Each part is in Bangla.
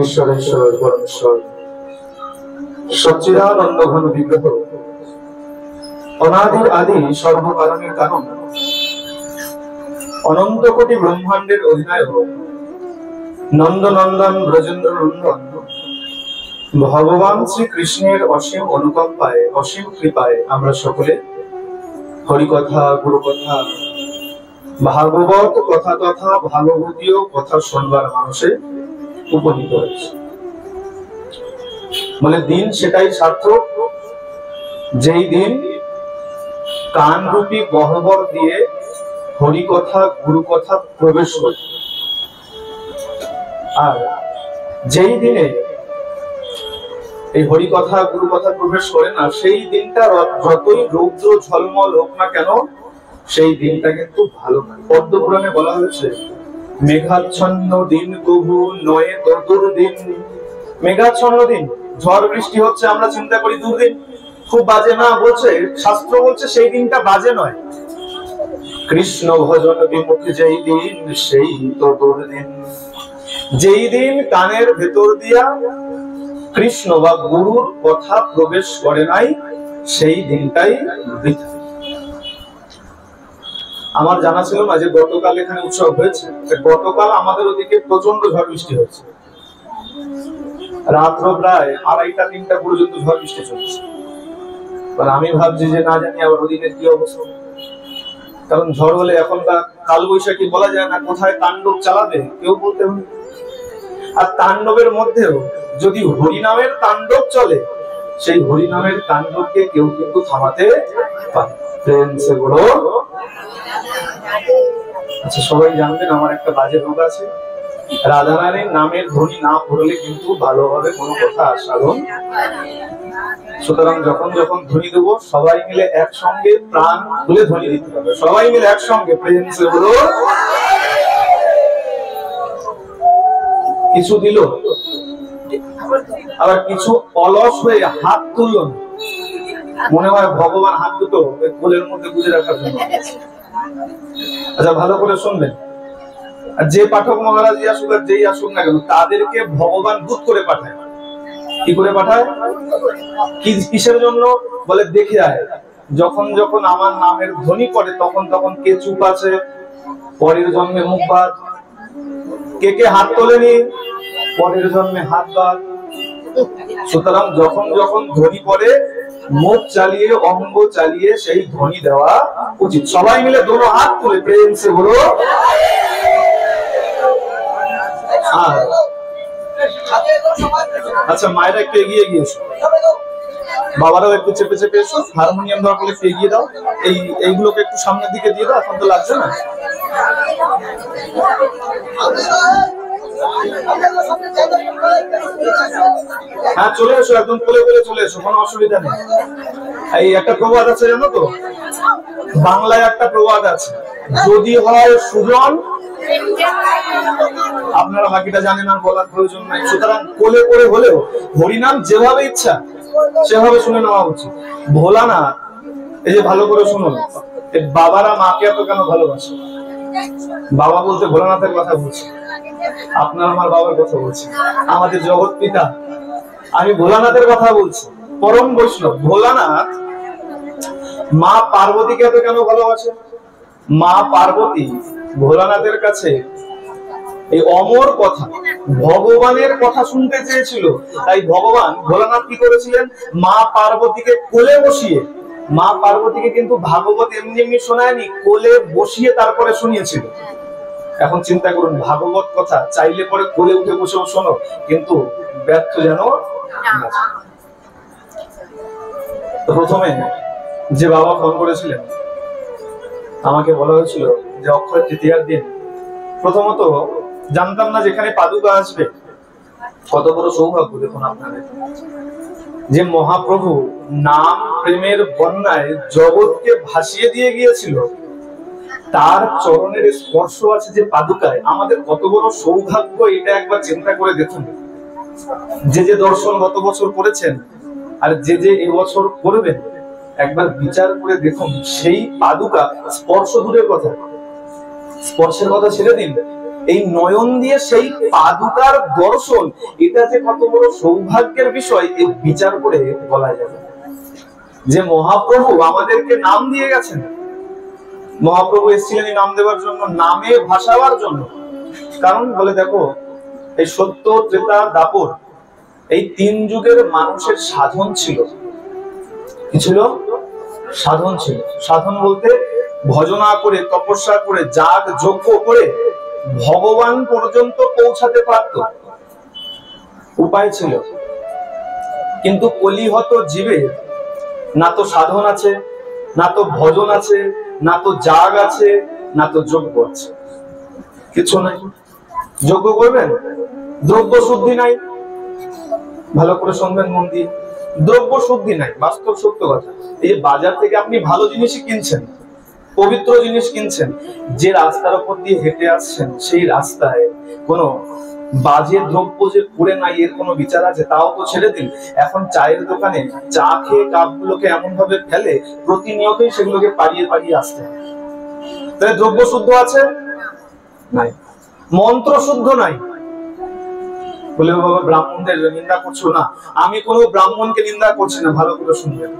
ঈশ্বরেশ্বর পরমেশ্বর সচ্চিদানন্দ ঘন বিগ্রহ অনাদির আদি সর্বকারণের কারণ অনন্ত কোটি ব্রহ্মাণ্ডের অধিনায়ক নন্দনন্দন ব্রজেন্দ্র নন্দন ভগবান শ্রীকৃষ্ণের অসীম অনুকম্পায় অসীম কৃপায় আমরা সকলে হরিকথা গুরুকথা ভাগবত কথা তথা ভাগবতীয় কথা শুনবার মানুষে উপনীত হয়েছে। বলে দিন সেটাই সার্থক যেই দিন কান রূপী গহ্বর দিয়ে হরিকথা গুরুকথা প্রবেশ করে, আর যেই দিনে এই হরিকথা গুরুকথা প্রবেশ করে না, সেই দিনটা যতই রৌদ্র ঝলমল হোক না কেন, সেই দিনটা কিন্তু ভালো না। পদ্মপুরাণে বলা হয়েছে মেঘাচ্ছন্ন দিন কবু নয়ে তদুর দিন। মেঘাচ্ছন্ন দিন, ঝড় বৃষ্টি হচ্ছে, আমরা চিন্তা করি দুর্দিন, খুব বাজে না। বলছে শাস্ত্র বলছে সেই দিনটা বাজে নয়। কৃষ্ণ ভজন বিমুখে যেই দিন সেই তদুর দিন। যেই দিন কানের ভেতর দিয়া কৃষ্ণ বা গুরুর কথা প্রবেশ করে নাই, সেই দিনটাই বৃথা। আমার জানা ছিল না যে গতকাল এখানে উৎসব হয়েছে। গতকাল আমাদের ওদিকে প্রচন্ড ঝড় বৃষ্টি হয়েছে, রাত্র প্রায় 2:30-3টা পর্যন্ত ঝড় বৃষ্টি চলছে। আমি ভাবছি যে না জানি আবার ওদিকে কি অবস্থা, কারণ ঝড় হলে এখনকার কাল বৈশাখী বলা যায় না, কোথায় তাণ্ডব চালাবে কেউ বলতে হবে। আর তাণ্ডবের মধ্যেও যদি হরিনামের তাণ্ডব চলে, সেই হরিনামের তাণ্ডবকে কেউ কিন্তু থামাতে পারে। আচ্ছা, সবাই জানবেন আমার একটা বাজে রোগ আছে, রাধারানীর নামের ধ্বনি না পড়লে কিন্তু ভালোভাবে কোনো কথা সাধন। সুতরাং যখন যখন ধ্বনি দেবো সবাই মিলে একসঙ্গে প্রাণ খুলে ধ্বনি দিতে হবে। সবাই মিলে একসঙ্গে প্রেম সে বলো। কিছু দিল, আবার কিছু অলস হয়ে হাত তুলল, মনে হয় ভগবান হাত দুটো কোলের মধ্যে গুজে রাখার জন্য। আচ্ছা, ভালো করে শুনবেন। যে পাঠক মহারাজ আসুক আর যেই আসুক না কেন, তাদেরকে ভগবান দূত করে পাঠায়। কি করে পাঠায়? কিসের জন্য? বলে দেখে আয়, যখন যখন আমার নামের ধ্বনি পড়ে তখন তখন কে চুপ আছে, পরের জন্মে মুখ বাদ, কে কে হাত তোলেনি, পরের জন্মে হাত বাদ। সুতরাং যখন যখন ধ্বনি পড়ে মুখ চালিয়ে অঙ্গ চালিয়ে সেই ধ্বনি দেওয়া উচিত। সবাই মিলে দুটো হাত তুলে প্রেম সে বলো। আচ্ছা, মায়েরা একটু এগিয়ে গিয়েছো, বাবারাও একটু চেপে চেপে এসো। হারমোনিয়াম দেওয়া বলে এগিয়ে দাও, এইগুলোকে একটু সামনের দিকে দিয়ে দাও, এখন তো লাগছে না। হ্যাঁ, চলে এসো, একদম কোলে কোলে চলে এসো, কোনো অসুবিধা নেই। এই একটা প্রবাদ আছে জানো তো, বাংলায় একটা প্রবাদ আছে, যদি হয় সুজন। আপনারা বাকিটা জানেন, আর বলার প্রয়োজন নাই। সুতরাং কোলে করে হলেও হরিনাম যেভাবে ইচ্ছা সেভাবে শুনে নেওয়া উচিত। ভোলানাথ, এই যে ভালো করে শুনুন, বাবারা মাকে এত কেন ভালোবাসে? বাবা বলতে ভোলানাথের কথা বলছি, আপনার আমার বাবার কথা বলছি, আমাদের জগৎ পিতা। আমি ভোলানাথের কথা বলছি, পরম বৈষ্ণব ভোলানাথ। মা পার্বতীকে এত কেন ভালোবাসে? মা পার্বতী ভোলানাথের কাছে এই অমর কথা, ভগবানের কথা শুনতে চেয়েছিল। তাই ভগবান ভোলানাথ কি করেছিলেন? মা পার্বতীকে কোলে বসিয়ে, মা পার্বতীকে কিন্তু ভাগবত এমনি এমনি শোনায়নি, কোলে বসিয়ে তারপরে শুনিয়েছিল। এখন চিন্তা করুন, ভাগবত কথা চাইলে পরে কোলে উঠে বসেও শোনো, কিন্তু ব্যর্থ যেন। প্রথমে যে বাবা ফোন করেছিলেন, আমাকে বলা হয়েছিল যে অক্ষয় তৃতীয়ার দিন, প্রথমত জানতাম না যেখানে পাদুকা আসবে। কত বড় সৌভাগ্য দেখুন আপনাদের, যে মহাপ্রভু নাম প্রেমের বন্যায় জগৎকে ভাসিয়ে দিয়ে গিয়েছিল, তার চরণের স্পর্শ আছে যে পাদুকায়। আমাদের কত বড় সৌভাগ্য, এটা একবার চিন্তা করে দেখুন। যে যে দর্শন গত বছর করেছেন আর যে যে এবছর করবেন, একবার বিচার করে দেখুন। সেই পাদুকা স্পর্শ দূরের কথা, স্পর্শের কথা ছেড়ে দিন, এই নয়ন দিয়ে সেই পাদুকার দর্শন, এটা যে কত বড় সৌভাগ্যের বিষয় এই বিচার করে বলা যাবে। যে মহাপ্রভু আমাদেরকে নাম দিয়ে গেছেন, মহাপ্রভু এসেছিলেন নাম দেওয়ার জন্য, নামে ভাসাবার জন্য। কারণ বলে দেখো, এই সত্য, ত্রেতা, দাপর, এই 3 যুগের মানুষের সাধন ছিল। কি ছিল? সাধন ছিল। সাধন বলতে ভজনা করে, তপস্যা করে, যাগ যজ্ঞ করে ভগবান পর্যন্ত পৌঁছাতে পারত, উপায় ছিল। কিন্তু কলিহত জীবে না তো সাধন আছে, না তো ভজন আছে, না তো যাগ আছে, না তো যজ্ঞ আছে, কিছু নাই। যজ্ঞ করবেন, দ্রব্য শুদ্ধি নাই। ভালো করে শুনবেন মন দিয়ে, দ্রব্য শুদ্ধি নাই, বাস্তব সত্য কথা। এই বাজার থেকে আপনি ভালো জিনিসই কিনছেন, পবিত্র জিনিস কিনছেন, যে রাস্তার উপর দিয়ে হেঁটে আসছেন সেই রাস্তায় কোনো বাজে দ্রব্য যে পড়ে নাই, এর কোনো বিচার আছে? তাও তো ছেড়ে দিন, এখন চায়ের দোকানে চা খেয়ে কাপগুলোকে এমন ভাবে ফেলে, প্রতিনিয়তই সেগুলোকে পাড়িয়ে পাড়িয়ে আসতে। তাহলে দ্রব্য শুদ্ধ আছে? নাই। মন্ত্র শুদ্ধ নাই। বলে বাবা ব্রাহ্মণদের নিন্দা করছো না, আমি কোনো ব্রাহ্মণকে নিন্দা করছি না, ভালো করে শুনবেন।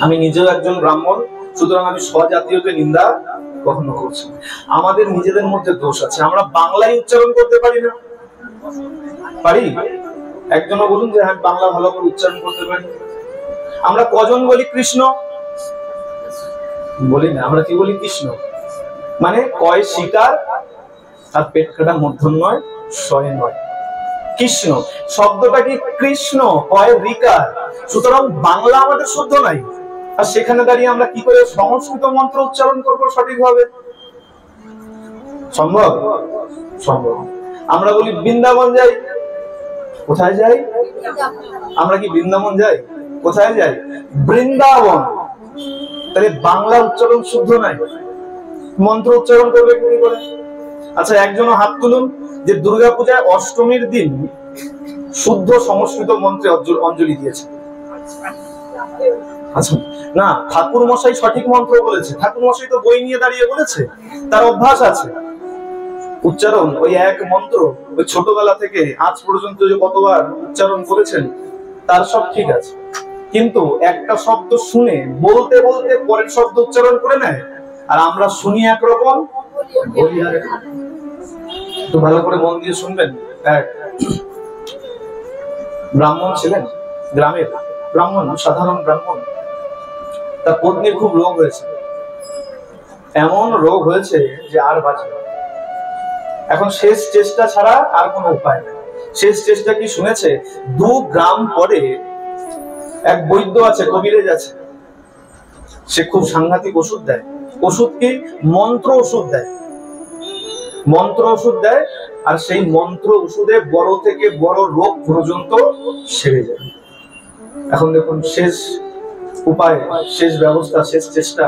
আমি নিজেও একজন ব্রাহ্মণ, সুতরাং আমি স্বজাতীয়কে নিন্দা কখনো করছি না। আমাদের নিজেদের মধ্যে দোষ আছে, আমরা বাংলায় উচ্চারণ করতে পারি না। পারি? একজনও বলুন যে আমি বাংলা ভালো করে উচ্চারণ করতে পারি। আমরা কজন বলি কৃষ্ণ? বলি না। আমরা কি বলি? কৃষ্ণ। মানে কয় শিকার আর পেট কাটা মূর্ধন্যয় শয়ে নয়। কৃষ্ণ শব্দটা কি কৃষ্ণ, কয় রিকার। সুতরাং বাংলা আমাদের শুদ্ধ নাই, আর সেখানে দাঁড়িয়ে আমরা কি করে সংস্কৃত মন্ত্র উচ্চারণ করবো সঠিকভাবে? সম্ভব? সম্ভব। আমরা বলি বৃন্দাবন যাই। কোথায় যাই? আমরা কি বৃন্দাবন যাই? কোথায় যাই? বৃন্দাবন। তাহলে বাংলা উচ্চারণ শুদ্ধ নাই, মন্ত্র উচ্চারণ করবে কি করে? আচ্ছা, একজনও হাত তুলুন যে দুর্গাপূজায় অষ্টমীর দিন শুদ্ধ সংস্কৃত মন্ত্রে অঞ্জলি দিয়েছে। আচ্ছা, না, ঠাকুর মশাই সঠিক মন্ত্র বলেছে। ঠাকুর মশাই তো বই নিয়ে দাঁড়িয়ে বলেছে, তার অভ্যাস আছে উচ্চারণ। ওই এক মন্ত্র ওই ছোটবেলা থেকে আজ পর্যন্ত যে কতবার উচ্চারণ করেছেন, তার সব ঠিক আছে। কিন্তু একটা শব্দ শুনে বলতে বলতে পরের শব্দ উচ্চারণ করে নেয়, আর আমরা শুনি একরকম, বলি আরেক। তো ভালো করে মন দিয়ে শুনবেন। এক ব্রাহ্মণ ছিলেন, গ্রামের ব্রাহ্মণ, সাধারণ ব্রাহ্মণ। তার পত্নীর খুব রোগ হয়েছে, এমন রোগ হয়েছে যে আর বাঁচে না। এখন শেষ চেষ্টা ছাড়া আর কোনো উপায় নেই। শেষ চেষ্টা কি শুনেছে? 2 গ্রাম পরে এক বৈদ্য আছে, কবিরাজ আছে, সে খুব সাংঘাতিক ওষুধ দেয়। ওষুধ কি? মন্ত্র ওষুধ দেয়। মন্ত্র ওষুধ দেয়, আর সেই মন্ত্র ওষুধে বড় থেকে বড় রোগ পর্যন্ত সেরে যায়। এখন দেখুন, শেষ উপায়, শেষ ব্যবস্থা, শেষ চেষ্টা।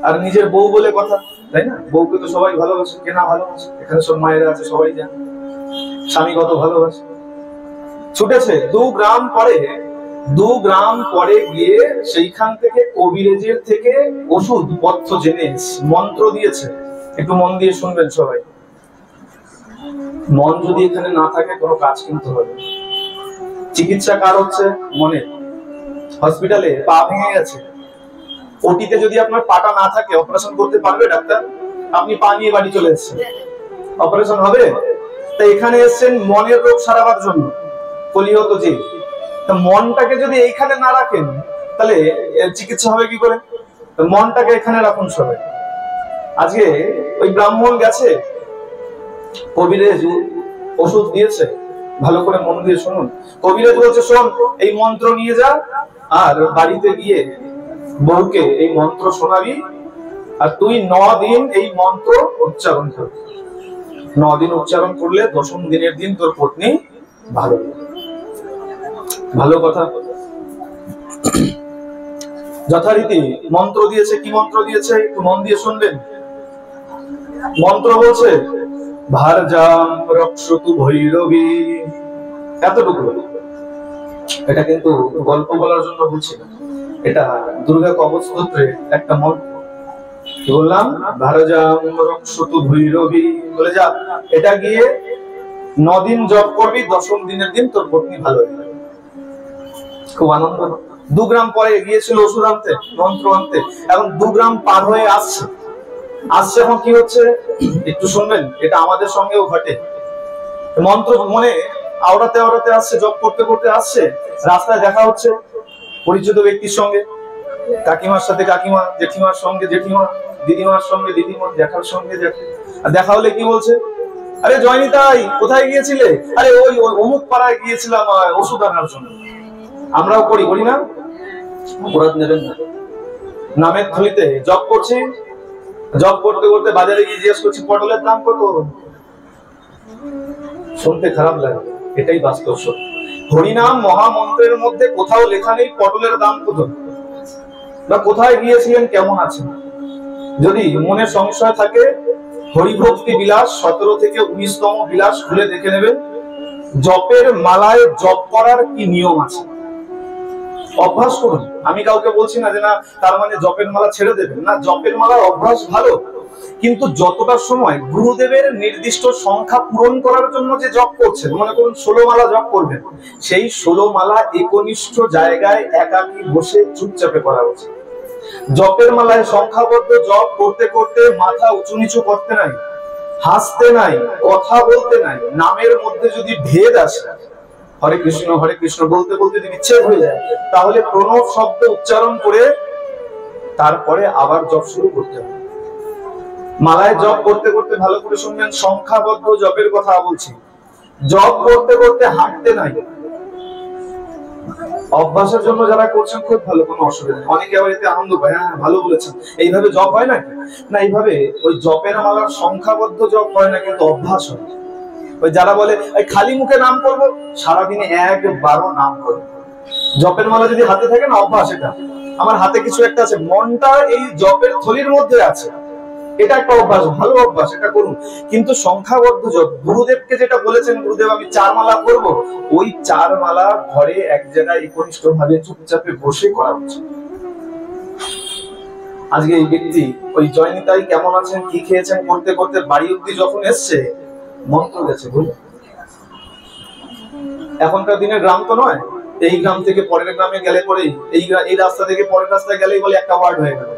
আর নিজের বউ বলে কথা, তাই না? বউকে তো সবাই ভালোবাসে, কে না ভালোবাসে? এখানে সব মায়েরা আছে, সবাই জানে স্বামী কত ভালোবাসে। ছুটেছে 2 গ্রাম পরে, 2 গ্রাম পরে গিয়ে সেইখান থেকে কবিরাজের থেকে ওষুধ পথ্য জেনে মন্ত্র দিয়েছে। একটু মন দিয়ে শুনবেন সবাই। মন যদি এখানে না থাকে কোনো কাজ কিন্তু হবে। চিকিৎসা কার হচ্ছে? মনে। হসপিটালে পা ভেঙে গেছে, ওটিতে যদি আপনার পাটা না থাকে, অপারেশন করতে পারবে ডাক্তার? আপনি পা নিয়ে বাড়ি চলে এসেছেন, অপারেশন হবে? তাই এখানে এসেছেন মনের রোগ সারাবার জন্য, কলিহত যে। মনটাকে যদি এইখানে না রাখেন, তাহলে চিকিৎসা হবে কি করে? মনটাকে এখানে রাখুন সবাই। আজকে ওই ব্রাহ্মণ গেছে, কবিরাজ ওষুধ দিয়েছে, ভালো করে মন দিয়ে শুনুন। কবিরাজ বলছে, শোন, এই মন্ত্র নিয়ে যা, আর বাড়িতে গিয়ে বউকে এই মন্ত্র শোনাবি, আর তুই 9 দিন এই মন্ত্র উচ্চারণ করবি। 9 দিন উচ্চারণ করলে 10ম দিনের দিন তোর পত্নী ভালো। ভালো কথা। যথারীতি মন্ত্র দিয়েছে। কি মন্ত্র দিয়েছে? একটু মন দিয়ে শুনবেন। মন্ত্র বলছে, ভারজাম রক্ষতু ভৈরবী। এতটুকু। এটা কিন্তু গল্প বলার জন্য বলছি না, এটা দুর্গা কবচ স্তোত্রের একটা মন্ত্র। বললাম ভারজাম রক্ষতু ভৈরবী, বলে যা এটা গিয়ে 9 দিন জপ করবি, 10ম দিনের দিন তোর পত্নী ভালো হয়ে যাবে। খুব আনন্দ। 2 গ্রাম পরে গিয়েছিল ওষুধ আনতে, মন্ত্র আনতে, এখন 2 গ্রাম পার হয়ে আসছে। এখন কি হচ্ছে একটু শুনবেন, এটা আমাদের সঙ্গেও ঘটে। মন্ত্র মনে আওড়াতে আওড়াতে আসছে, জপ করতে করতে আসছে, রাস্তায় দেখা হচ্ছে পরিচিত ব্যক্তির সঙ্গে, কাকিমার সাথে কাকিমা, জেঠিমার সঙ্গে জেঠিমা, দিদিমার সঙ্গে দিদিমা, জ্যাঠার সঙ্গে জ্যাঠা। আর দেখা হলে কি বলছে, আরে জয়নিতাই কোথায় গিয়েছিলে? আরে ওই অমুক পাড়ায় গিয়েছিলাম ওষুধ আনার জন্য। আমরাও করি না? অপরাধ নেবেন না। নামের থলিতে জপ করছি, জব করতে করতে বাজারে গিয়ে জিজ্ঞেস করছি পটলের দাম কত। শুনতে খারাপ লাগে, এটাই বাস্তব সত্য। হরিনাম মহামন্ত্রের মধ্যে কোথাও লেখা নেই পটলের দাম কত, বা কোথায় গিয়েছিলেন, কেমন আছেন। যদি মনে সংশয় থাকে, হরিভক্তি বিলাস 17 থেকে 19তম বিলাস খুলে দেখে নেবেন। জপের মালায় জপ করার কি নিয়ম আছে, অভ্যাস করুন। আমি কাউকে বলছি না যে না তার মানে জপের মালা ছেড়ে দেবেন, না, জপের মালার অভ্যাস ভালো, কিন্তু যতটা সময় গুরুদেবের নির্দিষ্ট সংখ্যা পূরণ করার জন্য যে জপ করছেন, মনে করুন 16 মালা জপ করবেন, সেই 16 মালা একনিষ্ঠ জায়গায় একাকী বসে চুপচাপে করা উচিত। জপের মালায় সংখ্যাবদ্ধ জপ করতে করতে মাথা উঁচু নিচু করতে নাই, হাসতে নাই, কথা বলতে নাই। নামের মধ্যে যদি ভেদ আসে, হরে কৃষ্ণ বলতে বলতে যদি বিচ্ছেদ হয়ে যায়, তাহলে প্রণব শব্দ উচ্চারণ করে তারপরে আবার জপ শুরু করতে হবে। মালায় জপ করতে করতে ভালো করে শুনবেন, সংখ্যাবদ্ধ জপের কথা বলছি। জপ করতে করতে হাঁটতে নাই। অভ্যাসের জন্য যারা করছেন খুব ভালো, কোনো অসুবিধা নেই। অনেকে আবার এতে আনন্দ পায়, হ্যাঁ ভালো বলেছেন, এইভাবে জপ হয় না। না, এইভাবে ওই জপের মালার সংখ্যাবদ্ধ জপ হয় না, কিন্তু অভ্যাস হয়। ওই যারা বলে খালি মুখে নাম করবো, সারাদিনে 1-12 নাম করবো। জপের মালা যদি হাতে থাকে না, অভ্যাস। এটা আমার হাতে কিছু একটা আছে, মনটা এই জপের থলির মধ্যে আছে, এটা একটা অভ্যাস, ভালো অভ্যাস, এটা করুন। কিন্তু সংখ্যাবদ্ধ জপ, গুরুদেবকে যেটা বলেছেন, গুরুদেব আমি 4 মালা করব, ওই 4 মালা ঘরে এক জায়গায় একনিষ্ঠ ভাবে চুপচাপে বসে করা উচিত। আজকে এই ব্যক্তি ওই জয়নিতাই কেমন আছেন, কি খেয়েছেন করতে করতে বাড়ি অব্দি যখন এসছে, মন্ত্র গেছে। এখনকার দিনে গ্রাম তো নয়, এই গ্রাম থেকে পরের গ্রামে গেলে পরেই, এই রাস্তা থেকে পরের রাস্তায় গেলেই বলে একটা ওয়ার্ড হয়ে গেল,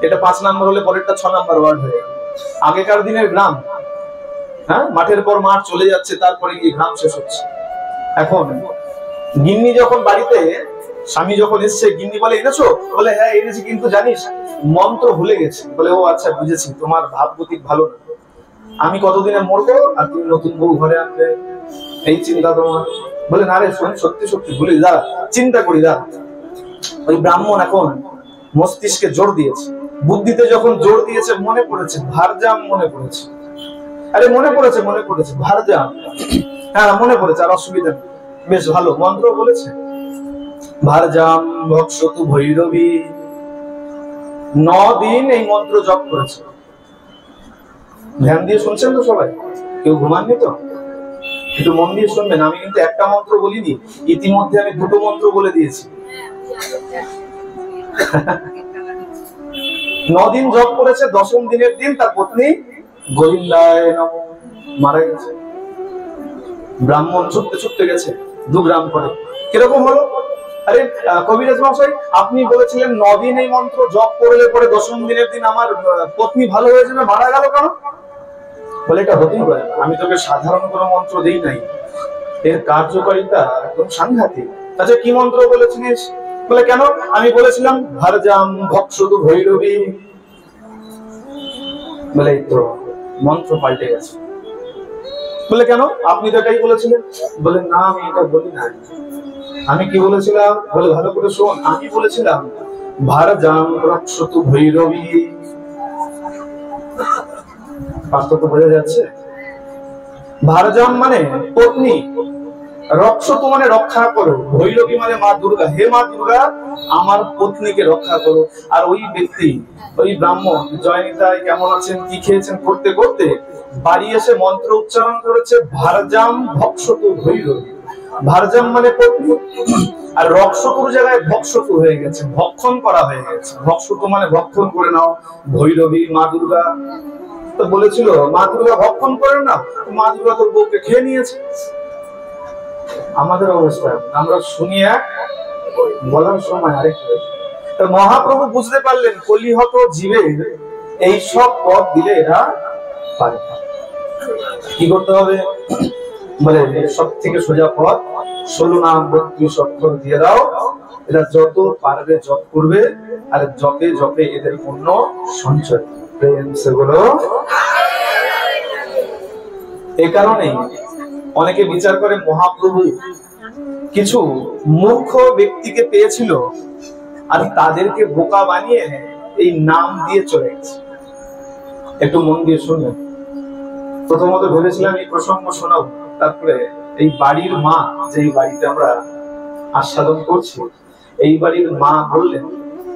এটা 5 নাম্বার হলে পরেরটা 6 নাম্বার ওয়ার্ড হয়ে গেল। আগেকার দিনের গ্রাম, হ্যাঁ, মাঠের পর মাঠ চলে যাচ্ছে, তারপরে গিয়ে গ্রাম শেষ হচ্ছে। এখন গিন্নি যখন বাড়িতে, স্বামী যখন এসছে, গিন্নি বলে এনেছো, বলে হ্যাঁ এনেছি, কিন্তু জানিস মন্ত্র ভুলে গেছি। বলে ও আচ্ছা বুঝেছি, তোমার ভাবগতি ভালো না, আমি কতদিনে মরবো আর তুমি নতুন বউ ঘরে আনবে, এই চিন্তা তোমার। বলে না রে শোন, সত্যি সত্যি ভুলি, দাঁড়া চিন্তা করি, দাঁড়া। ওই ব্রাহ্মণ এখন মস্তিষ্কে জোর দিয়েছে, বুদ্ধিতে যখন জোর দিয়েছে, মনে পড়েছে ভারজাম, মনে পড়েছে। আরে মনে পড়েছে ভারজাম, হ্যাঁ মনে পড়েছে, আর অসুবিধা নেই, বেশ ভালো মন্ত্র বলেছে। ভারজাম ভক্ষতু ভৈরবী, 9 দিন এই মন্ত্র জপ করেছে। ধ্যান দিয়ে শুনছেন তো সবাই? কেউ ঘুমাননি তো? একটু মন দিয়ে শুনবেন। আমি কিন্তু একটা মন্ত্র বলিনি, ইতিমধ্যে আমি 2টো মন্ত্র বলে দিয়েছি। 9 দিন জপ করেছে, 10ম দিনের দিন তার পত্নী গোবিন্দায় নমঃ মারা গেছে। ব্রাহ্মণ ছুটতে ছুটতে গেছে 2 গ্রাম করে। কিরকম হলো? আরে কবিরাজ মশাই, আপনি বলেছিলেন 9 দিন এই মন্ত্র জপ করলে পরে 10ম দিনের দিন আমার পত্নী ভালো হয়ে যাবে, মারা গেল কেন? বলে এটা হতেই পারে, আমি তোকে সাধারণ কোনো মন্ত্র দেই নাই, এর কার্যকারিতা একদম সাংঘাতিক। আচ্ছা কি মন্ত্র বলেছিস? বলে কেন? আমি বলেছিলাম ভারজাম ভক্ষতু ভৈরবী। বলে এই তো মন্ত্র পাল্টে গেছে। বলে কেন? আপনি তো এটাই বলেছিলেন। বলে না আমি এটা বলি না। আমি কি বলেছিলাম? বলে ভালো করে শোন, আমি বলেছিলাম ভারজাম রক্ষতু ভৈরবী। পার্থক্য বোঝা যাচ্ছে? ভারজাম মানে পত্নী, রক্ষতু মানে রক্ষা করো, ভৈরবী মানে মা দুর্গা। হে মা দুর্গা, আমার পত্নীকে রক্ষা করো। আর ওই ব্যক্তি, ওই ব্রাহ্মণ জয়নিতাই কেমন আছেন, কি খেয়েছেন করতে করতে বাড়ি এসে মন্ত্র উচ্চারণ করেছে ভারজাম ভক্ষতু ভৈরবী। ভারজাম মানে পত্নী, আর রক্ষকুর জায়গায় ভক্ষকু হয়ে গেছে, ভক্ষণ করা হয়ে গেছে। ভক্ষকু মানে ভক্ষণ করে নাও। ভৈরবী মা দুর্গা তো বলেছিল মা দুর্গা ভক্ষণ করে না, মা দুর্গা তোর বউকে খেয়ে নিয়েছে। আমাদের অবস্থা আমরা শুনি এক, বলার সময় আরেক। মহাপ্রভু বুঝতে পারলেন কলিহত জীবের এইসব পথ দিলে এরা পারে। কি করতে হবে বলে, সব থেকে সোজা পথ 16 নাম 32 অক্ষর দিয়ে দাও, এরা যত পারবে জপ করবে, আর জপে জপে এদের পুণ্য সঞ্চয়। প্রেম সে বলো। এই কারণেই অনেকে বিচার করে মহাপ্রভু কিছু মূর্খ ব্যক্তিকে পেয়েছিল আর তাদেরকে বোকা বানিয়ে এই নাম দিয়ে চলে গেছে। একটু মন দিয়ে শুনবেন। প্রথমত ভেবেছিলাম এই প্রসঙ্গ শোনাবো, তারপরে এই বাড়ির মা, যে বাড়িতে আমরা আস্বাদন করছি, এই বাড়ির মা বললেন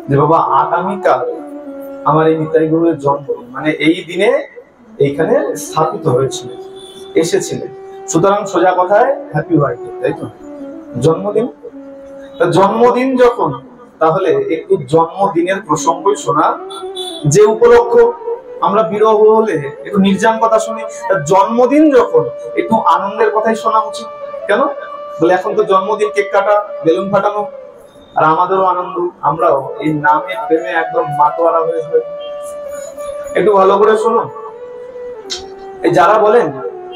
যে বাবা আগামীকাল আমার এই নিতাই গুরুর জন্ম, মানে এই দিনে এইখানে স্থাপিত হয়েছিল, এসেছিলেন। সুতরাং সোজা কথায় হ্যাপি বার্থডে, তাই তো? জন্মদিন। জন্মদিন যখন, তাহলে একটু জন্মদিনের প্রসঙ্গই শোনা, যে উপলক্ষ আমরা বিরহ হলে একটু নির্জান কথা শুনি, জন্মদিন যখন একটু আনন্দের কথাই শোনা উচিত। কেন বলে, এখন তো জন্মদিন, কেক কাটা, বেলুন ফাটানো, আর আমাদেরও আনন্দ, আমরাও এই নামের প্রেমে একদম মাতোয়ারা হয়ে যাবে। একটু ভালো করে শুনুন। এই যারা বলেন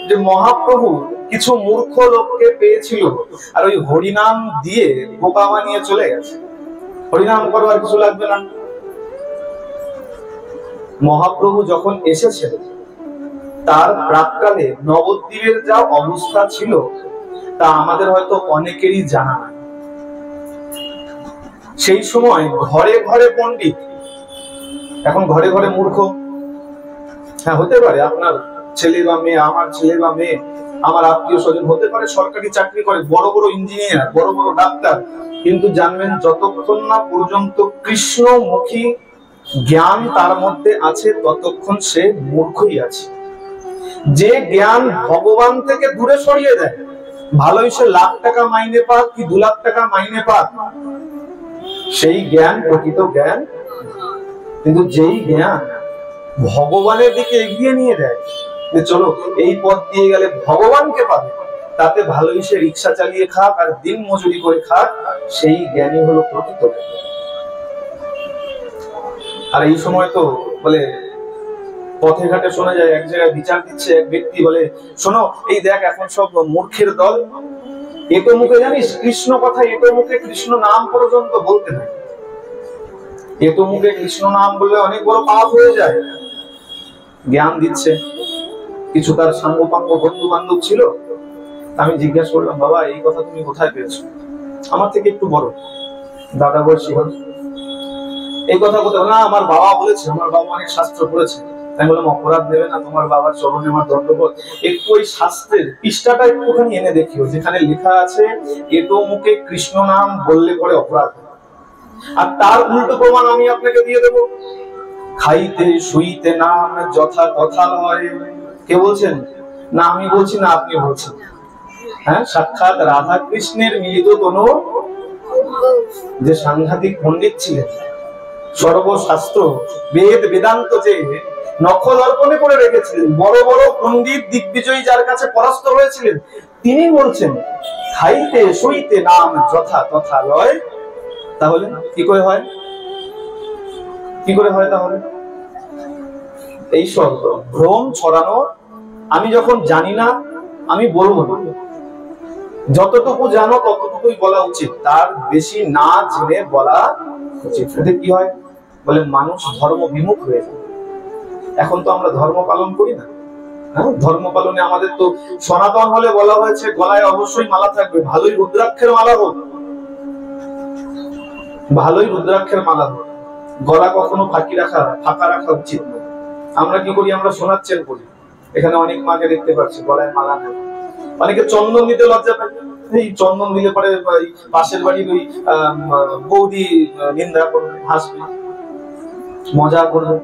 যে মহাপ্রভু কিছু মূর্খ লোককে পেয়েছিল আর ওই হরিনাম দিয়ে বোকা বানিয়ে চলে গেছে, হরিনাম করবার কিছু লাগবে না। মহাপ্রভু যখন এসেছেন তার প্রাক্কালে নবদ্বীপের যা অবস্থা ছিল তা আমাদের হয়তো অনেকেরই জানা নাই। সেই সময় ঘরে ঘরে পণ্ডিত, এখন ঘরে ঘরে মূর্খ। হ্যাঁ, হতে পারে আপনার ছেলে বা মেয়ে, আমার ছেলে বা মেয়ে, আমার আত্মীয় স্বজন হতে পারে সরকারি চাকরি করে, বড় বড় ইঞ্জিনিয়ার, বড় বড় ডাক্তার, কিন্তু জানবেন যতক্ষণ না পর্যন্ত কৃষ্ণমুখী জ্ঞান তার মধ্যে আছে ততক্ষণ সে মূর্খই আছে। যে জ্ঞান ভগবান থেকে দূরে সরিয়ে দেয়, ভালোই সে লাখ টাকা মাইনে পাক কি 2 লাখ টাকা মাইনে পাক, সেই জ্ঞান প্রকৃত জ্ঞান। কিন্তু যেই জ্ঞান ভগবানের দিকে এগিয়ে নিয়ে দেয়, যে চলো এই পথ দিয়ে গেলে ভগবানকে পাবে, তাতে ভালোই সে রিক্সা চালিয়ে খাক আর দিন মজুরি করে খাক, সেই জ্ঞানই হলো প্রকৃত জ্ঞান। আর এই সময় তো বলে পথে ঘাটে শোনা যায়, এক জায়গায় বিচার দিচ্ছে এক ব্যক্তি, বলে শোনো এই দেখ এখন সব মূর্খের দল, এটো মুখে জানিস কৃষ্ণ কথা, এটো মুখে কৃষ্ণ নাম পর্যন্ত বলতে নাই। এটো মুখে কৃষ্ণ নাম বললে অনেক বড় পাপ হয়ে যায়। জ্ঞান দিচ্ছে, কিছু তার সাঙ্গপাঙ্গ বন্ধু বান্ধব ছিল। আমি জিজ্ঞাসা করলাম, বাবা এই কথা তুমি কোথায় পেয়েছো? আমার থেকে একটু বড় দাদা বলছি, এই কথা বলতে না, আমার বাবা বলেছে, আমার বাবা অনেক শাস্ত্র পড়েছে। আমি বললাম অপরাধ দেবে না, তোমার বাবার চরণে আমার দণ্ডবোধ। একটু ওই শাস্ত্রের পৃষ্ঠাটা একটুখানি এনে দেখিও, যেখানে লেখা আছে এটো মুখে কৃষ্ণ নাম বললে পরে অপরাধ। আর তার উল্টো প্রমাণ আমি আপনাকে দিয়ে দেবো। খাইতে শুইতে নাম যথা কথা লয়। কে বলছেন? না আমি বলছি, না আপনি বলছেন। হ্যাঁ, সাক্ষাৎ রাধা কৃষ্ণের মিলিত তনু, যে সাংঘাতিক পণ্ডিত ছিলেন, সর্বশাস্ত্র বেদ বেদান্ত যে নখল অর্পণে করে রেখেছিলেন, বড় বড় পণ্ডিত দিগ্বিজয়ী যার কাছে পরাস্ত হয়েছিলেন, তিনি বলছেন খাইতে শুইতে নাম যথা তথা লয়। তাহলে কি করে হয়? কি করে হয় তাহলে? এই সব ভ্রম ছড়ানো। আমি যখন জানি না আমি বলবো না, যতটুকু জানো ততটুকুই বলা উচিত, তার বেশি না জেনে বলা উচিত। এতে কি হয় বলে, মানুষ ধর্ম বিমুখ হয়ে যায়। এখন তো আমরা ধর্ম পালন করি না। হ্যাঁ, ধর্ম পালনে আমাদের তো সনাতন হলে বলা হয়েছে গলায় অবশ্যই মালা থাকবে, ভালোই রুদ্রাক্ষের মালা হোক, ভালোই রুদ্রাক্ষের মালা হোক, গলা কখনো ফাঁকা রাখা উচিত নয়। আমরা কি করি? আমরা সোনার চেন করি। এখানে অনেক মাকে দেখতে পাচ্ছি গলায় মালা নেই। অনেকে চন্দন দিতে লজ্জা পায়, এই চন্দন দিলে পরে পাশের বাড়ির ওই বৌদি নিন্দা করবে, হাসবে, মজা করবে।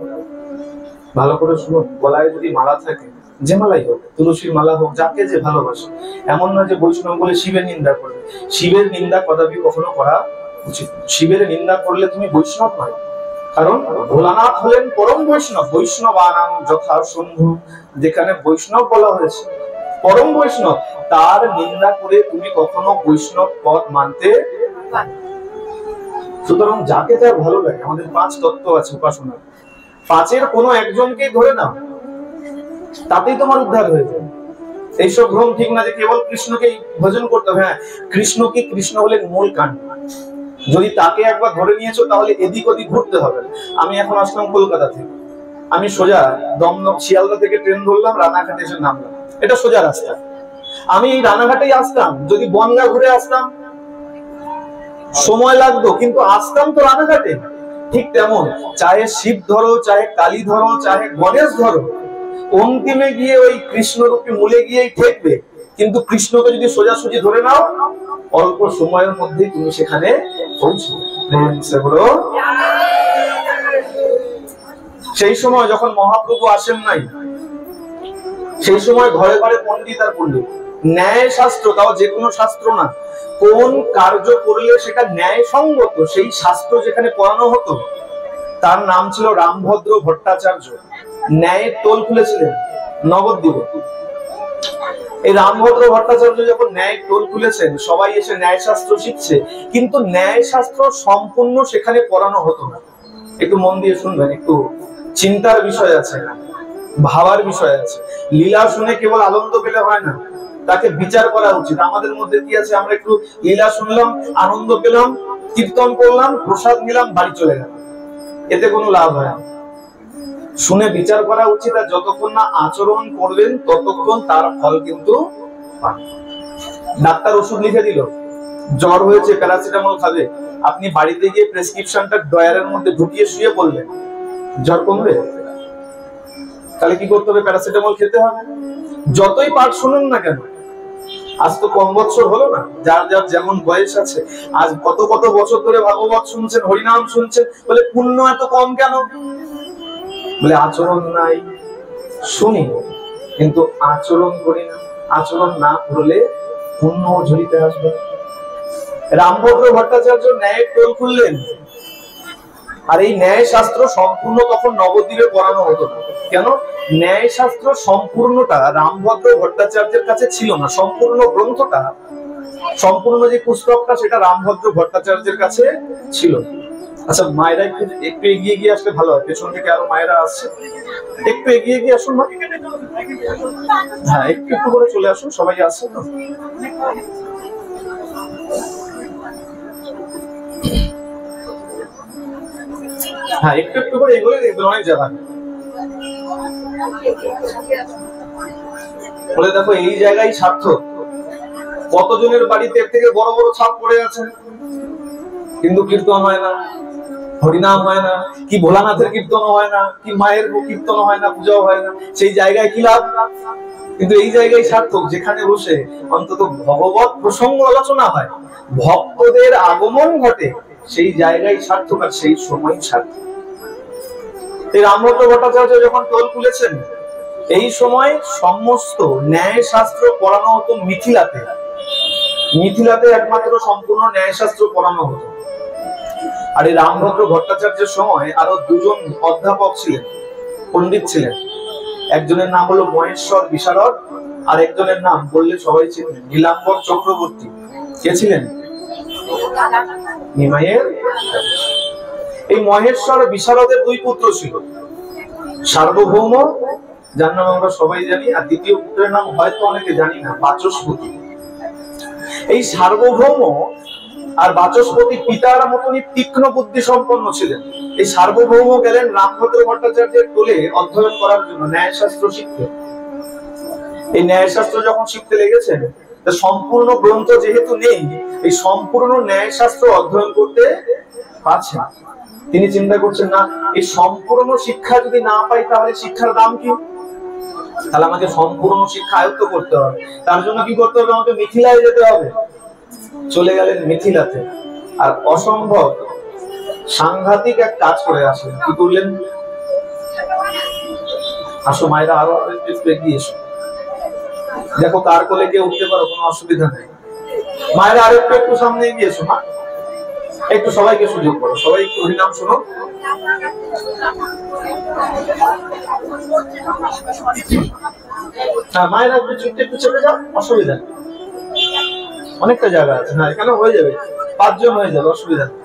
ভালো করে শুনুন, গলায় যদি মালা থাকে যে মালাই হোক, তুলসীর মালা হোক, যাকে যে ভালোবাসে। এমন নয় যে বৈষ্ণব বলে শিবের নিন্দা করবে। শিবের নিন্দা কদাপি কখনো করা উচিত। শিবের নিন্দা করলে তুমি বৈষ্ণব নয়। কারণ ভোলানাথ হলেন পরম বৈষ্ণব। বৈষ্ণবানাং যথা শম্ভু, যেখানে বৈষ্ণব বলা হয়েছে, পরম বৈষ্ণব, তার নিন্দা করে তুমি কখনো বৈষ্ণব পদ মানতে। সুতরাং যাকে তার ভালো লাগে। আমাদের 5 তত্ত্ব আছে উপাসনা, 5-এর কোনো একজনকেই ধরে নাও, তাতেই তোমার উদ্ধার হয়ে যাবে। এইসব ভ্রম ঠিক না যে কেবল কৃষ্ণকেই ভজন করতে হবে। হ্যাঁ, কৃষ্ণকে, কৃষ্ণ হলেন মূল কাণ্ড। যদি তাকে একবার ধরে নিয়েছো তাহলে এদিক ওদিক ঘুরতে হবে। আমি এখন আসলাম কলকাতা থেকে, আমি সোজা দমদম শিয়ালদা থেকে ট্রেন ধরলাম, রানাঘাটে এসে নামলাম, এটা সোজা রাস্তা। আমি এই রানাঘাটেই আসতাম, যদি বনগা ঘুরে আসতাম সময় লাগতো, কিন্তু আসতাম তো রানাঘাটে। ঠিক তেমন চাহে শিব ধরো, চাহে কালী ধরো, চাহে গণেশ ধরো, অন্তিমে গিয়ে ওই কৃষ্ণরূপী মূলে গিয়েই ঠেকবে। কিন্তু কৃষ্ণকে যদি সোজাসুজি ধরে নাও, অল্প সময়ের মধ্যে তুমি সেখানে পৌঁছবে। সেই সময় যখন মহাপ্রভু আসেন নাই, সেই সময় ঘরে ঘরে পণ্ডিত আর পণ্ডিত। ন্যায় শাস্ত্র, তাও যে কোনো শাস্ত্র না, কোন কার্য করলে সেটা ন্যায় সঙ্গত, সেই শাস্ত্র যেখানে পড়ানো হতো, তার নাম ছিল রামভদ্র ভট্টাচার্য। ন্যায়ের টোল খুলেছিলেন নবদ্বীপে। এই রামভদ্র ভট্টাচার্য যখন ন্যায় টোল খুলেছেন, সবাই এসে ন্যায় শাস্ত্র শিখছে, কিন্তু ন্যায় শাস্ত্র সম্পূর্ণ সেখানে পড়ানো হতো না। একটু মন দিয়ে শুনবেন, একটু চিন্তার বিষয় আছে, ভাবার বিষয় আছে। লীলা শুনে কেবল আনন্দ পেলে হয় না, তাকে বিচার করা উচিত। আমাদের মধ্যে কি আছে, আমরা একটু লীলা শুনলাম, আনন্দ পেলাম, কীর্তন করলাম, প্রসাদ নিলাম, বাড়ি চলে গেলাম, এতে কোনো লাভ হয় না। শুনে বিচার করা উচিত। আর যতক্ষণ না আচরণ করবেন ততক্ষণ তার ফল কিন্তু পাবেন। ডাক্তার ওষুধ লিখে দিল, জ্বর হয়েছে, প্যারাসিটামল খাবে, আপনি বাড়িতে গিয়ে প্রেসক্রিপশনটা ড্রয়ারের মধ্যে ঢুকিয়ে শুয়ে পড়লেন, জ্বর কমবে? তাহলে কি করতে হবে? প্যারাসিটামল খেতে হবে। যতই পাঠ শুনুন না কেন, আজ তো কম বছর হলো না, যার যার যেমন বয়স আছে, আজ কত কত বছর ধরে ভাগবত শুনছেন, হরিনাম শুনছেন, বলে পুণ্য এত কম কেন? বলে আচরণ নাই। শুনি কিন্তু আচরণ করি না, আচরণ না করলে পুণ্য ঝুলিতে আসবে। রামভদ্র ভট্টাচার্য ন্যায়ের টোল খুললেন, আর এই ন্যায় শাস্ত্র সম্পূর্ণ তখন নবদ্বীপে পড়ানো হতো না। কেন? ন্যায় শাস্ত্র সম্পূর্ণটা রামভদ্র ভট্টাচার্যের কাছে ছিল না। সম্পূর্ণ গ্রন্থটা, সম্পূর্ণ যে পুস্তকটা, সেটা রামভদ্র ভট্টাচার্যের কাছে ছিল। আচ্ছা, মায়েরা একটু এগিয়ে গিয়ে আসলে ভালো হয়। পেছন থেকে আরো মায়েরা আসছে, একটু এগিয়ে গিয়ে আসুন। হ্যাঁ, একটু একটু করে চলে আসুন, সবাই আসছে তো। হ্যাঁ, একটু একটু করে এগুলো দেখবেন, অনেক জায়গা। বলে দেখো, এই জায়গায় সার্থক। কতজনের বাড়িতে এর থেকে বড় বড় ছাপ পড়ে আছে, কিন্তু কীর্তন হয় না, হরিনাম হয় না, কি ভোলানাথের কীর্তন হয় না, কি মায়ের কীর্তন হয় না, পূজাও হয় না। সেই জায়গায় কি লাভ? কিন্তু এই জায়গায় সার্থক, যেখানে বসে অন্তত ভগবত প্রসঙ্গ আলোচনা হয়, ভক্তদের আগমন ঘটে, সেই জায়গায় সার্থক, আর সেই সময় সার্থক। এই রামভদ্র ভট্টাচার্য যখন টোল খুলেছেন, এই সময় সমস্ত ন্যায় শাস্ত্র পড়ানো হতো মিথিলাতে। মিথিলাতে একমাত্র সম্পূর্ণ ন্যায় শাস্ত্র পড়ানো হতো। আর এই রামভদ্র ভট্টাচার্যের সময় আরো 2 জন অধ্যাপক ছিলেন, পণ্ডিত ছিলেন। একজনের নাম হলো মহেশ্বর বিশারদ, আর একজনের নাম বললে সবাই চিনবেন, নীলাম্বর চক্রবর্তী। কে ছিলেন? নিমাইয়ের। এই মহেশ্বর বিশারদের 2 পুত্র ছিল, সার্বভৌম, যার নাম আমরা সবাই জানি, আর দ্বিতীয় পুত্রের নাম হয়তো অনেকে জানি না, বাচস্পতি। এই সার্বভৌম আর বাচস্পতি পিতার মতনই তীক্ষ্ণ বুদ্ধি সম্পন্ন ছিলেন। এই সার্বভৌম গেলেন রামভদ্র ভট্টাচার্যের কোলে অধ্যয়ন করার জন্য, ন্যায়শাস্ত্র শিখতে। এই ন্যায়শাস্ত্র যখন শিখতে লেগেছেন, সম্পূর্ণ গ্রন্থ যেহেতু নেই, এই সম্পূর্ণ ন্যায়শাস্ত্র অধ্যয়ন করতে পারছেন। তিনি চিন্তা করছেন, না, এই সম্পূর্ণ শিক্ষা যদি না পাই তাহলে শিক্ষার দাম কি? তাহলে আমাকে সম্পূর্ণ শিক্ষা আয়ত্ত করতে হবে। তার জন্য কি করতে হবে? আমাকে মিথিলায় যেতে হবে। চলে গেলেন মিথিলাতে, আর অসম্ভব সাংঘাতিক এক কাজ করে আসলেন। কি করলেন? আসো মায়েরা, আরো একটু এগিয়ে এসো। দেখো কার কোলে কে উঠতে পারো, কোনো অসুবিধা নেই। মায়েরা আরো একটু সামনে এগিয়ে এসো। মা একটু সবাইকে সুযোগ করো, সবাই একটু হরিনাম শোনো। মায়েরা একটু চেপে যাও, অসুবিধা নেই, অনেকটা জায়গা আছে। হ্যাঁ এখানে হয়ে যাবে, 5 জন হয়ে যাবে, অসুবিধা নেই।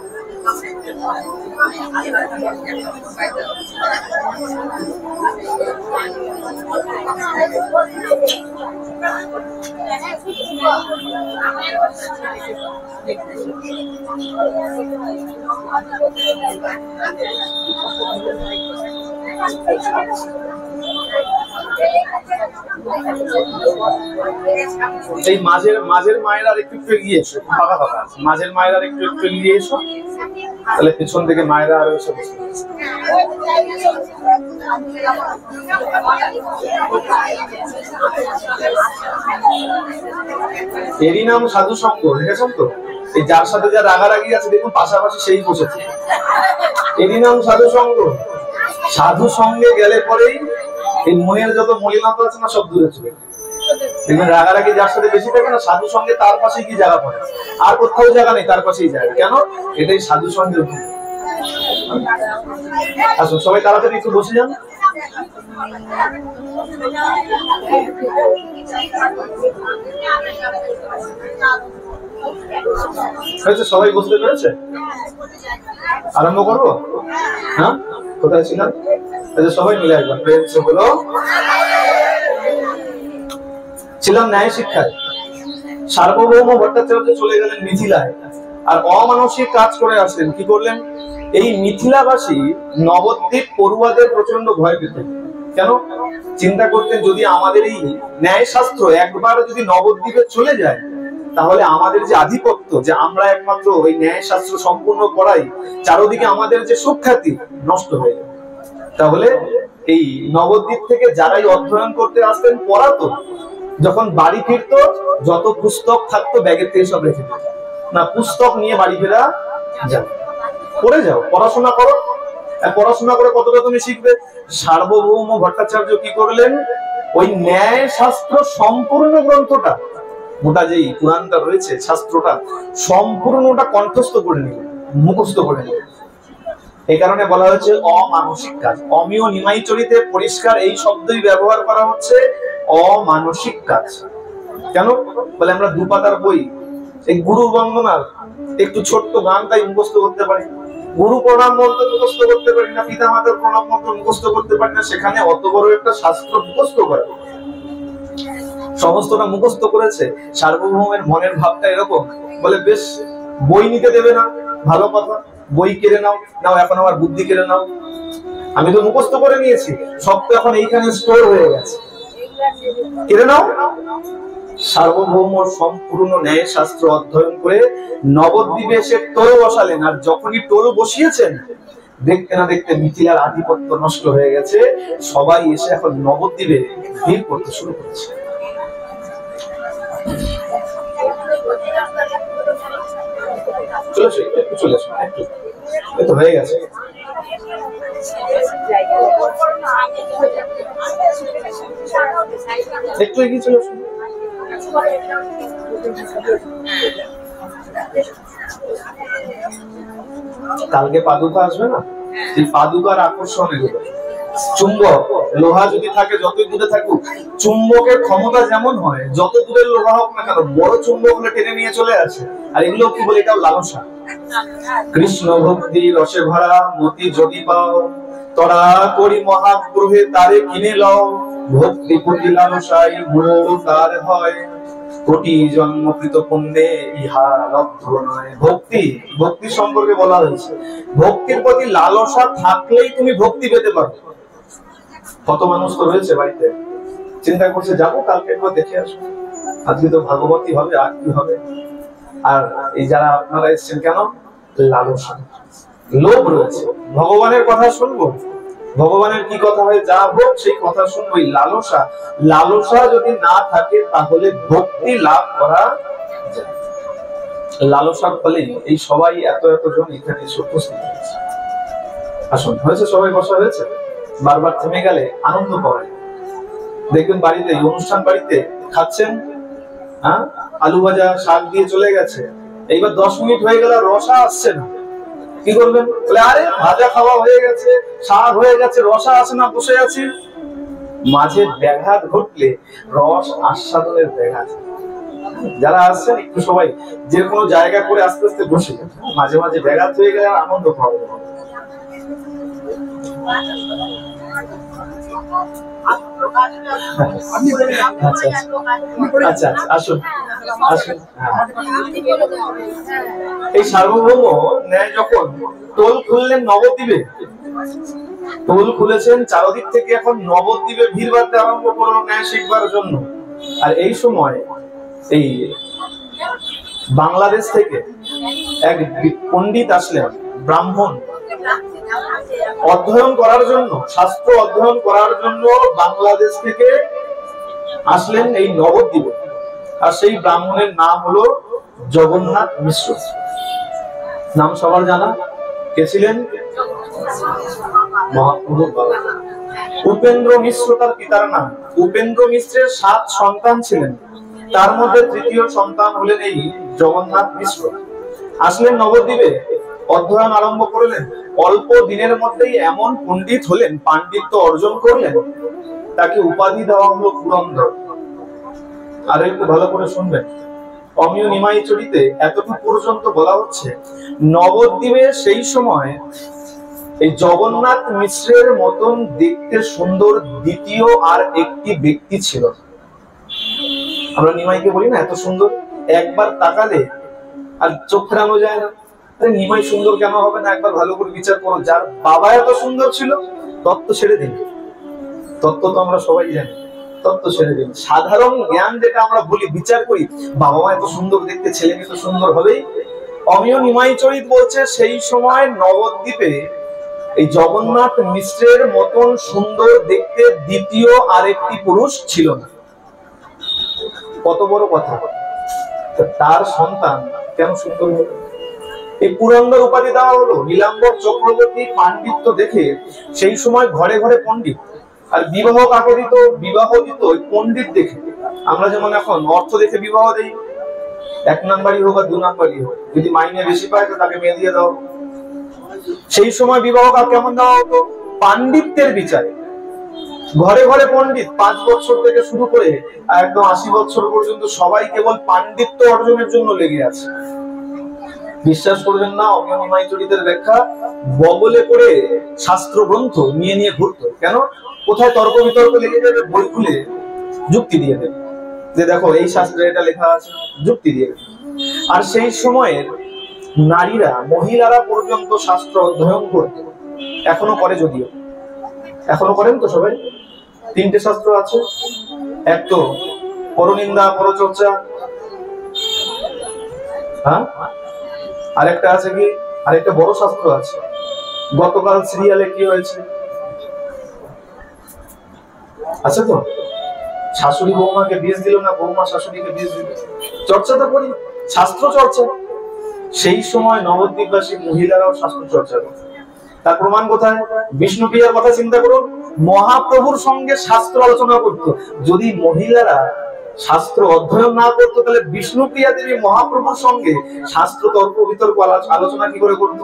এই মাঝের মায়েরা একটু এগিয়ে এসো, ফাঁকা ফাঁকা আছে, মাঝের মায়েরা একটু এগিয়ে এসো, তাহলে পেছন থেকে মায়েরা আরো এসে বসে। এরই নাম সাধু সঙ্গ, দেখেছেন তো? এই যার সাথে যা রাগারাগি আছে দেখুন পাশাপাশি সেই বসেছে, এরই নাম সাধু সঙ্গ। সাধু সঙ্গে গেলে পরেই এই মনের যত মলিনতা আছে না সব দূরে চলে দেখবেন। রাগারাগি যার সাথে বেশি থাকে না, সাধু সঙ্গে তার পাশেই কি জায়গা পড়ে, আর কোথাও জায়গা নেই, তার পাশেই জায়গা। কেন? এটাই সাধু সঙ্গের গুণ। আসুন সবাই তাড়াতাড়ি একটু বসে যান। সবাই বুঝতে পেরেছে? আরম্ভ করবো? হ্যাঁ, কোথায় ছিলাম? সবাই মিলে একবার প্রেম সে বলো। ছিলাম ন্যায় শিক্ষায়। সার্বভৌম ভট্টাচার্য চলে গেলেন মিথিলায়, আর অমানসিক কাজ করে আসলেন। কি করলেন? এই মিথিলাবাসী নবদ্বীপ পড়ুয়াদের প্রচন্ড ভয় পেতেন। কেন? চিন্তা করতেন যদি আমাদের এই ন্যায় শাস্ত্র একবার যদি নবদ্বীপে চলে যায়, তাহলে আমাদের যে আধিপত্য, যে আমরা একমাত্র ওই ন্যায় শাস্ত্র সম্পূর্ণ করাই, চারদিকে আমাদের যে সুখ্যাতি নষ্ট হয়ে যাবে। তাহলে এই নবদ্বীপ থেকে যারাই অধ্যয়ন করতে আসতেন, পড়াতো, যখন বাড়ি ফিরতো যত পুস্তক থাকতো ব্যাগের থেকে সব রেখে দিত না, পুস্তক নিয়ে বাড়ি ফেরা যাবে, পড়ে যাও, পড়াশোনা করো। পড়াশোনা করে কতটা তুমি শিখবে? সার্বভৌম ভট্টাচার্য কি করলেন? ওই ন্যায় শাস্ত্র সম্পূর্ণ গ্রন্থটা, মোটা যেই পুরাণটা রয়েছে, শাস্ত্রটা সম্পূর্ণটা কণ্ঠস্থ করে নিলেন, মুখস্থ করে নিলেন। এই কারণে বলা হয়েছে অমানসিক কাজ। অমিয় নিমাই চরিতে পরিষ্কার এই শব্দই ব্যবহার করা হচ্ছে, অমানসিক কাজ। কেন? বলে আমরা 2 পাতার বই, এই গুরু বন্দনার একটু ছোট্ট গানটাই মুখস্থ করতে পারি, গুরু প্রণাম মন্ত্র মুখস্থ করতে পারি না, পিতা মাতার প্রণাম মন্ত্র মুখস্থ করতে পারি না, সেখানে অত বড় একটা শাস্ত্র মুখস্থ করে সমস্তটা মুখস্থ করেছে। সার্বভৌমের মনের ভাবটা এরকম, বলে বেশ বই নিতে দেবে না, ভালো কথা, বই কেড়ে নাও, নাও এখন আমার বুদ্ধি কেড়ে নাও, আমি তো মুখস্থ করে নিয়েছি, সব তো এখন এইখানে স্টোর হয়ে গেছে, কেড়ে নাও। সার্বভৌম সম্পূর্ণ ন্যায় শাস্ত্র অধ্যয়ন করে নবদ্বীপে এসে টোল বসালেন। আর যখনই টোল বসিয়েছেন, দেখতে না দেখতে মিথিলার আধিপত্য নষ্ট হয়ে গেছে, সবাই এসে এখন নবদ্বীপে ভিড় করতে শুরু করেছে। চলে আসুন, একটু হয়ে গেছে। একটু এগিয়ে চলে আসুন। কালকে পাদুকা আসবে না, এই পাদুকার আকর্ষণ এগুলো। চুম্বক, লোহা যদি থাকে যতই দূরে থাকুক, চুম্বকের ক্ষমতা যেমন হয়, যত দূরের লোহা হোক না কেন, বড় চুম্বক হলে টেনে নিয়ে চলে আসে। আর এগুলো কি বলে? এটাও লালসা। কৃষ্ণ ভক্তি রসে ভরা মতি যদি পাও, তরা করি মহাগ্রহে তারে কিনে লও, ভক্তি প্রতি লালসাই মূল তার হয়, কোটি জন্মকৃত পুণ্যে ইহা লব্ধ নয়। ভক্তি সম্পর্কে বলা হয়েছে, ভক্তির প্রতি লালসা থাকলেই তুমি ভক্তি পেতে পারো। কত মানুষ তো রয়েছে বাড়িতে চিন্তা করছে যাবো কালকে একবার দেখে আসবো, আজকে তো ভাগবতী হবে, আর কি হবে। আর এই যারা আপনারা এসেছেন কেন? লালসা, লোভ রয়েছে। ভগবানের কথা শুনবো, ভগবানের কি কথা হয়, যা হোক সেই কথা শুনবো। লালসা যদি না থাকে তাহলে ভক্তি লাভ করা যায়। লালসার ফলে এই সবাই এতজন এখানে উপস্থিত হয়েছে। আসুন, হয়েছে, সবাই বসা হয়েছে, বারবার থেমে গেলে আনন্দ পাওয়া যায়। দেখবেন বাড়িতে, অনুষ্ঠান বাড়িতে খাচ্ছেন, হ্যাঁ, আলু ভাজা শাক দিয়ে চলে গেছে, এইবার 10 মিনিট হয়ে গেল রসা আসছে না, কি করবেন? বলে আরে ভাজা খাওয়া হয়ে গেছে, শাক হয়ে গেছে, রসা আসে না, বসে আছি। মাঝে ব্যাঘাত ঘটলে রস আস্বাদনের ব্যাঘাত। যারা আসছেন একটু সবাই যে কোনো জায়গা করে আস্তে আস্তে বসে, মাঝে মাঝে ব্যাঘাত হয়ে গেলে আনন্দ পাওয়া যাবে। আচ্ছা আসুন আসুন। এই সার্বভৌম ন্যায় যখন টোল খুললেন নবদ্বীপে, টোল খুলেছেন চারদিক থেকে, এখন নবদ্বীপে ভিড় বাড়তে আরম্ভ করলো ন্যায় শিখবার জন্য। আর এই সময় এই বাংলাদেশ থেকে এক পণ্ডিত আসলেন, ব্রাহ্মণ, অধ্যয়ন করার জন্য, শাস্ত্র অধ্যয়ন করার জন্য বাংলাদেশ থেকে আসলেন এই নবদ্বীপে। আর সেই ব্রাহ্মণের নাম হলো জগন্নাথ মিশ্র। নাম সবার জানা। কে ছিলেন? উপেন্দ্র মিশ্র তার পিতার নাম। উপেন্দ্র মিশ্রের 7 সন্তান ছিলেন, তার মধ্যে তৃতীয় সন্তান হলেন এই জগন্নাথ মিশ্র। আসলেন নবদ্বীপে, অধ্যয়ন আরম্ভ করলেন। অল্প দিনের মধ্যেই এমন পণ্ডিত হলেন, পাণ্ডিত্য অর্জন করলেন, তাকে উপাধি দেওয়া হলো পুরন্দর। আর একটু ভালো করে শুনবেন, অমিয় নিমাই চরিতে এতটুকু পর্যন্ত বলা হচ্ছে, নবদ্বীপে সেই সময় এই জগন্নাথ মিশ্রের মতন দেখতে সুন্দর দ্বিতীয় আর একটি ব্যক্তি ছিল। আমরা নিমাইকে বলি না এত সুন্দর, একবার তাকালে আর চোখ ফেরানো যায় না। আরে নিমাই সুন্দর কেন হবে না? একবার ভালো করে বিচার করো। যার বাবা এত সুন্দর ছিল, তত্ত্ব ছেড়ে দিন। তত্ত্ব তো আমরা সবাই জানি, তত্ত্ব ছেড়ে দিন। সাধারণ জ্ঞান যেটা আমরা বলি, বিচার করি, বাবা মা এত সুন্দর দেখতে, ছেলে মেয়ে তো সুন্দর হবেই। অমিয় নিমাই চরিত বলছে, সেই সময় নবদ্বীপে এই জগন্নাথ মিশ্রের মতন সুন্দর দেখতে দ্বিতীয় আরেকটি পুরুষ ছিল না। কত বড় কথা! তার সন্তান কেন সুন্দর হলো? এই পুরন্দর উপাধি দেওয়া হলো। নীলাম্বর চক্রবর্তী পাণ্ডিত্য দেখে সেই সময় ঘরে ঘরে পণ্ডিত। আর বিবাহ কাকে দিত? বিবাহ দিত ওই পণ্ডিত দেখে। আমরা যেমন এখন অর্থ দেখে বিবাহ দেই, 1 নাম্বারই হোক আর 2 নাম্বারই হোক, যদি মাইনে বেশি পায় তো তাকে মেয়ে দিয়ে দাও। সেই সময় বিবাহ কেমন দেওয়া হতো? পাণ্ডিত্যের বিচারে। ঘরে ঘরে পণ্ডিত, 5 বছর থেকে শুরু করে একদম 80 বছর পর্যন্ত সবাই কেবল পাণ্ডিত্য অর্জনের জন্য লেগে আছে। বিশ্বাস করবেন না, অমিয় নিমাই চরিতের ব্যাখ্যা বগলে করে শাস্ত্র গ্রন্থ নিয়ে নিয়ে ঘুরতো। কেন? কোথায় তর্ক বিতর্ক লেগে যাবে, বই খুলে যুক্তি দিয়ে দেবে, যে দেখো এই শাস্ত্রে এটা লেখা আছে, যুক্তি দিয়ে দেবে। আর সেই সময়ের নারীরা, মহিলারা পর্যন্ত শাস্ত্র অধ্যয়ন করত, এখনো করে, যদিও এখনো করেন তো সবাই। 3টে শাস্ত্র আছে, এক তো পরনিন্দা পরচর্চা, হ্যাঁ, আরেকটা আছে কি, আরেকটা বড় শাস্ত্র আছে। গতকাল সিরিয়ালে কি হয়েছে আছে তো, শাশুড়ি বৌমাকে বিষ দিল না, বৌমা শাশুড়িকে বিষ দিল। চর্চা তো করি, শাস্ত্র চর্চা। সেই সময় নবদ্বীপবাসী মহিলারাও শাস্ত্র চর্চা করে। তার প্রমাণ কোথায়? বিষ্ণুপ্রিয়ার কথা চিন্তা করুন, মহাপ্রভুর সঙ্গে শাস্ত্র আলোচনা করত। যদি মহিলারা শাস্ত্র অধ্যয়ন না করতো, তাহলে বিষ্ণুপ্রিয়া দেবী মহাপ্রভুর সঙ্গে শাস্ত্র তর্ক বিতর্ক আলোচনা কি করে করত?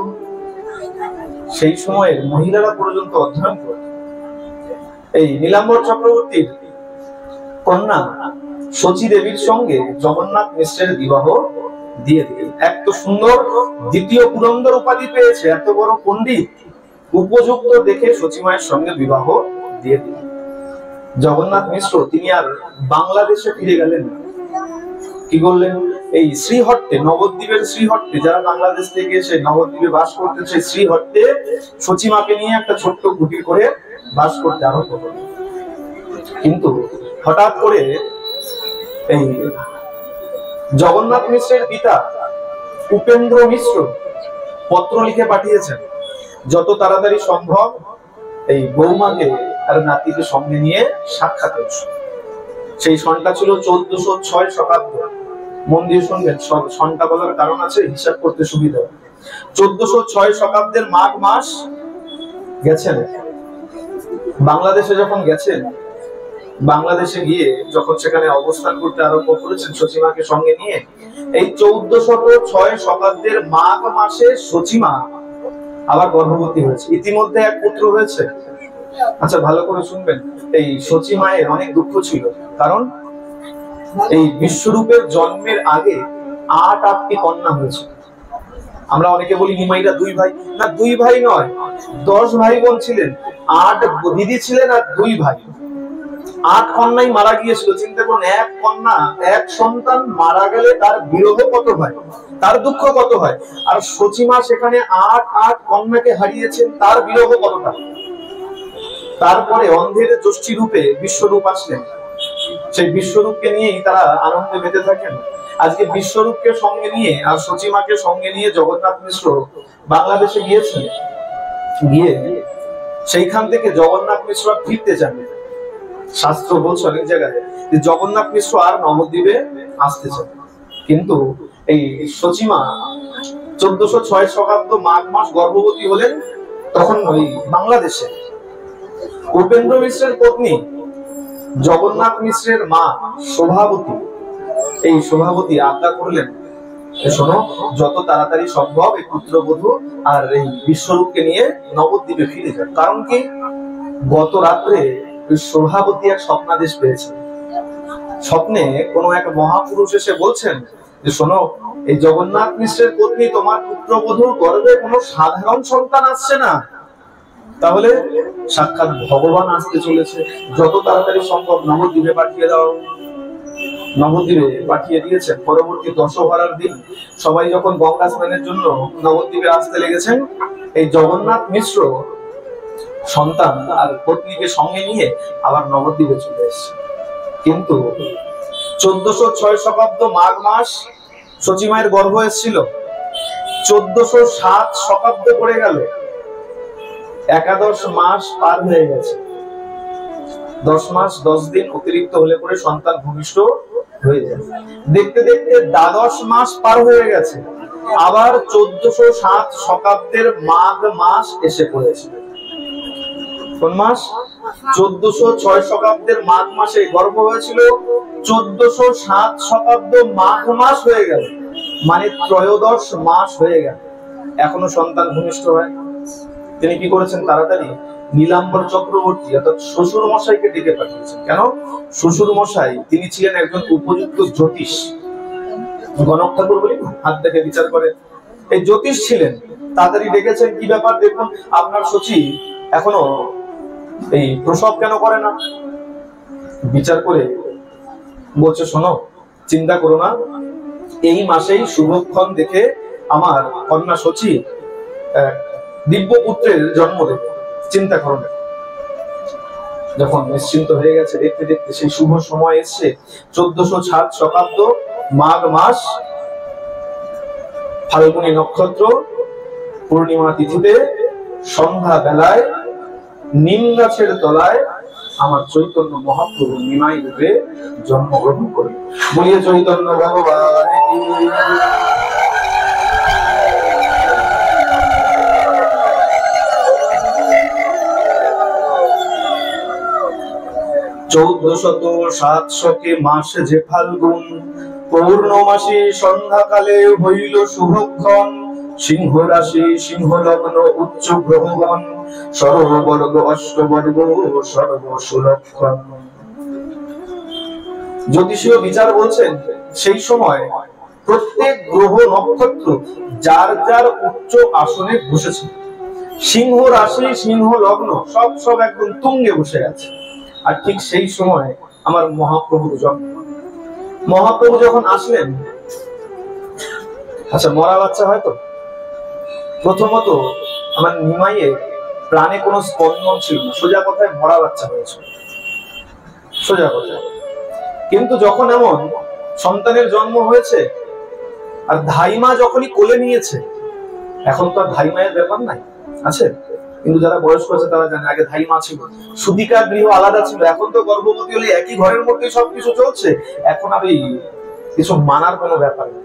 সেই সময়ের মহিলারা পর্যন্ত অধ্যয়ন করত। এই নীলাম্বর চক্রবর্তীর কন্যা শচী দেবীর সঙ্গে জগন্নাথ মিশ্রের বিবাহ দিয়ে দিলেন। এত সুন্দর দ্বিতীয় পুরন্দর উপাধি পেয়েছে, এত বড় পণ্ডিত, উপযুক্ত দেখে শচী মায়ের সঙ্গে বিবাহ দিয়ে দিলেন। জগন্নাথ মিশ্র তিনি আর বাংলাদেশে ফিরে গেলেন না। কি করলেন? এই শ্রীহট্টে, নবদ্বীপের শ্রীহট্টে, যারা বাংলাদেশ থেকে এসে নবদ্বীপে বাস করতে, সেই শ্রীহট্টে শচী মাকে নিয়ে একটা ছোট্ট কুটির করে বাস করতে আরম্ভ করলেন। কিন্তু হঠাৎ করে এই জগন্নাথ মিশ্রের পিতা উপেন্দ্র মিশ্র পত্র লিখে পাঠিয়েছেন, যত তাড়াতাড়ি সম্ভব এই বৌমাকে আর নাতিকে সঙ্গে নিয়ে সাক্ষাৎ হয়েছে। সেই সনটা ছিল 1406 শতাব্দ। মন দিয়ে শুনবেন, সনটা বলার কারণ আছে, হিসাব করতে সুবিধা। 1406 শতাব্দের মাঘ মাস গেছেন, বাংলাদেশে যখন গেছেন, বাংলাদেশে গিয়ে যখন সেখানে অবস্থান করতে আরম্ভ করেছেন সচিমাকে সঙ্গে নিয়ে, এই 1406 শতাব্দীর মাঘ মাসে সচিমা আবার গর্ভবতী হয়েছে। ইতিমধ্যে এক পুত্র হয়েছে। আচ্ছা ভালো করে শুনবেন, এই সচিমায়ের অনেক দুঃখ ছিল, কারণ এই বিশ্বরূপের জন্মের আগে 8টি কন্যা হয়েছে। আমরা অনেকে বলি নিমাইরা 2 ভাই, না 2 ভাই নয়, 10 ভাই বোন ছিলেন, 8 দিদি ছিলেন আর 2 ভাই। 8 কন্যাই মারা গিয়েছিল। চিন্তা করুন, এক কন্যা, এক সন্তান মারা গেলে তার বিরহ কত হয়, তার দুঃখ কত হয়। আর সচিমা সেখানে 8 কন্যাকে হারিয়েছেন, তার বিরহ কতটা। তারপরে অন্ধের জ্যোষ্ঠী রূপে বিশ্বরূপ আসলেন, সেই বিশ্বরূপকে নিয়েই তারা আনন্দে মেতে থাকেন। আজকে বিশ্বরূপকে সঙ্গে নিয়ে আর সচিমাকে সঙ্গে নিয়ে জগন্নাথ মিশ্র বাংলাদেশে গিয়েছেন। গিয়ে সেইখান থেকে জগন্নাথ মিশ্র ফিরতে চান। শাস্ত্র বলছে অনেক জায়গায় যে জগন্নাথ মিশ্র আর নবদ্বীপে আসতে চান, কিন্তু এই সচিমা 1406 শতাব্দ মাঘ মাস গর্ভবতী হলেন। তখন ওই বাংলাদেশে উপেন্দ্র মিশ্রের পত্নী জগন্নাথ মিশ্রের মা শোভাবতী, এই শোভাবতী আজ্ঞা করলেন, শোনো, যত তাড়াতাড়ি সম্ভব এই পুত্রবধূ আর এই বিশ্বরূপকে নিয়ে নবদ্বীপে ফিরে যান। কারণ কি, গত রাত্রে শোভাবতী এক স্বপ্নাদেশ পেয়েছেন। স্বপ্নে কোনো এক মহাপুরুষ এসে বলছেন যে শোনো, এই জগন্নাথ মিশ্রের পত্নী তোমার পুত্রবধূর গর্ভে কোনো সাধারণ সন্তান আসছে না, তাহলে সাক্ষাৎ ভগবান আসতে চলেছে, যত তাড়াতাড়ি সম্ভব নবদ্বীপে পাঠিয়ে দাও। নবদ্বীপে পাঠিয়ে দিয়েছেন। পরবর্তী দশহরার দিন সবাই যখন গঙ্গা স্নানের জন্য নবদ্বীপে আসতে লেগেছেন, এই জগন্নাথ মিশ্র সন্তান আর পত্নীকে সঙ্গে নিয়ে আবার নবদ্বীপে চলে এসেছে। কিন্তু 1406 শতাব্দ মাঘ মাস সচিমায়ের গর্ভ এসেছিল, 1407 শতাব্দ পড়ে গেল, 11 মাস পার হয়ে গেছে। 10 মাস 10 দিন অতিরিক্ত হলে পরে সন্তান ভূমিষ্ঠ হয়ে যায়। দেখতে দেখতে 12 মাস পার হয়ে গেছে, আবার 1407 শতাব্দের মাঘ মাস এসে পড়েছে। কোন মাস? 1406 শতাব্দের মাঘ মাসে গর্ভ হয়েছিল, 1407 শতাব্দ মাঘ মাস হয়ে গেল, মানে 13 মাস হয়ে গেল, এখনো সন্তান ভূমিষ্ঠ হয়। তিনি কি করেছেন, তাড়াতাড়ি নীলাম্বর চক্রবর্তী অর্থাৎ শ্বশুর মশাইকে ডেকে পাঠিয়েছেন। কেন? শ্বশুর মশাই তিনি ছিলেন একজন উপযুক্ত জ্যোতিষ, গণক ঠাকুর বলি না, হাত দেখে বিচার করে, এই জ্যোতিষ ছিলেন। তাড়াতাড়ি ডেকেছেন, কি ব্যাপার দেখুন, আপনার সচিব এখনো এই প্রসব কেন করে না। বিচার করে বলছে, শোনো, চিন্তা করো না, এই মাসেই শুভক্ষণ দেখে আমার কন্যা সচিব দিব্য পুত্রের জন্ম দেবে, চিন্তা করো না। যখন নিশ্চিন্ত হয়ে গেছে, দেখতে দেখতে সেই শুভ সময় এসছে, 1407 শতাব্দ মাঘ মাস ফাল্গুনী নক্ষত্র পূর্ণিমা তিথিতে সন্ধ্যা বেলায় নিম গাছের তলায় আমার চৈতন্য মহাপ্রভু নিমাই রূপে জন্মগ্রহণ করে। বলিয়ে চৈতন্য ভগবান। 1407 মাস যে ফাল্গুন পৌর্ণমাসী সন্ধ্যাকালে হইল শুভক্ষণ, সিংহ রাশি সিংহ লগ্ন উচ্চ গ্রহগণ, সর্ববর্গ অষ্টবর্গ সর্ব সুলক্ষণ। জ্যোতিষীয় বিচার বলছেন, সেই সময় প্রত্যেক গ্রহ নক্ষত্র যার যার উচ্চ আসনে বসেছে। সিংহ রাশি সিংহ লগ্ন সব একদম তুঙ্গে বসে আছে। আর ঠিক সেই সময় আমার মহাপ্রভুর জন্ম। মহাপ্রভু যখন আসলেন, আচ্ছা মরা বাচ্চা হয়তো প্রথমত আমার নিমাইয়ের প্রাণে কোনো স্পন্দন ছিল না, সোজা কথায় মরা বাচ্চা হয়েছে, সোজা কথা। কিন্তু যখন এমন সন্তানের জন্ম হয়েছে আর ধাইমা যখনই কোলে নিয়েছে, এখন তো আর ধাইমায়ের ব্যাপার নাই, আছে, কিন্তু যারা বয়স্ক আছে তারা জানে আগে ধাইমা ছিল, সুতিকা গৃহ আলাদা ছিল। এখন তো গর্ভবতী হলে একই ঘরের মধ্যে সবকিছু চলছে, এখন আর এই কিছু মানার কোনো ব্যাপার নেই।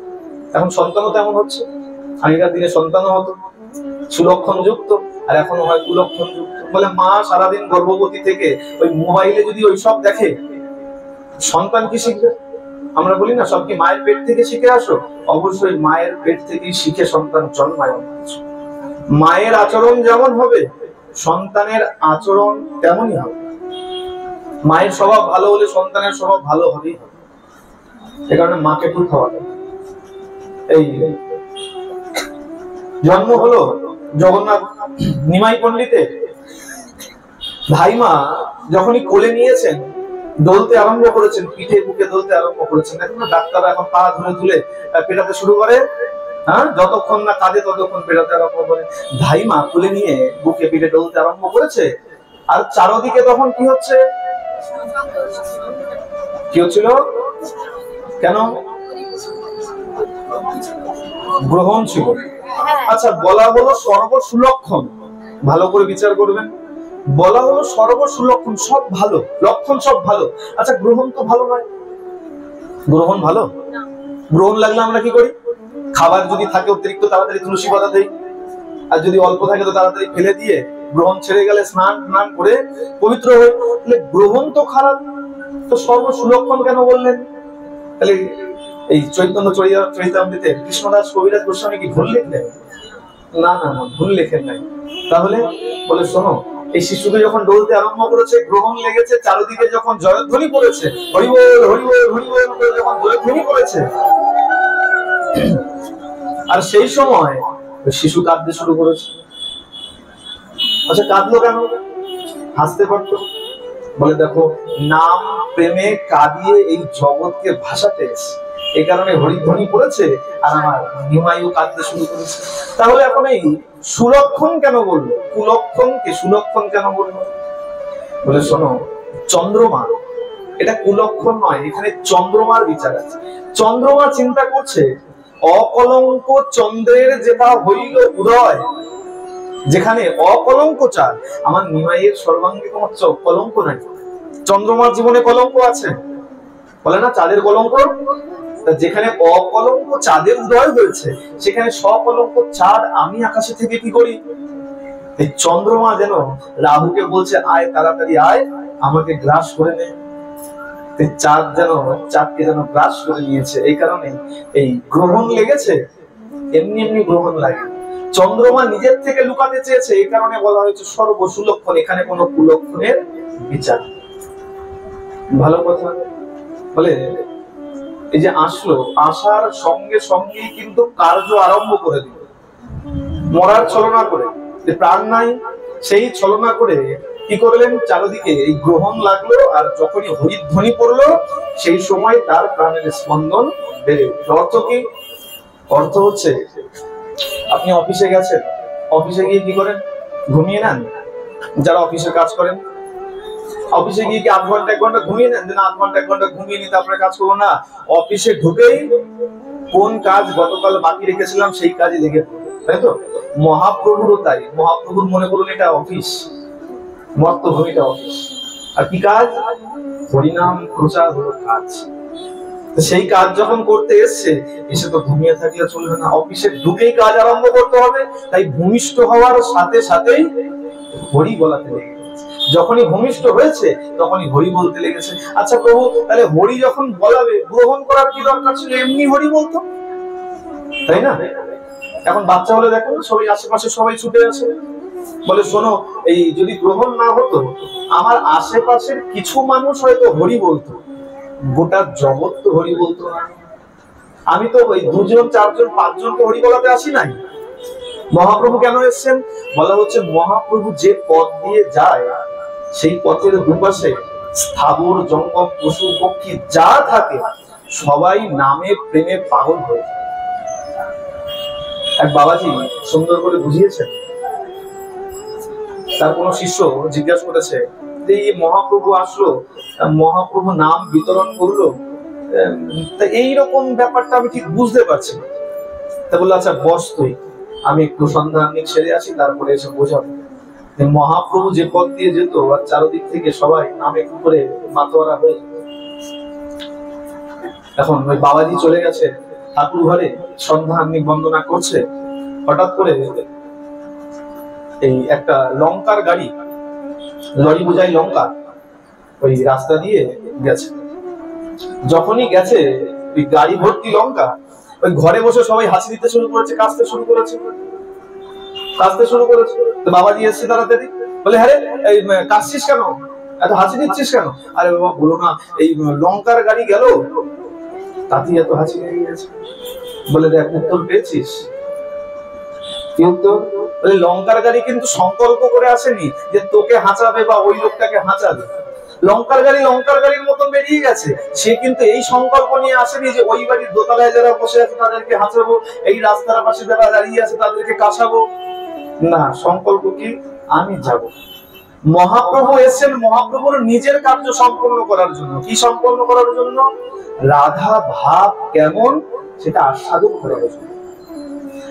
এখন সন্তানও তেমন হচ্ছে, আগেকার দিনে সন্তানও হতো সুলক্ষণ যুক্ত, আর এখনো হয় কুলক্ষণ যুক্ত। বলে মা সারাদিন গর্ভবতী থেকে ওই মোবাইলে যদি ওইসব দেখে, সন্তান কি শিখবে? আমরা বলি না সব কি মায়ের পেট থেকে শিখে আসো? অবশ্যই মায়ের পেট থেকেই শিখে সন্তান জন্মায়। মায়ের আচরণ যেমন হবে সন্তানের আচরণ তেমনই হবে। মায়ের স্বভাব ভালো হলে সন্তানের স্বভাব ভালো হবেই হবে। এ কারণে মাকে খুব খাওয়াতে। এই জন্ম হলো জগন্নাথ নিমাই পণ্ডিতের। ভাইমা যখনই কোলে নিয়েছেন, দলতে আরম্ভ করেছেন, পিঠে বুকে দলতে আরম্ভ করেছেন। দেখুন না ডাক্তাররা এখন পা ধরে তুলে পেটাতে শুরু করে, হ্যাঁ, যতক্ষণ না কাঁদে ততক্ষণ পেটাতে আরম্ভ করে। ভাইমা কোলে নিয়ে বুকে পিঠে দলতে আরম্ভ করেছে, আর চারদিকে তখন কি হচ্ছে? কি হচ্ছিল? কেন? গ্রহণ ছিল। আচ্ছা, বলা হলো সর্বসুলক্ষণ, ভালো করে বিচার করবেন। বলা হলো সর্বসুলক্ষণ, সব ভালো, লক্ষণ সব ভালো। আচ্ছা, গ্রহণ তো ভালো নয়। গ্রহণ ভালো? গ্রহণ লাগলে আমরা কি করি? খাবার যদি থাকে অতিরিক্ত তাড়াতাড়ি তুলসী পাতা দেই, আর যদি অল্প থাকে তো তাড়াতাড়ি ফেলে দিয়ে গ্রহণ ছেড়ে গেলে স্নান করে পবিত্র হই। তাহলে গ্রহণ তো খারাপ, তো সর্বসুলক্ষণ কেন বললেন? তাহলে এই চৈতন্য চরিতামৃতে কৃষ্ণদাস কবিরাজ গোস্বামী কি ভুল লিখলেন? না না না, ভুল লেখেন নাই। তাহলে বলে শোনো, এই শিশুকে যখন ডলতে আরম্ভ করেছে, গ্রহণ লেগেছে, চারিদিকে যখন জয়ধ্বনি পড়েছে, হরিবল হরিবল হরিবল করে যখন জয়ধ্বনি পড়েছে, আর সেই সময় শিশু কাঁদতে শুরু করেছে। আচ্ছা, কাঁদলো কেন? হাসতে পারতো। বলে দেখো, নাম প্রেমে কাঁদিয়ে এই জগৎকে ভাসাতে এসে, এই কারণে হরিধ্বনি পড়েছে, আর আমার নিমাইও কাঁদতে শুরু করেছে। তাহলে এখন এই সুলক্ষণ কেন বললো? কুলক্ষণকে সুলক্ষণ কেন বললো? বলে শোনো, চন্দ্রমা এটা কুলক্ষণ নয়, এখানে চন্দ্রমার বিচার আছে। চন্দ্রমা চিন্তা করছে, অকলঙ্ক চন্দ্রের যেটা হইল উদয়, যেখানে অকলঙ্ক চাঁদ, আমার নিমাইয়ের সর্বাঙ্গে কোনো কলঙ্ক নাই। চন্দ্রমার জীবনে কলঙ্ক আছে, বলে না চাঁদের কলঙ্ক। যেখানে অকলঙ্ক চাঁদের উদয় হয়েছে, সেখানে সকলঙ্ক চাঁদ আমি আকাশে থেকে কি করি? এই চন্দ্রমা যেন রাহুকে বলছে, আয় তাড়াতাড়ি আয়, আমাকে গ্রাস করে নে। চাঁদ যেন চাঁদকে যেন গ্রাস করে নিয়েছে। এই কারণে এই গ্রহণ লেগেছে, এমনি এমনি গ্রহণ লাগে। চন্দ্রমা নিজের থেকে লুকাতে চেয়েছে, এই কারণে বলা হয়েছে সর্বসুলক্ষণ। এখানে কোনো কুলক্ষণের বিচার। ভালো কথা। বলে এই যে আসলো, আসার সঙ্গে সঙ্গে কিন্তু কার্য আরম্ভ করে দিল, মরার ছলনা করে, প্রাণ নাই সেই ছলনা করে কি করলেন? চারিদিকে এই গ্রহণ লাগলো, আর যখনই হরিধ্বনি পড়লো সেই সময় তার প্রাণের স্পন্দন বেড়ে উঠল। অর্থ কি? অর্থ হচ্ছে, আপনি অফিসে গেছেন, অফিসে গিয়ে কি করেন? ঘুমিয়ে নেন। যারা অফিসে কাজ করেন, অফিসে গিয়ে কি 8 ঘন্টা 1 ঘন্টা ঘুমিয়ে নেন? না, 8 ঘন্টা 1 ঘন্টা ঘুমিয়ে নিতে আপনার কাজ করবো না। অফিসে ঢুকেই কোন কাজ গতকাল বাকি রেখেছিলাম সেই কাজে লেগে পড়বো, তাই তো? মহাপ্রভুরও তাই। মহাপ্রভুর মনে করুন এটা অফিস, মর্তভূমিটা অফিস। আর কি কাজ? হরিনাম প্রচার হলো কাজ। সেই কাজ যখন করতে এসছে, এসে তো ঘুমিয়ে থাকলে চলবে না, অফিসে ঢুকেই কাজ আরম্ভ করতে হবে। তাই ভূমিষ্ঠ হওয়ার সাথে সাথেই হরি বলাতে লেগে গেছে। যখনই ভূমিষ্ঠ হয়েছে তখনই হরি বলতে লেগেছে। আচ্ছা প্রভু, তাহলে হরি যখন বলাবে, গ্রহণ করার কি দরকার ছিল? এমনি হরি বলতো, তাই না? এখন বাচ্চা হলে দেখো সবাই আশেপাশে সবাই ছুটে আসে, বলে শোনো, এই যদি গ্রহণ না হতো, আমার আশেপাশের কিছু মানুষ হয়তো হরি বলতো, গোটা জগৎ তো হরি বলতো না। আমি তো ওই 2 জন 4 জন 5 জনকে হরি বলাতে আসি নাই। মহাপ্রভু কেন এসেছেন? বলা হচ্ছে মহাপ্রভু যে পথ দিয়ে যায়, সেই পথের দুপাশে স্থাবর জঙ্গম পশু পক্ষী যা থাকে সবাই নামে প্রেমে পাগল হয়ে যায়। এক বাবাজি সুন্দর করে বুঝিয়েছেন। তার কোন শিষ্য জিজ্ঞাসা করেছে যে এই মহাপ্রভু আসলো, মহাপ্রভু নাম বিতরণ করলো, তা এইরকম ব্যাপারটা আমি ঠিক বুঝতে পারছি না। তা বললো আচ্ছা বস তুই, আমি একটু সন্ধান ছেড়ে আসি, তারপরে এসে বোঝাবো। মহাপ্রভু যে পথ দিয়ে যেত, আর চারদিক থেকে সবাই নামে করে মাতোয়ারা হয়ে যেত। এখন ওই বাবাজি চলে গেছে ঠাকুর ঘরে, সন্ধ্যা বন্দনা করছে। হঠাৎ করে এই একটা লঙ্কার গাড়ি লরি বোঝাই লঙ্কা ওই রাস্তা দিয়ে গেছে। যখনই গেছে ওই গাড়ি ভর্তি লঙ্কা, ওই ঘরে বসে সবাই হাসি দিতে শুরু করেছে, কাঁদতে শুরু করেছে। তো বাবাজি এসছে তাড়াতাড়ি, বলে হ্যাঁ রে এই কাঁদছিস কেন, এত হাসি দিচ্ছিস কেন? আরে বাবা বলো না, এই লঙ্কার গাড়ি গেল তাতেই এত হাসি লেগে গেছে। বলে দেখ উত্তর পেয়েছিস? কি উত্তর? বলে লঙ্কার গাড়ি কিন্তু সংকল্প করে আসেনি যে তোকে হাঁচাবে বা ওই লোকটাকে হাঁচাবে। লঙ্কার গাড়ির মতন বেরিয়ে গেছে। সে কিন্তু এই সংকল্প নিয়ে আসেনি যে ওই বাড়ির দোতলায় যারা বসে আছে তাদেরকে হাঁচাবো, এই রাস্তার পাশে যারা দাঁড়িয়ে আছে তাদেরকে কাছাবো। না, সংকল্প কি? আমি যাব। মহাপ্রভু এসেছেন মহাপ্রভুর নিজের কার্য সম্পন্ন করার জন্য। কি সম্পন্ন করার জন্য? রাধা ভাব কেমন সেটা আস্বাদন করার জন্য।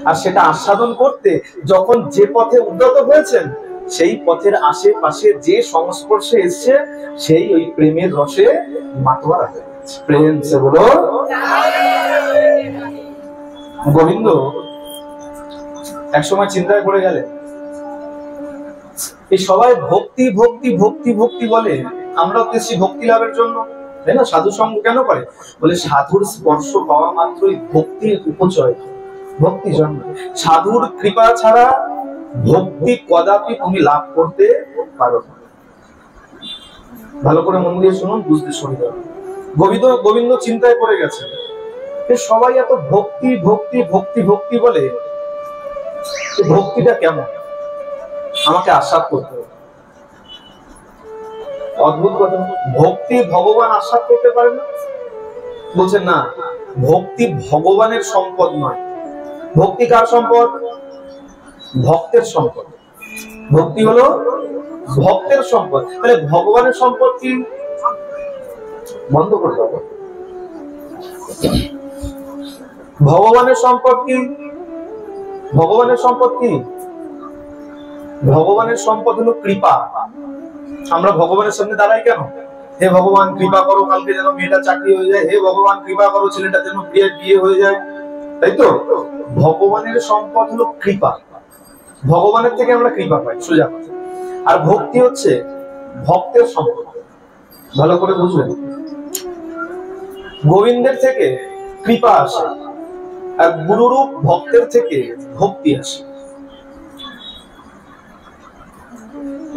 আর সেটা আস্বাদন করতে যখন যে পথে উদ্যত হয়েছেন, সেই পথের আশেপাশে যে সংস্পর্শে এসছে, সেই ওই প্রেমের রসে মাতোয়ারা হয়ে গেছে। প্রেম সে বলো। গোবিন্দ একসময় চিন্তায় পড়ে গেলেন, এই সবাই ভক্তি ভক্তি ভক্তি ভক্তি বলে, আমরাও তো এসেছি ভক্তি লাভের জন্য, তাই না? সাধু সঙ্গ কেন করে? বলে সাধুর স্পর্শ পাওয়া মাত্রই ভক্তির উপচয়, ভক্তি জন্ম। সাধুর কৃপা ছাড়া ভক্তি কদাপি তুমি লাভ করতে পারো না। ভালো করে মন দিয়ে শুনুন, বুঝতে সুবিধা হবে। গোবিন্দ চিন্তায় পড়ে গেছে, সবাই এত ভক্তি ভক্তি ভক্তি ভক্তি বলে, ভক্তিটা কেমন আমাকে আস্বাদ করতে হবে। অদ্ভুত কথা, ভক্তি ভগবান আস্বাদ করতে পারে না? বলছেন না, ভক্তি ভগবানের সম্পদ নয়। ভক্তি কার সম্পদ? ভক্তের সম্পদ। ভক্তি হলো ভক্তের সম্পদ। তাহলে ভগবানের সম্পদ কি? বন্ধ করে দাও। ভগবানের সম্পদ কি? ভগবানের সম্পদ কি? ভগবানের সম্পদ হলো কৃপা। আমরা ভগবানের সামনে দাঁড়াই কেন? হে ভগবান কৃপা করো কালকে যেন মেয়েটা চাকরি হয়ে যায়, হে ভগবান কৃপা করো ছেলেটা যেন বিয়ে হয়ে যায়, তাই তো? ভগবানের সম্পদ হলো কৃপা। ভগবানের থেকে আমরা কৃপা পাই, সোজা কথা। আর ভক্তি হচ্ছে ভক্তের সম্পদ। ভালো করে বুঝবেন, গোবিন্দের থেকে কৃপা আসে, আর গুরুরূপ ভক্তের থেকে ভক্তি আসে।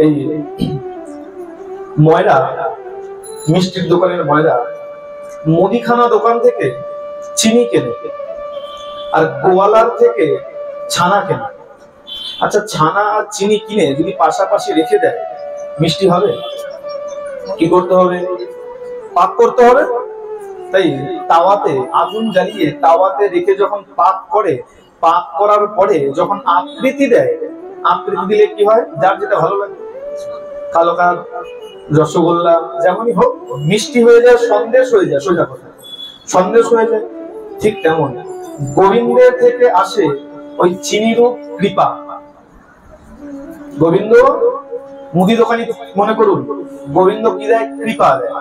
এই ময়রা, মিষ্টির দোকানের ময়রা মুদিখানা দোকান থেকে চিনি কেনে, আর গোয়ালার থেকে ছানা কেনে। আচ্ছা, ছানা আর চিনি কিনে যদি পাশাপাশি রেখে দেয়, মিষ্টি হবে? কি করতে হবে? পাক করতে হবে। তাই তাওয়াতে আগুন জ্বালিয়ে তাওয়াতে রেখে যখন পাক করে, পাক করার পরে যখন আকৃতি দেয়, আকৃতি দিলে কি হয়? যার যেটা ভালো লাগে, কালোকার, রসগোল্লা, যেমনই হোক, মিষ্টি হয়ে যায়, সন্দেশ হয়ে যায়, সোজা কথা সন্দেশ হয়ে যায়। ঠিক তেমন গোবিন্দের থেকে আসে ওই চিনিরূপ কৃপা। গোবিন্দ মুদি দোকানি মনে করুন, গোবিন্দ কি দেয়? কৃপা দেয়।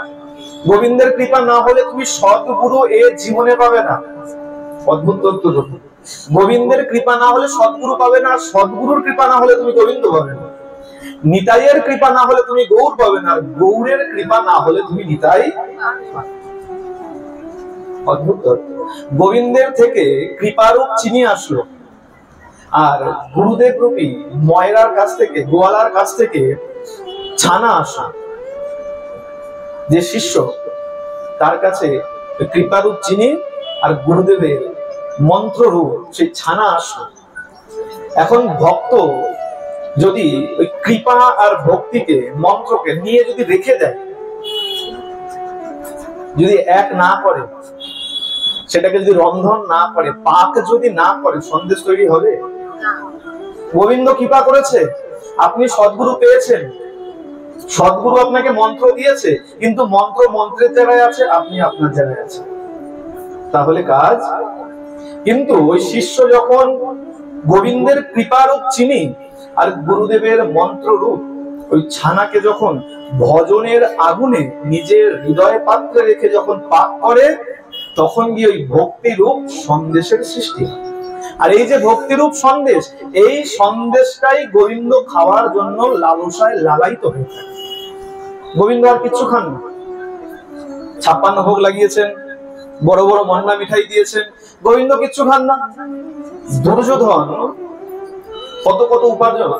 গোবিন্দের কৃপা না হলে তুমি সদ্গুরু এ জীবনে পাবে না। অদ্ভুত তথ্য। গোবিন্দের কৃপা না হলে সদ্গুরু পাবে না, আর সদ্গুরুর কৃপা না হলে তুমি গোবিন্দ পাবে না। নিতাইয়ের কৃপা না হলে তুমি গৌর পাবে না, আর গৌরের কৃপা না হলে তুমি নিতাই। অদ্ভুত তথ্য। গোবিন্দের থেকে কৃপারূপ চিনি আসলো, আর গুরুদেব রূপী ময়রার কাছ থেকে, গোয়ালার কাছ থেকে ছানা আসলো। যে শিষ্য, তার কাছে কৃপারূপ চিনি আর গুরুদেবের মন্ত্ররূপ সেই ছানা আসলো। এখন ভক্ত যদি ওই কৃপা আর ভক্তিকে, মন্ত্রকে নিয়ে যদি রেখে দেয়, যদি এক না করে, সেটাকে যদি রন্ধন না করে, পাক যদি না করে, সন্দেশ তৈরি হবে? গোবিন্দ কৃপা করেছে, আপনি সদ্গুরু পেয়েছেন, সদ্গুরু আপনাকে মন্ত্র দিয়েছে, কিন্তু মন্ত্র মন্ত্রের জায়গায় আছে, আপনি আপনার জায়গায় আছেন, তাহলে কাজ। কিন্তু ওই শিষ্য যখন গোবিন্দের কৃপারূপ চিনি আর গুরুদেবের মন্ত্ররূপ ওই ছানাকে যখন ভজনের আগুনে নিজের হৃদয় পাত্রে রেখে যখন পাক করে, তখন গিয়ে ওই ভক্তি রূপ সন্দেশের সৃষ্টি। আর এই যে ভক্তিরূপ সন্দেশ, এই সন্দেশটাই গোবিন্দ খাওয়ার জন্য লালসায় লালায়িত হয়ে থাকে। গোবিন্দ আর কিচ্ছু খান না। 56 ভোগ লাগিয়েছেন, বড় বড় মন্ডা মিঠাই দিয়েছেন, গোবিন্দ কিচ্ছু খান না। দুর্যোধন কত কত উপার্জন,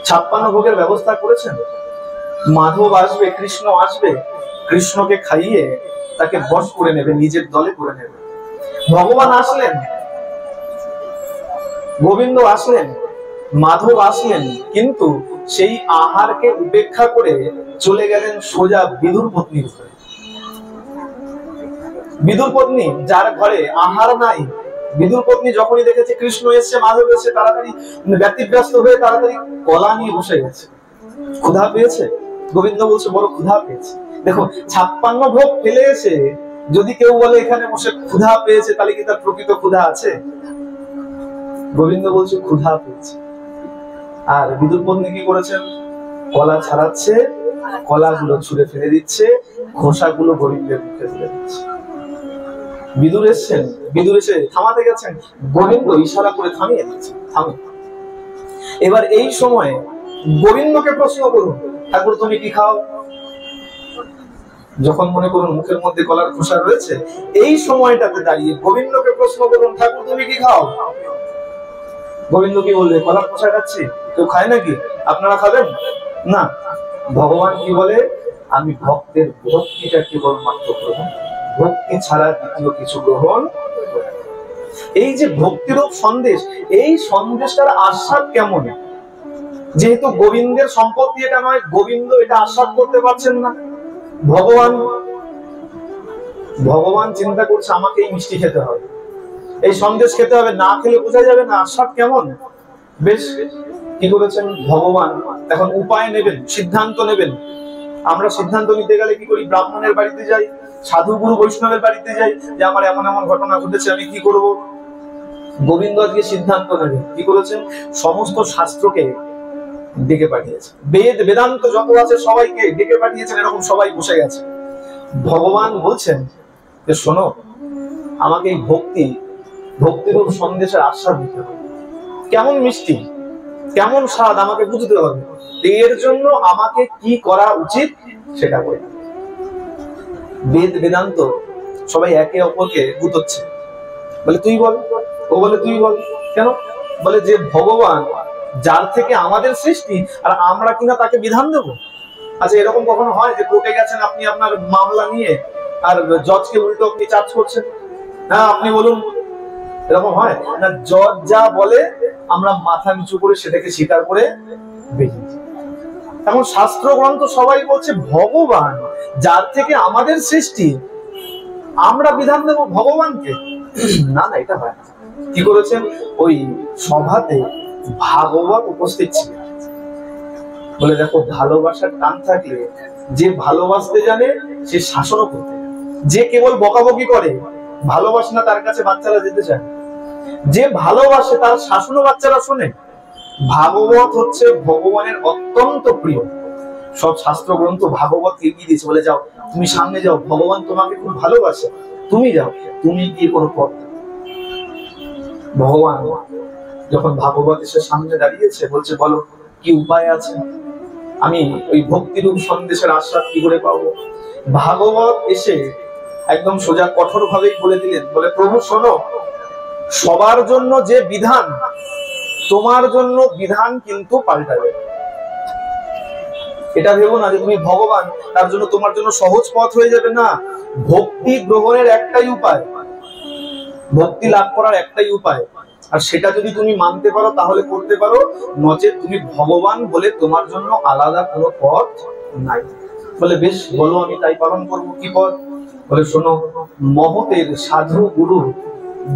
56 ভোগের ব্যবস্থা করেছেন। মাধব আসবে, কৃষ্ণ আসবে, কৃষ্ণকে খাইয়ে তাকে বশ করে নেবে, নিজের দলে করে নেবে। ভগবান আসলেন, গোবিন্দ আসলেন, মাধব আসলেন, কিন্তু সেই আহারকে উপেক্ষা করে চলে গেলেন সোজা বিদুর পত্নীর ঘরে। বিদুর পত্নী, যার ঘরে আহার নাই, বিদুর পত্নী যখনই দেখেছে কৃষ্ণ এসছে, মাধব এসছে, তাড়াতাড়ি ব্যতিব্যস্ত হয়ে তাড়াতাড়ি কলা নিয়ে বসে গেছে। ক্ষুধা পেয়েছে, গোবিন্দ বলছে বড় ক্ষুধা পেয়েছে। দেখো 56 ভোগ ফেলে এসে যদি কেউ বলে এখানে বসে ক্ষুধা পেয়েছে, তাহলে কি তার প্রকৃত ক্ষুধা আছে? গোবিন্দ বলছে ক্ষুধা পেয়েছে। আর বিদুর পত্নী কি করেছেন? কলা ছাড়াচ্ছে, কলাগুলো ছুঁড়ে ফেলে দিচ্ছে, খোসাগুলো গোবিন্দের মুখে ফেলে দিচ্ছে। বিদুর এসছেন, বিদুর এসে থামাতে গেছেন, গোবিন্দ ইশারা করে থামিয়ে দিচ্ছে, থামো। এবার এই সময় গোবিন্দকে প্রশ্ন করুন, ঠাকুর তুমি কি খাও? যখন মনে করুন মুখের মধ্যে কলার খোসা রয়েছে, এই সময়টাতে দাঁড়িয়ে গোবিন্দকে প্রশ্ন করুন, ঠাকুর তুমি কি খাও? গোবিন্দ কি বলবে? কলার খোসা খাচ্ছি। কেউ খায় নাকি? আপনারা খাবেন না? ভগবান কি বলে? আমি ভক্তের ভক্তিটা কেবলমাত্র গ্রহণ, ভক্তি ছাড়া দ্বিতীয় কিছু গ্রহণ। এই যে ভক্তিরূপ সন্দেশ, এই সন্দেশটার আস্বাদ কেমন? যেহেতু গোবিন্দের সম্পত্তি এটা নয়, গোবিন্দ এটা আস্বাদ করতে পারছেন না। ভগবান চিন্তা করছে আমাকে এই মিষ্টি খেতে হবে, এই সন্দেশ খেতে হবে, না খেলে বোঝা যাবে না আস্বাদ কেমন। বেশ, কি করেছেন ভগবান? এখন উপায় নেবেন, সিদ্ধান্ত নেবেন। আমরা সিদ্ধান্ত নিতে গেলে কি করি? ব্রাহ্মণের বাড়িতে যাই, সাধু গুরু বৈষ্ণবের বাড়িতে যাই, যে আমার এমন এমন ঘটনা ঘটেছে, আমি কি করব? গোবিন্দ আজকে সিদ্ধান্ত নেবেন। কি করেছেন? সমস্ত শাস্ত্রকে ডেকে পাঠিয়েছে, বেদ বেদান্ত যত আছে সবাইকে ডেকে পাঠিয়েছেন, এরকম সবাই বসে গেছে। ভগবান বলছেন যে শোনো, আমাকে এই ভক্তিরূপ সন্দেশের আস্বাদ দিতে হবে। কেমন মিষ্টি, কেমন স্বাদ আমাকে বুঝতে হবে। এর জন্য আমাকে কি করা উচিত সেটা বলি। বেদ বেদান্ত সবাই একে অপরকে গুতোচ্ছে, বলে তুই বল, ও বলে তুই বল। কেন? বলে যে ভগবান, যার থেকে আমাদের সৃষ্টি, আর আমরা কিনা তাকে বিধান দেব। আচ্ছা, এরকম কখনো হয় যে কোর্টে গেছেন আপনি আপনার মামলা নিয়ে, আর জজকে উল্টো আপনি চার্জ করছেন? হ্যাঁ, আপনি বলুন। এরকম হয় না? জজ যা বলে আমরা মাথা নিচু করে সেটাকে স্বীকার করে বেরিয়ে। এখন শাস্ত্র গ্রন্থ সবাই বলছে ভগবান, যার থেকে আমাদের সৃষ্টি, আমরা বিধান দেব ভগবানকে? না না, এটা হয় না। কি করেছেন? ওই সভাতে ভাগবত উপস্থিত ছিল, বলে দেখো, ভালোবাসার টান থাকলে যে ভালোবাসতে জানে সে শাসনও করতে জানে। যে কেবল বকাবকি করে, ভালোবাসে না, তার কাছে বাচ্চারা যেতে চায়। যে ভালোবাসে তার শাসনও বাচ্চারা শোনে। ভাগবত হচ্ছে ভগবানের অত্যন্ত প্রিয়। সব শাস্ত্র গ্রন্থ ভাগবতকে এগিয়ে দিয়েছে, বলে যাও, তুমি সামনে যাও, ভগবান তোমাকে খুব ভালোবাসে, তুমি যাও, তুমি গিয়ে কোনো পথ। ভগবান যখন ভাগবত এসে সামনে দাঁড়িয়েছে, বলছে বলো কি উপায় আছে, আমি ওই ভক্তিরূপ সন্দেশের আস্বাদ কি করে পাবো? ভাগবত এসে একদম সোজা কঠোর ভাবেই বলে দিলেন, বলে প্রভু শোনো, সবার জন্য যে বিধান, তোমার জন্য বিধান কিন্তু পাল্টাবে। এটা ভেবো না যে তুমি ভগবান, তার জন্য তোমার জন্য সহজ পথ হয়ে যাবে। না, ভক্তি গ্রহণের একটাই উপায়, ভক্তি লাভ করার একটাই উপায়, আর সেটা যদি তুমি মানতে পারো তাহলে করতে পারো, নচেত তুমি ভগবান বলে তোমার জন্য আলাদা কোনো পথ নাই। বলে বেশ, বলো, আমি তাই পালন করবো। কি পথ? বলে শোনো, মহতের সাধু গুরু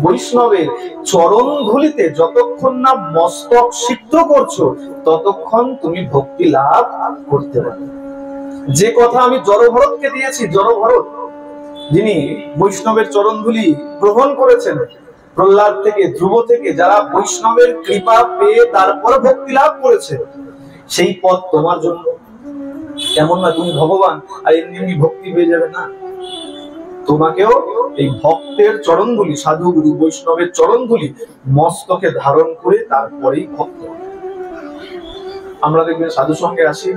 বৈষ্ণবের চরণ ধুলিতে যতক্ষণ না মস্তক সিদ্ধ করছো, ততক্ষণ তুমি ভক্তি লাভ করতে পারবে। যে কথা আমি জড়ভরতকে দিয়েছি, জড়ভরত যিনি বৈষ্ণবের চরণ ধুলি গ্রহণ করেছেন, প্রহ্লাদ থেকে, ধ্রুব থেকে, যারা বৈষ্ণবের কৃপা পেয়ে তারপর ভক্তি লাভ করেছে, সেই পথ তোমার জন্য। এমন না তুমি ভগবান আর এমনি ভক্তি পেয়ে যাবে, না। তোমাকেও এই ভক্তের চরণধুলি, সাধু গুরু বৈষ্ণবের চরণধুলি মস্তকে ধারণ করে তারপরেই ভক্ত। আমরা দেখবেন সাধু সঙ্গে আসি,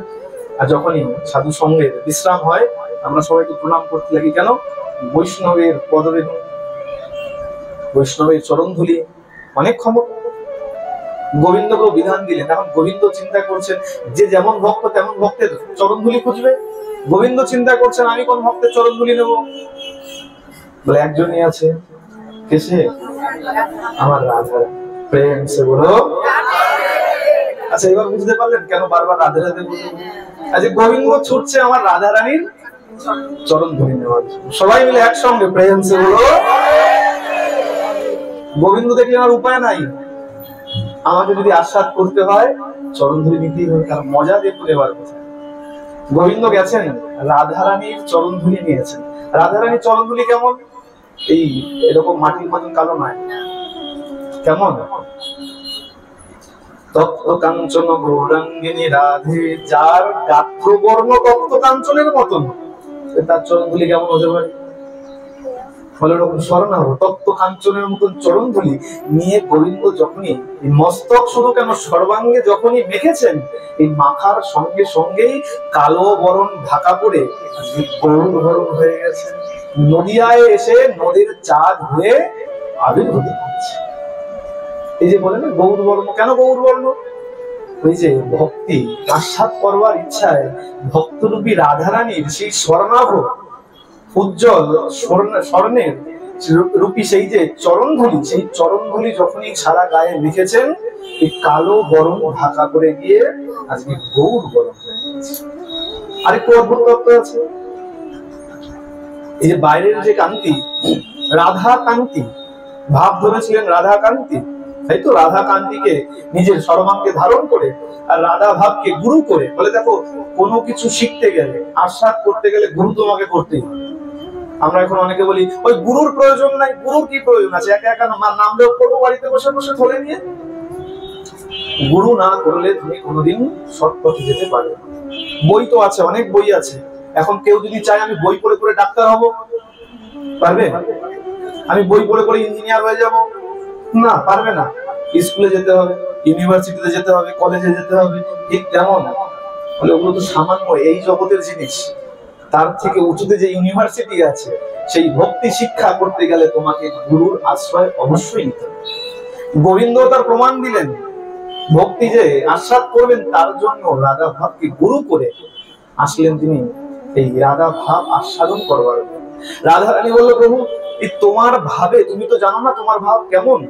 আর যখনই সাধু সঙ্গের বিশ্রাম হয় আমরা সবাইকে প্রণাম করতে লাগি। কেন? বৈষ্ণবের পদবেদন, বৈষ্ণবের চরণধুলি অনেক ক্ষমতা। গোবিন্দকেও বিধান দিলেন। এখন গোবিন্দ চিন্তা করছেন যে যেমন ভক্ত তেমন ভক্তের চরণধুলি খুঁজবে। গোবিন্দ চিন্তা করছেন আমি কোন ভক্তের চরণধুলি নেব? বলে একজনই আছে, কে সে? আমার রাধা। প্রেম সে বলো। আচ্ছা, এবার বুঝতে পারলেন কেন বারবার রাধে রাধে বলতে? আচ্ছা, গোবিন্দ ছুটছে আমার রাধা রানীর চরণধুলি নেওয়ার জন্য। সবাই মিলে একসঙ্গে প্রেম সে বলো। গোবিন্দ দেখলেন আর উপায় নাই, আমাকে যদি আস্বাদ করতে হয় চরণধুলি নিতেই হবে, কারণ মজা দেখুন এবার কোথায়। গোবিন্দ গেছেন রাধারানীর চরণধুলি নিয়েছেন। রাধারানীর চরণধুলি কেমন? এই এরকম মাটির মতন কালো নয়। কেমন? তপ্ত কাঞ্চন গৌরাঙ্গিনী রাধে, যার গাত্রবর্ণ তপ্ত কাঞ্চনের মতন, তার চরণধুলি কেমন হতে পারে? তপ্ত কাঞ্চনের মতন চরণধুলি নিয়ে গোবিন্দ যখনই মস্তক শুধু কেন সর্বাঙ্গে যখনই মেখেছেন, এই মাখার সঙ্গে সঙ্গেই কালো বরণ ঢাকা পড়ে গৌর বরণ হয়ে গেছে। নদিয়ায় এসে নদীর চাঁদ হয়ে আবির্ভূত হচ্ছে। এই যে বলেন গৌর বর্ণ, কেন গৌর বর্ণ? ওই যে ভক্তি আস্বাদ করবার ইচ্ছায় ভক্তরূপী রাধারানীর সেই স্বর্ণাভ উজ্জ্বল স্বর্ণের রূপী সেই যে চরণধুলি, সেই চরণধুলি যখনই সারা গায়ে লিখেছেন, এই কালো বরণ ঢাকা করে গিয়ে আজকে গৌর বরণ হয়ে গেছে। আরেকটু অদ্ভুত তত্ত্ব আছে। এই যে বাইরের যে কান্তি, রাধা কান্তি ভাব ধরেছিলেন, রাধা কান্তি, তাই তো? রাধা কান্তিকে নিজের সর্বাঙ্গে ধারণ করে আর রাধা ভাবকে গুরু করে বলে, দেখো কোনো কিছু শিখতে গেলে, আস্বাদ করতে গেলে গুরু তোমাকে করতেই হবে। আমরা এখন অনেকে বলি ওই গুরুর প্রয়োজন নাই। গুরুর কি প্রয়োজন আছে? একা একা নাম দেব করবো বাড়িতে বসে বসে ধরে নিয়ে। গুরু না করলে তুমি কোনোদিন সৎ পথে যেতে পারবে না। বই তো আছে, অনেক বই আছে। এখন কেউ যদি চায় আমি বই পড়ে পড়ে ডাক্তার হব, পারবে? আমি বই পড়ে পড়ে ইঞ্জিনিয়ার হয়ে যাব, না, পারবে না। স্কুলে যেতে হবে, ইউনিভার্সিটিতে যেতে হবে, কলেজে যেতে হবে। ঠিক তেমন বলে ওগুলো তো সামান্য এই জগতের জিনিস। তার থেকে উঁচুতে যে ইউনিভার্সিটি আছে, সেই ভক্তি শিক্ষা করতে গেলে তোমাকে গুরুর আশ্রয় অবশ্যই নিতে হবে। গোবিন্দ তার প্রমাণ দিলেন। ভক্তি যে আস্বাদ করবেন তার জন্য রাধা ভাবকে গুরু করে আসলেন তিনি এই রাধা ভাব আস্বাদন করবার। রাধা রানী বলল, প্রভু এই তোমার ভাবে, তুমি তো জানো না তোমার ভাব কেমন।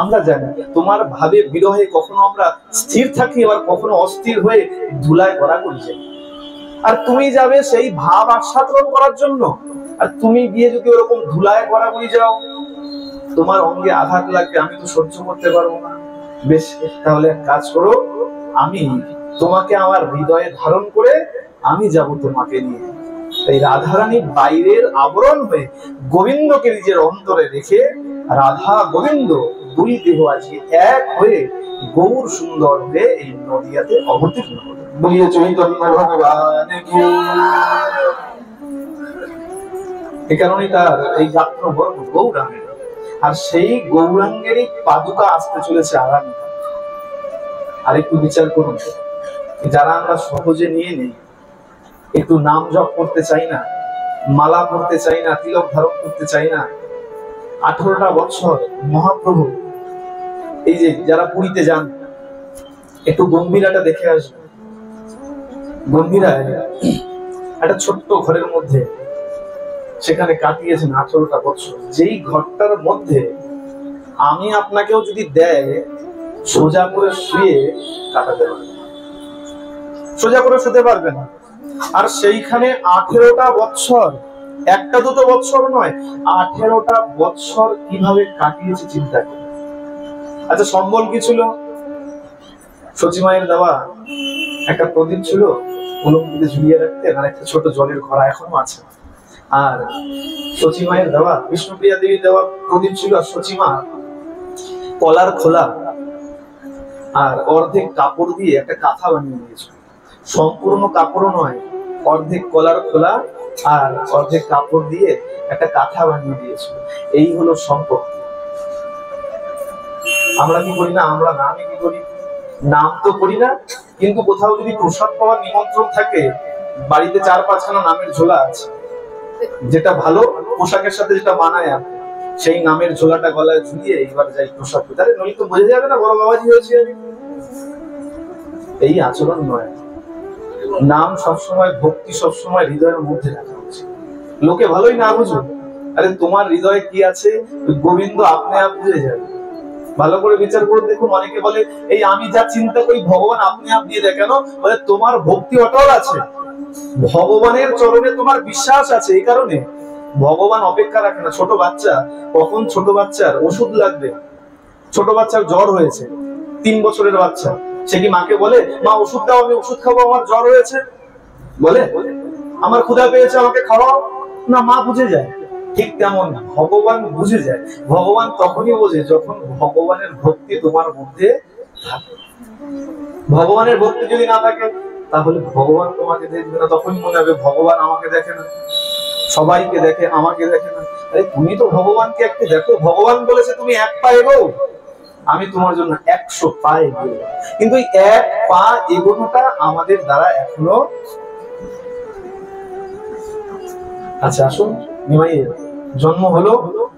আমরা জানি তোমার ভাবে বিরহে কখনো আমরা স্থির থাকি, আবার কখনো অস্থির হয়ে ধুলায় গড়াগড়ি যাই। আর তুমি যাবে সেই ভাব আস্বাদন করার জন্য, আর তুমি গিয়ে যদি ওরকম ধুলায় গড়াগড়ি যাও, তোমার অঙ্গে আঘাত লাগবে, আমি তো সহ্য করতে পারবো না। বেশ, তাহলে এক কাজ করো, আমি তোমাকে আমার হৃদয়ে ধারণ করে আমি যাব তোমাকে নিয়ে। এই রাধারানী বাইরের আবরণ হয়ে গোবিন্দকে নিজের অন্তরে রেখে রাধা গোবিন্দ দুই দেহ আজকে এক হয়ে গৌর সুন্দর হয়ে এই নদিয়াতে অবতীর্ণ হলো। বলিয়ে চৈতন্য ভগবান কি। এই কারণে তার এই গাত্র বর্ণ গৌরাঙ্গ, আর সেই গৌরাঙ্গেরই পাদুকা আসতে চলেছে আগামী। আরেকটু বিচার করুন, যারা আমরা সহজে নিয়ে নেই, একটু নাম জপ করতে চাই না, মালা পড়তে চাই না, তিলক ধারণ করতে চাই না। 18টা বছর মহাপ্রভু, এই যে যারা পুরীতে যান একটু গম্ভীরাটা দেখে আসবেন। গম্ভীরায় একটা ছোট্ট ঘরের মধ্যে সেখানে কাটিয়েছেন 18টা বছর। যেই ঘরটার মধ্যে আমি আপনাকেও যদি দেয় সোজা করে শুয়ে কাটাতে পারবেন, সোজা করে শুতে পারবেন। আর সেইখানে 18টা বছর, একটা দুটো বছর নয়, 18টা বছর কিভাবে কাটিয়েছে চিন্তা করে। আচ্ছা, সম্বল কি ছিল? সচিমায়ের দেওয়া একটা প্রদীপ ছিল, উলঙ্গিতে ঝুলিয়ে রাখতেন, আর একটা ছোট জলের ঘড়া এখনো আছে। আর সচিমায়ের দেওয়া, বিষ্ণুপ্রিয়া দেবীর দেওয়া প্রদীপ ছিল, আর সচিমা কলার খোলা আর অর্ধেক কাপড় দিয়ে একটা কাঁথা বানিয়ে নিয়েছিল। সম্পূর্ণ কাপড়ও নয়, অর্ধেক কলার খোলা আর অর্ধেক কাপড় দিয়ে একটা কাঁথা বানিয়ে দিয়েছিল। এই হলো সম্পত্তি। আমরা কি করি না? আমরা নামে কি করি? নাম তো করি না, কিন্তু কোথাও যদি প্রসাদ পাওয়ার নিমন্ত্রণ থাকে, বাড়িতে 4-5খানা নামের ঝোলা আছে, যেটা ভালো পোশাকের সাথে যেটা মানায়, সেই নামের ঝোলাটা গলায় ঝুলিয়ে এবার যাই প্রসাদ পেতে। আরে নইলে তো বোঝা যাবে না বড় বাবাজি হয়েছি আমি। এই আচরণ নয়। নাম সবসময়, ভক্তি সবসময় হৃদয়ের মধ্যে রাখা উচিত। লোকে ভালোই না বুঝুক, আরে তোমার হৃদয়ে কি আছে গোবিন্দ আপনি আপ বুঝে যাবে। ভালো করে বিচার করে দেখুন। অনেকে বলে এই আমি যা চিন্তা করি ভগবান আপনি আপ দিয়ে দেয়। কেন? বলে তোমার ভক্তি অটল আছে, ভগবানের চরণে তোমার বিশ্বাস আছে, এই কারণে। ভগবান অপেক্ষা রাখে না। ছোট বাচ্চা, কখন ছোট বাচ্চার ওষুধ লাগবে, ছোট বাচ্চার জ্বর হয়েছে, 3 বছরের বাচ্চা, সে কি মাকে বলে মা ওষুধ দাও, আমি ওষুধ খাবো, আমার জ্বর হয়েছে? বলে? আমার ক্ষুধা পেয়েছে আমাকে খাওয়াও? না, মা বুঝে যায়। ঠিক তেমন ভগবান বুঝে যায়। ভগবান তখনই বোঝে যখন ভগবানের ভক্তি তোমার মধ্যে থাকে। ভগবানের ভক্তি যদি না থাকে তাহলে ভগবান তোমাকে দেখবে না। তখন মনে হবে ভগবান আমাকে দেখে না, সবাইকে দেখে, আমাকে দেখে না। আরে তুমি তো ভগবানকে একটু দেখো। ভগবান বলেছে তুমি 1 পা এগোও, আমি তোমার জন্য 100 পা এগোবো। কিন্তু এই 1 পা এগোনোটা আমাদের দ্বারা এখনো। আচ্ছা আসুন, নিমাইয়ের জন্ম হলো,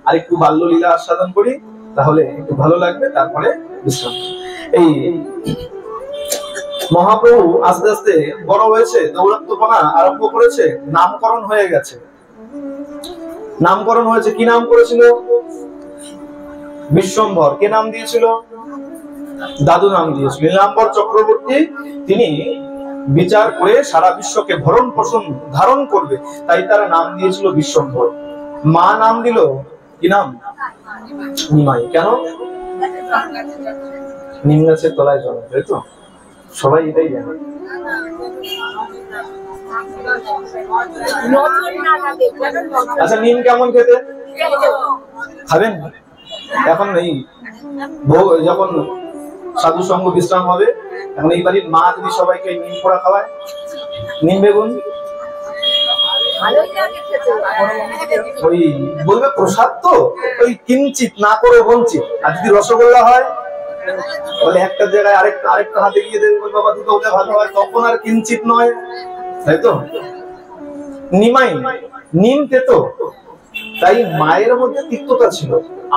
আর একটু বাল্যলীলা আস্বাদন করি, তাহলে একটু ভালো লাগবে। তারপরে বিশ্রাম। এই মহাপ্রভু আস্তে আস্তে বড় হয়েছে, দৌরাত্ম্যপনা আরম্ভ করেছে, নামকরণ হয়ে গেছে। নামকরণ হয়েছে, কি নাম করেছিল? বিশ্বম্ভর। কে নাম দিয়েছিল? দাদু নাম দিয়েছিল। নীলাম্বর চক্রবর্তী তিনি বিচার করে সারা বিশ্বকে ভরণ পোষণ ধারণ করবে, তাই তারা নাম দিয়েছিল বিশ্বম্ভর। মা নাম দিল কি নাম? নিমাই। কেন? নিম গাছের তলায় জন্ম, তাই তো? সবাই এটাই জানে। আচ্ছা, নিম কেমন খেতে? খাবেন? এখন এই যখন সাধু সঙ্গ বিশ্রাম হবে, এখন এই বাড়ির মা যদি সবাইকে নিম পোড়া খাওয়ায়, নিম বেগুন, ওই বলবে প্রসাদ তো, ওই কিঞ্চিত না করে বঞ্চিত। আর যদি রসগোল্লা হয় বলে একটা জায়গায় আরেকটা হাতে গিয়ে দেবে, বলবে বাবা দুটো হলে ভালো হয়, তখন আর কিঞ্চিত নয়, তাই তো? নিমাই, নিম তেতো, তাই মায়ের মধ্যে তিক্ততা ছিল।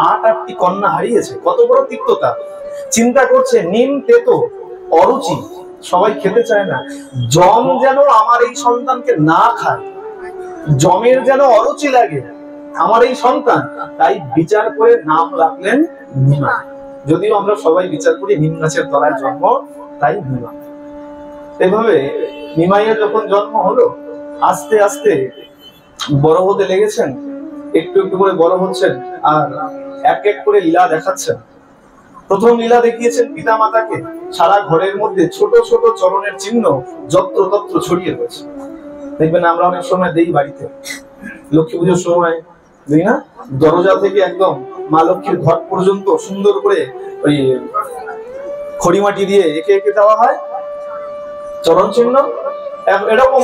8টি কন্যা হারিয়েছে, কত বড় তিক্ততা। চিন্তা করছে নিম তেতো, অরুচি, সবাই খেতে চায় না। জম যেন আমার এই সন্তানকে না খায়, জমের যেন অরুচি লাগে আমার এই সন্তান, তাই বিচার করে নাম রাখলেন নিমাই। যদিও আমরা সবাই বিচার করি নিম গাছের তলায় জন্ম, তাই নিমাই। এভাবে নিমাইয়ের যখন জন্ম হলো, আস্তে আস্তে বড় হতে লেগেছেন, একটু একটু করে বড় হচ্ছেন, আর এক এক করে লীলা দেখাচ্ছেন। প্রথম লীলা দেখিয়েছেন পিতা মাতাকে। সারা ঘরের মধ্যে ছোট ছোট চরণের চিহ্ন যত্র তত্র ছড়িয়ে রয়েছে। দেখবেন আমরা অনেক সময় দেই বাড়িতে, লক্ষ্মী পুজোর সময় দেই না, দরজা থেকে একদম মা লক্ষ্মীর ঘর পর্যন্ত সুন্দর করে ওই খড়িমাটি দিয়ে একে একে দেওয়া হয় চরণ চিহ্ন। এরকম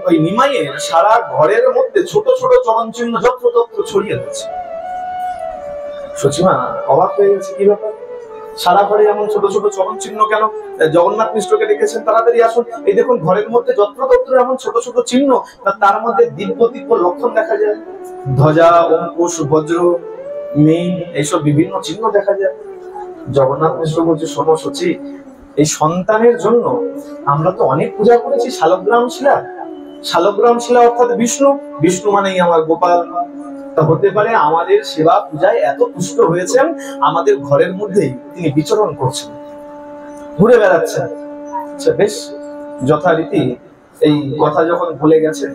ওই নিমাইয়ের সারা ঘরের মধ্যে ছোট ছোট চরণ চিহ্ন যত্র তত্র ছড়িয়ে রয়েছে। সচিমা অবাক হয়ে গেছে, কি ব্যাপার, সারা ঘরে এমন ছোট ছোট চরণ চিহ্ন কেন? জগন্নাথ মিশ্রকে ডেকেছেন, তাড়াতাড়ি আসুন, এই দেখুন ঘরের মধ্যে যত্র তত্র এমন ছোট ছোট চিহ্ন, তার মধ্যে দিব্য দিব্য লক্ষণ দেখা যায়, ধ্বজা, অঙ্কুশ, বজ্র, মীন, এইসব বিভিন্ন চিহ্ন দেখা যায়। জগন্নাথ মিশ্র বলছে, শোনো সচি, এই সন্তানের জন্য আমরা তো অনেক পূজা করেছি, শালগ্রাম শিলা। শালগ্রাম শিলা অর্থাৎ বিষ্ণু, বিষ্ণু মানেই আমার গোপাল। হতে পারে আমাদের সেবা পূজায় এত তুষ্ট হয়েছেন, আমাদের ঘরের মধ্যেই তিনি বিচরণ করছেন, ঘুরে বেড়াচ্ছেন। আচ্ছা বেশ, যথারীতি এই কথা যখন ভুলে গেছেন,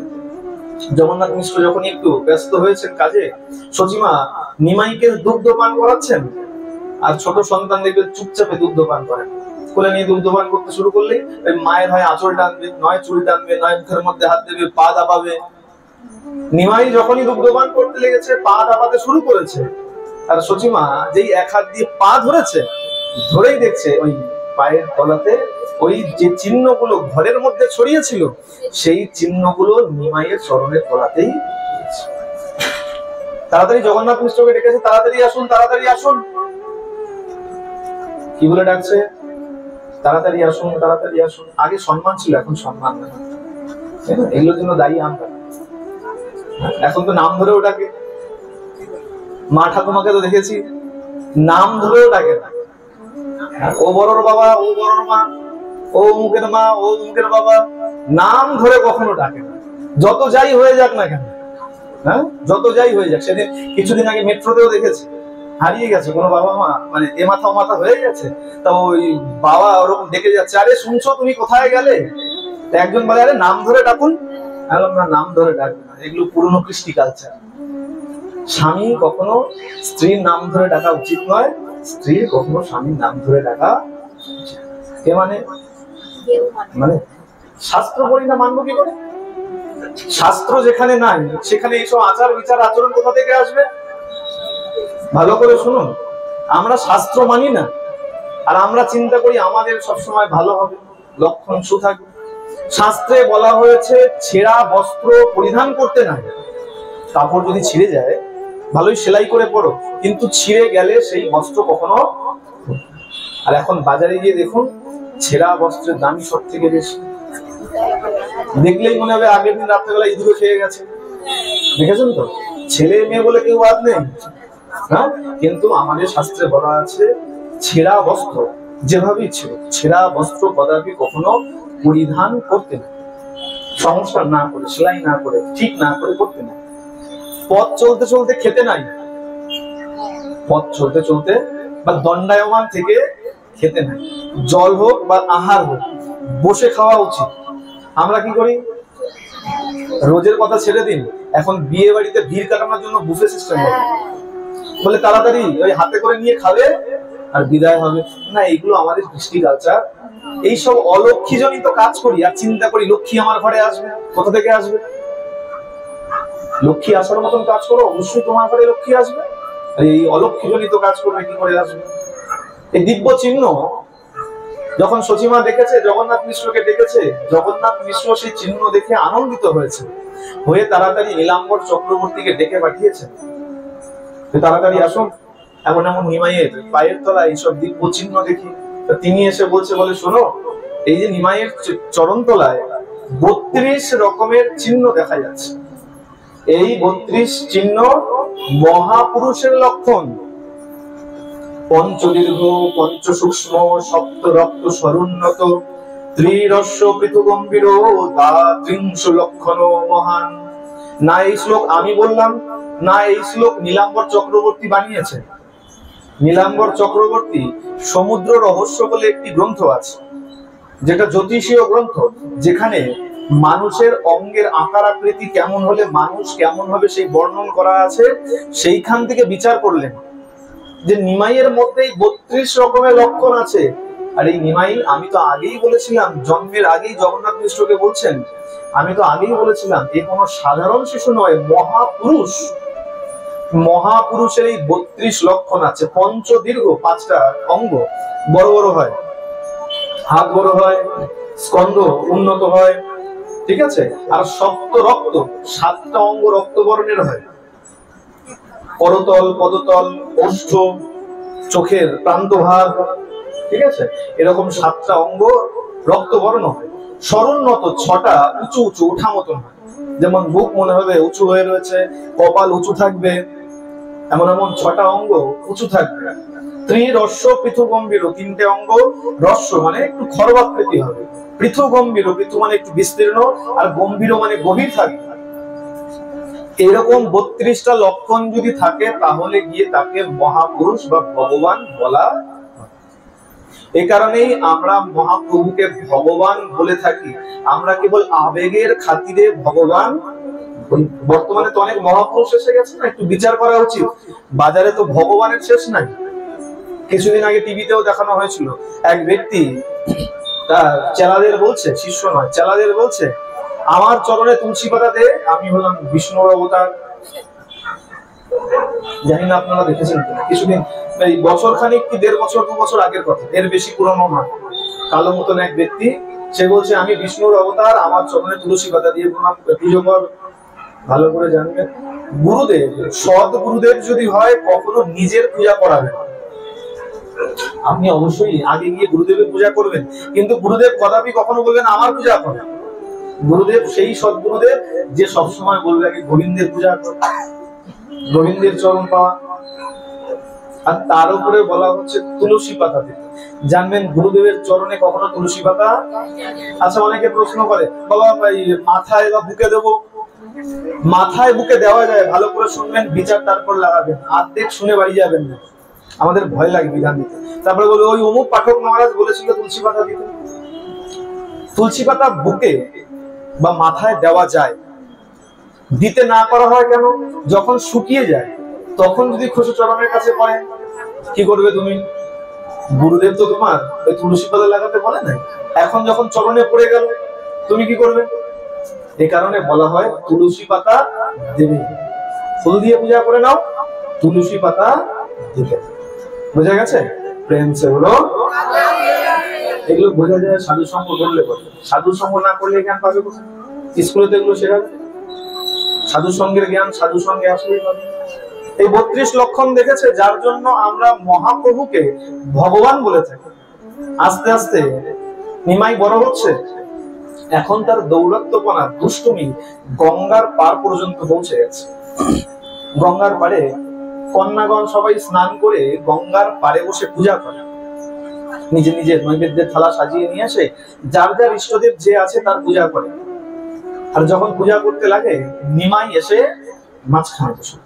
জগন্নাথ মিশ্র যখন একটু ব্যস্ত হয়েছেন কাজে, সচিমা নিমাইকে দুগ্ধ পান করাচ্ছেন, আর ছোট সন্তান দেখবেন চুপচাপে দুগ্ধ পান করেন। কোলে নিয়ে দুগ্ধ পান করতে শুরু করলে ওই মায়ের হয় আঁচল টানবে, নয় চুল টানবে, নয় মুখের মধ্যে হাত দেবে, পা দাবাবে। নিমাই যখনই দুগ্ধপান করতে লেগেছে, পা দাবাতে শুরু করেছে, আর সচিমা যেই এক হাত দিয়ে পা ধরেছে, ধরেই দেখছে ওই পায়ের তলাতে ওই যে চিহ্নগুলো ঘরের মধ্যে ছড়িয়েছিল, সেই চিহ্নগুলো নিমাইয়ের চরণের তলাতেই। তাড়াতাড়ি জগন্নাথ মিশ্রকে ডেকেছে, তাড়াতাড়ি আসুন, তাড়াতাড়ি আসুন। কি বলে ডাকছে? তাড়াতাড়ি আসুন, তাড়াতাড়ি আসুন। আগে সম্মান ছিল, এখন সম্মান নেই। এগুলোর জন্য দায়ী আমরা। এখন তো নাম ধরেও ডাকে। মা ঠাকুমাকে তো দেখেছি নাম ধরেও ডাকে না। ও বড়র বাবা, ও বড়র মা, ও মুখের মা, ও মুখের বাবা, নাম ধরে কখনো ডাকে না। যত যাই হয়ে যাক না কেন, হ্যাঁ, যত যাই হয়ে যাক। সেদিন কিছুদিন আগে মেট্রোতেও দেখেছি, হারিয়ে গেছে কোনো বাবা মা, মানে এ মাথা ও মাথা হয়ে গেছে। তা ওই বাবা ওরকম ডেকে যাচ্ছে, আরে শুনছো তুমি কোথায় গেলে? একজন বলে, আরে নাম ধরে ডাকুন। না, নাম ধরে ডাকবে না, এগুলো পুরনো কৃষ্টি কালচার। স্বামী কখনো স্ত্রীর নাম ধরে ডাকা উচিত নয়, স্ত্রীর কখনো স্বামীর নাম ধরে ডাকা কে মানে মানে শাস্ত্র পড়ি না, মানবো কি করে? শাস্ত্র যেখানে নাই সেখানে এইসব আচার বিচার আচরণ কোথা থেকে আসবে? ভালো করে শুনুন, আমরা শাস্ত্র মানি না, আর আমরা চিন্তা করি আমাদের সবসময় ভালো হবে, লক্ষণ সুথাকবে। শাস্ত্রে বলা হয়েছে ছেঁড়া বস্ত্র পরিধান করতে নাই। কাপড় যদি ছিঁড়ে যায় ভালোই সেলাই করে পরো, কিন্তু ছিঁড়ে গেলে সেই বস্ত্র কখনো। আর এখন বাজারে গিয়ে দেখুন, ছেঁড়া বস্ত্রের দামই সব থেকে বেশি। দেখলেই মনে হবে আগের দিন রাত্রেবেলা ইঁদুরে খেয়ে গেছে। দেখেছেন তো? ছেলে মেয়ে বলে কেউ বাদ নেই, হ্যাঁ, কিন্তু আমাদের শাস্ত্রে বলা আছে ছেঁড়া বস্ত্র যেভাবেই ছিল, ছেঁড়া বস্ত্র কদাপি কখনো পরিধান করতে না, সংস্কার না করে, সেলাই না করে, ঠিক না করে করতে না। পথ চলতে চলতে খেতে নাই, পথ চলতে চলতে বা দণ্ডায়মান থেকে খেতে নাই। জল হোক বা আহার হোক বসে খাওয়া উচিত। আমরা কি করি? রোজের কথা ছেড়ে দিন, এখন বিয়ে বাড়িতে ভিড় কাটানোর জন্য বুফে সিস্টেম বলে তাড়াতাড়ি ওই হাতে করে নিয়ে খাবে আর বিদায় হবে না। এগুলো আমাদের কৃষ্টি কালচার। এইসব অলক্ষী জনিত কাজ করি আর চিন্তা করি লক্ষ্মী আমার ঘরে আসবে। কোথা থেকে আসবে? লক্ষ্মী আসার মতন কাজ করো, অবশ্যই তোমার ঘরে লক্ষ্মী আসবে। আর এই অলক্ষী জনিত কাজ করবে কি করে আসবে? এই দিব্য চিহ্ন যখন সচিমা দেখেছে, জগন্নাথ মিশ্রকে ডেকেছে, জগন্নাথ মিশ্র সেই চিহ্ন দেখে আনন্দিত হয়েছে, হয়ে তাড়াতাড়ি নীলাম্বর চক্রবর্তীকে ডেকে পাঠিয়েছে, তাড়াতাড়ি আসুন, এমন এমন নিমাইয়ের পায়ের তলায় এইসব দিব্য চিহ্ন দেখি। তিনি এসে বলছে, বলে শোনো, এই যে নিমাইয়ের চরণ তলায় 32 রকমের চিহ্ন দেখা যাচ্ছে। এই 32 চিহ্ন মহাপুরুষের লক্ষণ। পঞ্চদীর্ঘ, পঞ্চ সূক্ষ্ম, সপ্ত রক্ত স্বরুন্নত, ত্রিরস্য পৃথুগম্ভীর, ত্রিংশ লক্ষণ মহান। না এই শ্লোক আমি বললাম, না এই শ্লোক নীলাম্বর চক্রবর্তী বানিয়েছে। নীলাম্বর চক্রবর্তী সমুদ্র রহস্য বলে একটি গ্রন্থ আছে, যেটা জ্যোতিষীয় গ্রন্থ, যেখানে মানুষের অঙ্গের আকার আকৃতি কেমন হলে মানুষ কেমন হবে সেই বর্ণন করা আছে। সেইখান থেকে বিচার করলেন যে নিমাইয়ের মধ্যেই 32 রকমের লক্ষণ আছে। আর এই নিমাই, আমি তো আগেই বলেছিলাম, জন্মের আগেই জগন্নাথ মিশ্রকে বলছেন, আমি তো আগেই বলেছিলাম এ কোনো সাধারণ শিশু নয়, মহাপুরুষ। মহাপুরুষের এই 32 লক্ষণ আছে। পঞ্চদীর্ঘ, 5টা অঙ্গ বড় বড় হয়, হাত বড় হয়, স্কন্ধ উন্নত হয়, ঠিক আছে। আর সপ্ত রক্ত, 7টা অঙ্গ রক্তবর্ণের হয়। করতল, পদতল, ওষ্ঠ, চোখের প্রান্তভাগ, ঠিক আছে, এরকম 7টা অঙ্গ রক্তবর্ণ হয়। স্বরোন্নত, 6টা উঁচু উঁচু উঠা মতন হয়। যেমন বুক মনে হবে উঁচু হয়ে রয়েছে, কপাল উঁচু থাকবে, এমন এমন 6টা অঙ্গ উঁচু থাকবে। ত্রিরস্য পৃথুগম্ভীর, 3টে অঙ্গ, রস্য মানে একটু খর্বাকৃতি হবে, পৃথুগম্ভীর, পৃথু মানে একটু বিস্তীর্ণ, আর গম্ভীর মানে গভীর থাকবে। এরকম 32টা লক্ষণ যদি থাকে তাহলে গিয়ে তাকে মহাপুরুষ বা ভগবান বলা। এই কারণেই আমরা মহাপ্রভুকে ভগবান বলে থাকি। আমরা কেবল আবেগের খাতিরে ভগবান। বর্তমানে তো অনেক মহাপুরুষ এসে গেছে না, একটু বিচার করা উচিত। বাজারে তো ভগবানের শেষ নাই। কিছুদিন আগে টিভিতেও দেখানো হয়েছিল, এক ব্যক্তি তার চেলাদের বলছে, শিষ্য নয় চেলাদের বলছে, আমার চরণে তুলসী পাতা দে, আমি হলাম বিষ্ণুর অবতার। জানি না আপনারা দেখেছেন কিনা, কিছুদিন এই বছর খানিক কি 1.5 বছর 2 বছর আগের কথা, এর বেশি পুরনো নয়। কালো মতন এক ব্যক্তি, সে বলছে আমি বিষ্ণুর অবতার, আমার চরণে তুলসী পাতা দিয়ে পুজো কর। ভালো করে জানবেন, গুরুদেব, সৎ গুরুদেব যদি হয় কখনো নিজের পূজা করাবেন। আপনি অবশ্যই আগে গিয়ে গুরুদেবের পূজা করবেন, কিন্তু গুরুদেব কদাপি কখনো বলবেন আমার পূজা কর। গুরুদেব সেই সদ্গুরুদেব যে সবসময় বলবে আগে গোবিন্দের পূজা কর, গোবিন্দের চরণ পাওয়া। আর তার উপরে বলা হচ্ছে তুলসী পাতা দিতে। জানবেন গুরুদেবের চরণে কখনো তুলসী পাতা। আচ্ছা, অনেকে প্রশ্ন করে, বাবা মাথায় বা বুকে দেবো। মাথায় বুকে দেওয়া যায়, ভালো করে শুনবেন, বিচার তারপর লাগাবেন। অর্ধেক শুনে বাড়ি যাবেন না, আমাদের ভয় লাগে বিধান দিতে। তারপরে বলবে ওই অমুক পাঠক মহারাজ বলেছিল তুলসী পাতা দিতে। তুলসী পাতা বুকে বা মাথায় দেওয়া যায়, দিতে না করা হয় কেন? যখন শুকিয়ে যায় তখন যদি খোসা চরণের কাছে পড়ে, কি করবে তুমি? গুরুদেব তো তোমার ওই তুলসী পাতা লাগাতে বলে নাই, এখন যখন চরণে পড়ে গেল তুমি কি করবে? এই কারণে বলা হয় তুলসী পাতা দেবে। ফুল দিয়ে পূজা করে নাও, তুলসী পাতা দিতে। বোঝা গেছে? প্রেম সে বলো। এগুলো বোঝা যায় সাধু সঙ্গ করলে। সাধু সঙ্গ না করলে জ্ঞান পাবে কোথায়? স্কুলে তো এগুলো শেখাবে। সাধু সঙ্গের জ্ঞান সাধু সঙ্গে আসলেই পাবে। এই 32 লক্ষণ দেখেছে, যার জন্য আমরা মহাপ্রভুকে ভগবান বলে থাকি। আস্তে আস্তে নিমাই বড় হচ্ছে, এখন তার দৌরাত্ম্যপনা, দুষ্টুমি গঙ্গার পার পর্যন্ত পৌঁছে গেছে। গঙ্গার পারে কন্যাগণ সবাই স্নান করে গঙ্গার পারে বসে পূজা করে, নিজে নিজের নৈবেদ্যের থালা সাজিয়ে নিয়ে আসে, যার যার ইষ্টদেব যে আছে তার পূজা করে। আর যখন পূজা করতে লাগে, নিমাই এসে মাঝখানে বসে।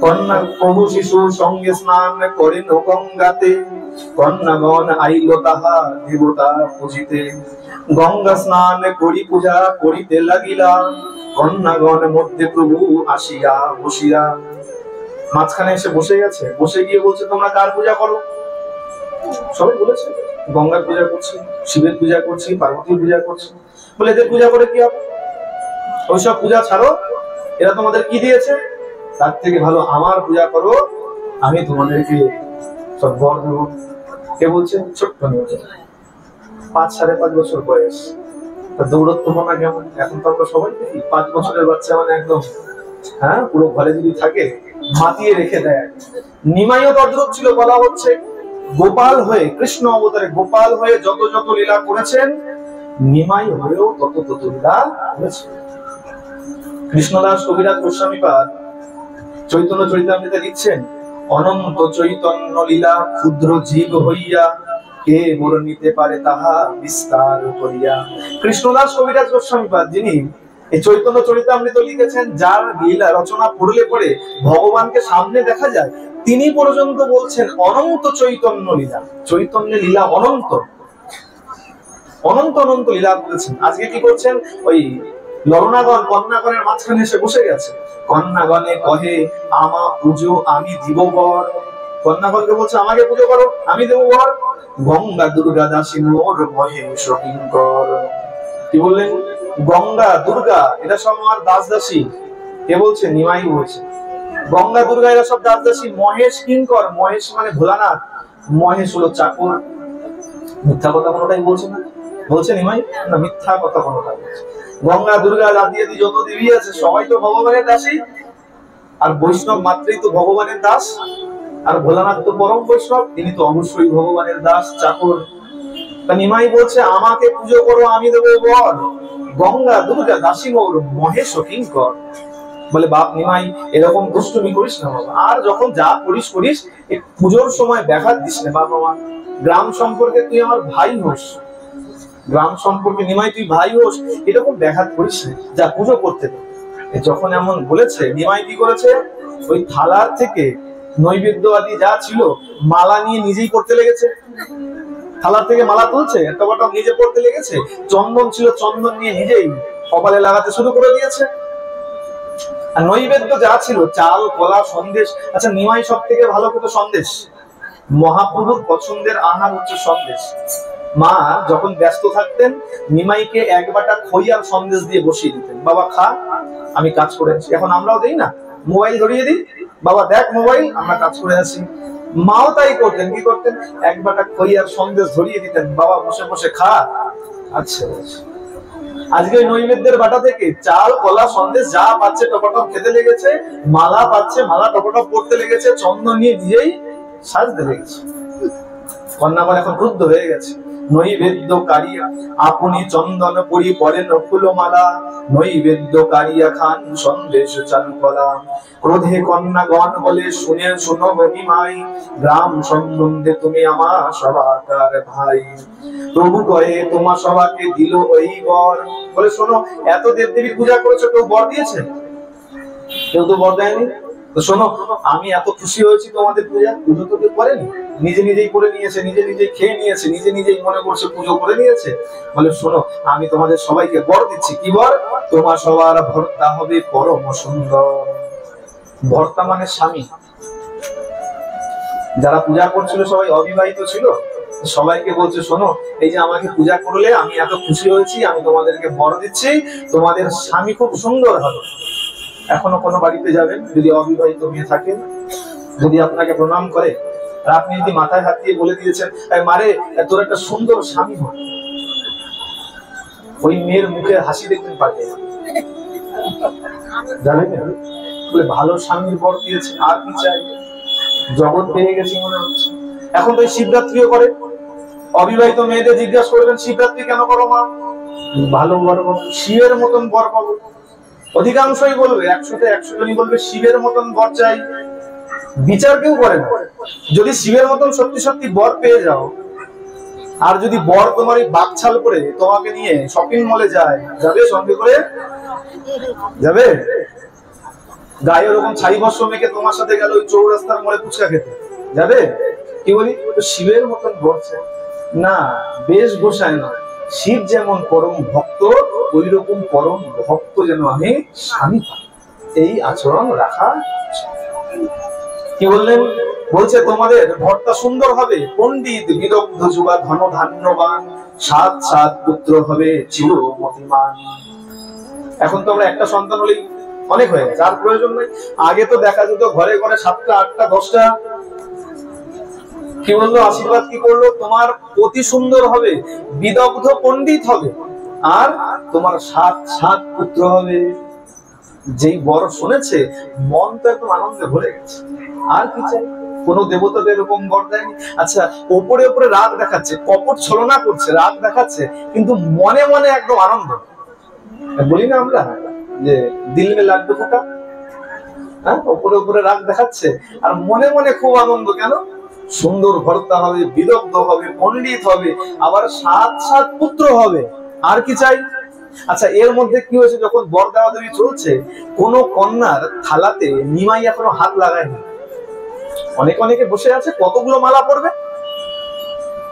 কন্যা প্রভু শিশুর সঙ্গে স্নান করেন গঙ্গাতে, কন্যাগণ আইল তাহা দেবতা পূজিতে। গঙ্গা স্নান করি পূজা করিতে লাগিলা, কন্যাগণ মধ্যে প্রভু আসিয়া বসিয়া। মাঝখানে এসে বসে গেছে, বসে গিয়ে বলছে তোমরা কার পূজা করো? সবাই বলেছে গঙ্গার পূজা করছি, শিবের পূজা করছি, পার্বতীর পূজা করছি। বলে এদের পূজা করে কি হবে? ওইসব পূজা ছাড়ো, এরা তোমাদের কি দিয়েছে? তার থেকে ভালো আমার পূজা করো, আমি তোমাদেরকে সব বর দেবো। কে বলছে? ছোট্ট মেয়ে, 5-5.5 বছর বয়স, তার দৌড়ত্বপনা কেমন! এখন তো আমরা সবাই দেখি 5 বছরের বাচ্চা মানে একদম, হ্যাঁ, পুরো ঘরে যদি থাকে মাতিয়ে রেখে দেয়। নিমাইও তদ্রুপ ছিল। বলা হচ্ছে গোপাল হয়ে, কৃষ্ণ অবতারে গোপাল হয়ে যত যত লীলা করেছেন, নিমাই হয়েও তত তত লীলা করেছেন। কৃষ্ণদাস কবিরাজ গোস্বামীপাদ চৈতন্য চরিতামৃতে লিখছেন, অনন্ত চৈতন্য লীলা ক্ষুদ্র জীব হইয়া, কে বর্ণিতে পারে তাহা বিস্তার করিয়া। কৃষ্ণদাস কবিরাজ গোস্বামীপাদ, যিনি এই চৈতন্য চরিতামৃত লিখেছেন, যার লীলা রচনা পড়লে পরে ভগবানকে সামনে দেখা যায়, তিনি পর্যন্ত বলছেন অনন্ত চৈতন্য লীলা। চৈতন্যের লীলা অনন্ত, অনন্ত অনন্ত লীলা করেছেন। আজকে কি করছেন? ওই লরনাগণ কন্যাগণের মাঝখানে এসে বসে গেছে। কন্যাগণে কহে আমা পুজো আমি দিব বর। কন্যাগণকে বলছে আমাকে পুজো করো, আমি দেবো বর। গঙ্গা দুর্গা দাসী মোর মহেশ কিঙ্কর। কি বললেন? গঙ্গা দুর্গা এরা সব আমার দাস দাসী। কে বলছে? নিমাই বলছে। গঙ্গা দুর্গা এরা সব দাস দাসী। মহেশ কিঙ্কর, মহেশ মানে ভোলানাথ, মহেশ হলো চাকর। মিথ্যা কথা কোনোটাই বলছে না? বলছে নিমাই না, মিথ্যা কথা কোনোটা বলছে। গঙ্গা দুর্গা জাতিয়াদি যত দেবী আছে সবাই তো ভগবানের দাসী, আর বৈষ্ণব মাত্রই তো ভগবানের দাস। আর ভোলানাথ তো পরম বৈষ্ণব, তিনি তো অবশ্যই ভগবানের দাস, চাকর। তা নিমাই বলছে আমাকে পুজো করো, আমি দেবো বর। গঙ্গা দুর্গা দাসী মোর মহেশ কিঙ্কর। বলে বাপ নিমাই এরকম দুষ্টুমি করিস না বাবা, আর যখন যা করিস করিস, এই পুজোর সময় ব্যাঘাত দিস না বাবা। মা গ্রাম সম্পর্কে তুই আমার ভাই হোস, গ্রাম সম্পর্কে নিমাই তুই ভাই হোস, এরকম ব্যাঘাত করিস না, যা পুজো করতে দে। যখন এমন বলেছে, নিমাই কি করেছে? ওই থালার থেকে নৈবেদ্য আদি যা ছিল মালা নিয়ে নিজেই করতে লেগেছে। থালার থেকে মালা তুলছে, একটা বটা নিজে পড়তে লেগেছে। চন্দন ছিল, চন্দন নিয়ে নিজেই কপালে লাগাতে শুরু করে দিয়েছে। আর নৈবেদ্য যা ছিল চাল, কলা, সন্দেশ। আচ্ছা, নিমাই সব থেকে ভালো খেত সন্দেশ। মহাপ্রভুর পছন্দের আহার হচ্ছে সন্দেশ। মা যখন ব্যস্ত থাকতেন, নিমাইকে এক বাটা খই আর সন্দেশ দিয়ে বসিয়ে দিতেন, বাবা খা, আমি কাজ করে আছি। এখন আমরাও দেই না, মোবাইল ধরিয়ে দিই, বাবা দেখ মোবাইল, আমরা কাজ করে আছি। মাও তাই করতেন। কি করতেন? এক বাটা খই আর সন্দেশ ধরিয়ে দিতেন, বাবা বসে বসে খা। আচ্ছা, আজকে ওই নৈবেদ্যের বাটা থেকে চাল, কলা, সন্দেশ যা পাচ্ছে টপটপ খেতে লেগেছে, মালা পাচ্ছে, মালা টপটপ পড়তে লেগেছে, চন্দন নিয়ে নিজেই সাজতে লেগেছে। কন্যাগণ এখন ক্রুদ্ধ হয়ে গেছে। নৈবেদ্য কারিয়া আপনি চন্দন পরি পরেন ফুলমালা, নৈবেদ্য কারিয়া খান সন্দেশ চারু কলা। ক্রোধে কন্যাগণ বলে শুনে শুনো মহিমাই, গ্রাম সম্বন্ধে তুমি আমার সবাকার ভাই। প্রভু কয়ে তোমার সবাকে দিল ওই বর। বলে শোনো, এত দেবদেবীর পূজা করেছো, কেউ বর দিয়েছে? কেউ তো বর দেয়নি। তো শোনো, আমি এত খুশি হয়েছি তোমাদের পূজা, পুজো তো কেউ করেনি, নিজে নিজেই করে নিয়েছে, নিজে নিজেই খেয়ে নিয়েছে, নিজে নিজেই মনে করছে পুজো করে নিয়েছে। বলে শোনো, আমি তোমাদের সবাইকে বর দিচ্ছি। কি বর? তোমার সবার ভর্তা হবে পরম সুন্দর। ভর্তা মানে স্বামী। যারা পূজা করছিল সবাই অবিবাহিত ছিল, সবাইকে বলছে শোনো, এই যে আমাকে পূজা করলে আমি এত খুশি হয়েছি, আমি তোমাদেরকে বর দিচ্ছি, তোমাদের স্বামী খুব সুন্দর হবে। এখনো কোনো বাড়িতে যাবেন, যদি অবিবাহিত মেয়ে থাকে, যদি আপনাকে প্রণাম করে আর আপনি যদি মাথায় হাত দিয়ে বলে দিয়েছেন মারে তোর একটা সুন্দর স্বামী হয়, ওই মেয়ের মুখে হাসি দেখতে পারবে জানেন? বলে ভালো স্বামীর বর দিয়েছে, আর কি চাই, জগৎ পেয়ে গেছি মনে হচ্ছে। এখন তো শিবরাত্রিও করে, অবিবাহিত মেয়েদের জিজ্ঞাসা করবেন শিবরাত্রি কেন করো মা? ভালো বর পাবো, শিবের মতন বর পাবো। অধিকাংশই বলবে, 100তে 100 জনই বলবে শিবের মতন বর চাই। বিচার কেউ করে না। যদি শিবের মতন সত্যি সত্যি বর পেয়ে যাও, আর যদি বর তোমার এই বাকছাল করে তোমাকে নিয়ে শপিং মলে যায়, যাবে সঙ্গে করে? যাবে? গায়ে ওরকম ছাই বস্ত্র মেখে তোমার সাথে গেল ওই চৌরাস্তার মোড়ে ফুচকা খেতে, যাবে? কি বলি, শিবের মতন বর চাই না, বেশ গোসায় না। শিব যেমন পরম ভক্ত, ওই রকম পরম ভক্ত যেন আমি স্বামী পাই, এই আচরণ রাখা। কি বললেন? বলছে তোমাদের ভর্তা সুন্দর হবে, পণ্ডিত বিদগ্ধ যুবা ধন ধান্যবান, 7 পুত্র হবে চিরমতিমান। এখন তো আমরা একটা সন্তান হলেই অনেক হয়ে গেছে, আর প্রয়োজন নেই। আগে তো দেখা যেত ঘরে ঘরে 7টা 8টা 10টা। কি বললো? আশীর্বাদ কি করলো? তোমার অতি সুন্দর হবে, বিদগ্ধ পণ্ডিত হবে, আর তোমার 7 পুত্র হবে। যেই বর শুনেছে মন তো একদম আনন্দে ভরে গেছে, আর কি চাই? কোন দেবতাদের এরকম বর দেয়নি। আচ্ছা, ওপরে ওপরে রাগ দেখাচ্ছে, কপট ছলনা করছে, রাগ দেখাচ্ছে, কিন্তু মনে মনে একদম আনন্দ। বলি না আমরা যে দিল মে লাড্ডু ফোটা? হ্যাঁ, ওপরে ওপরে রাগ দেখাচ্ছে আর মনে মনে খুব আনন্দ। কেন? সুন্দর ভর্তা হবে, বিদগ্ধ হবে, পণ্ডিত হবে, আবার 7 পুত্র হবে, আর কি চাই? আচ্ছা, এর মধ্যে কি হয়েছে? যখন বর দেওয়া দেওয়ি চলছে, কোন কন্যার থালাতে নিমাই এখনো হাত লাগায়নি। অনেকে বসে আছে, কতগুলো মালা পড়বে,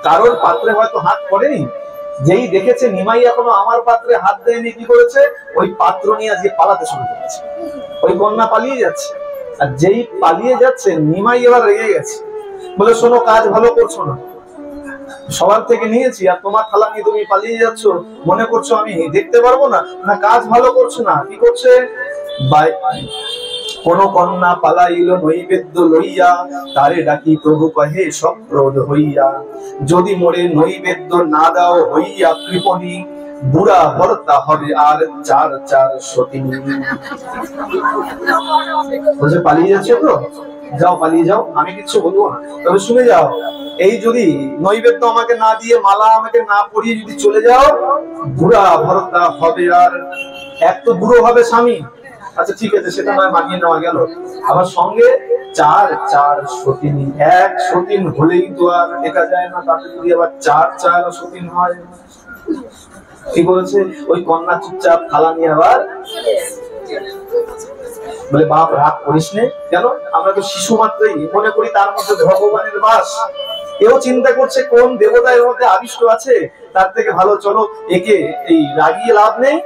কারোর পাত্রে হয়তো হাত পড়েনি। যেই দেখেছে নিমাই এখনো আমার পাত্রে হাত দেয়নি, কি করেছে? ওই পাত্র নিয়ে আজকে পালাতে শুরু করেছে। ওই কন্যা পালিয়ে যাচ্ছে, আর যেই পালিয়ে যাচ্ছে নিমাই এবার রেগে গেছে, বলে শোনো, কাজ ভালো করছো না, সবার থেকে নিয়েছি আর তোমার থালা নিয়ে তুমি পালিয়ে যাচ্ছ, মনে করছো আমি দেখতে পারবো না? না, কাজ ভালো করছো না। কি করছে? কোন কন্যা পালাইল নৈবেদ্য লইয়া, তারে ডাকি প্রভু কহে সক্রোধ হইয়া, যদি মোরে নৈবেদ্য না দাও হইয়া কৃপণী, বুড়া ভর্তা হবে আর 4 সতিনী। বলছে পালিয়ে যাচ্ছে তো, যাও পালিয়ে যাও, আমি কিচ্ছু বলবো না, তবে শুনে যাও, এই যদি নৈবেদ্য আমাকে না দিয়ে, মালা আমাকে না পরিয়ে যদি চলে যাও, বুড়া ভর্তা হবে আর এক তো বুড়ো হবে স্বামী। আচ্ছা ঠিক আছে, সেটা নয় মানিয়ে নেওয়া গেল, আবার সঙ্গে 4 সতিনী। 1 সতীন হলেই তো আর দেখা যায় না, তাতে যদি আবার 4 সতীন হয়। কি বলেছে? ওই কন্যা চুপচাপ থালা নিয়ে আবার বলে, বাপ রাগ করিস নে। কেন? আমরা তো শিশু মাত্রই মনে করি তার মধ্যে ভগবানের বাস। এও চিন্তা করছে কোন দেবতা এর মধ্যে আবিষ্ট আছে, তার থেকে ভালো চলো একে এই রাগিয়ে লাভ নেই।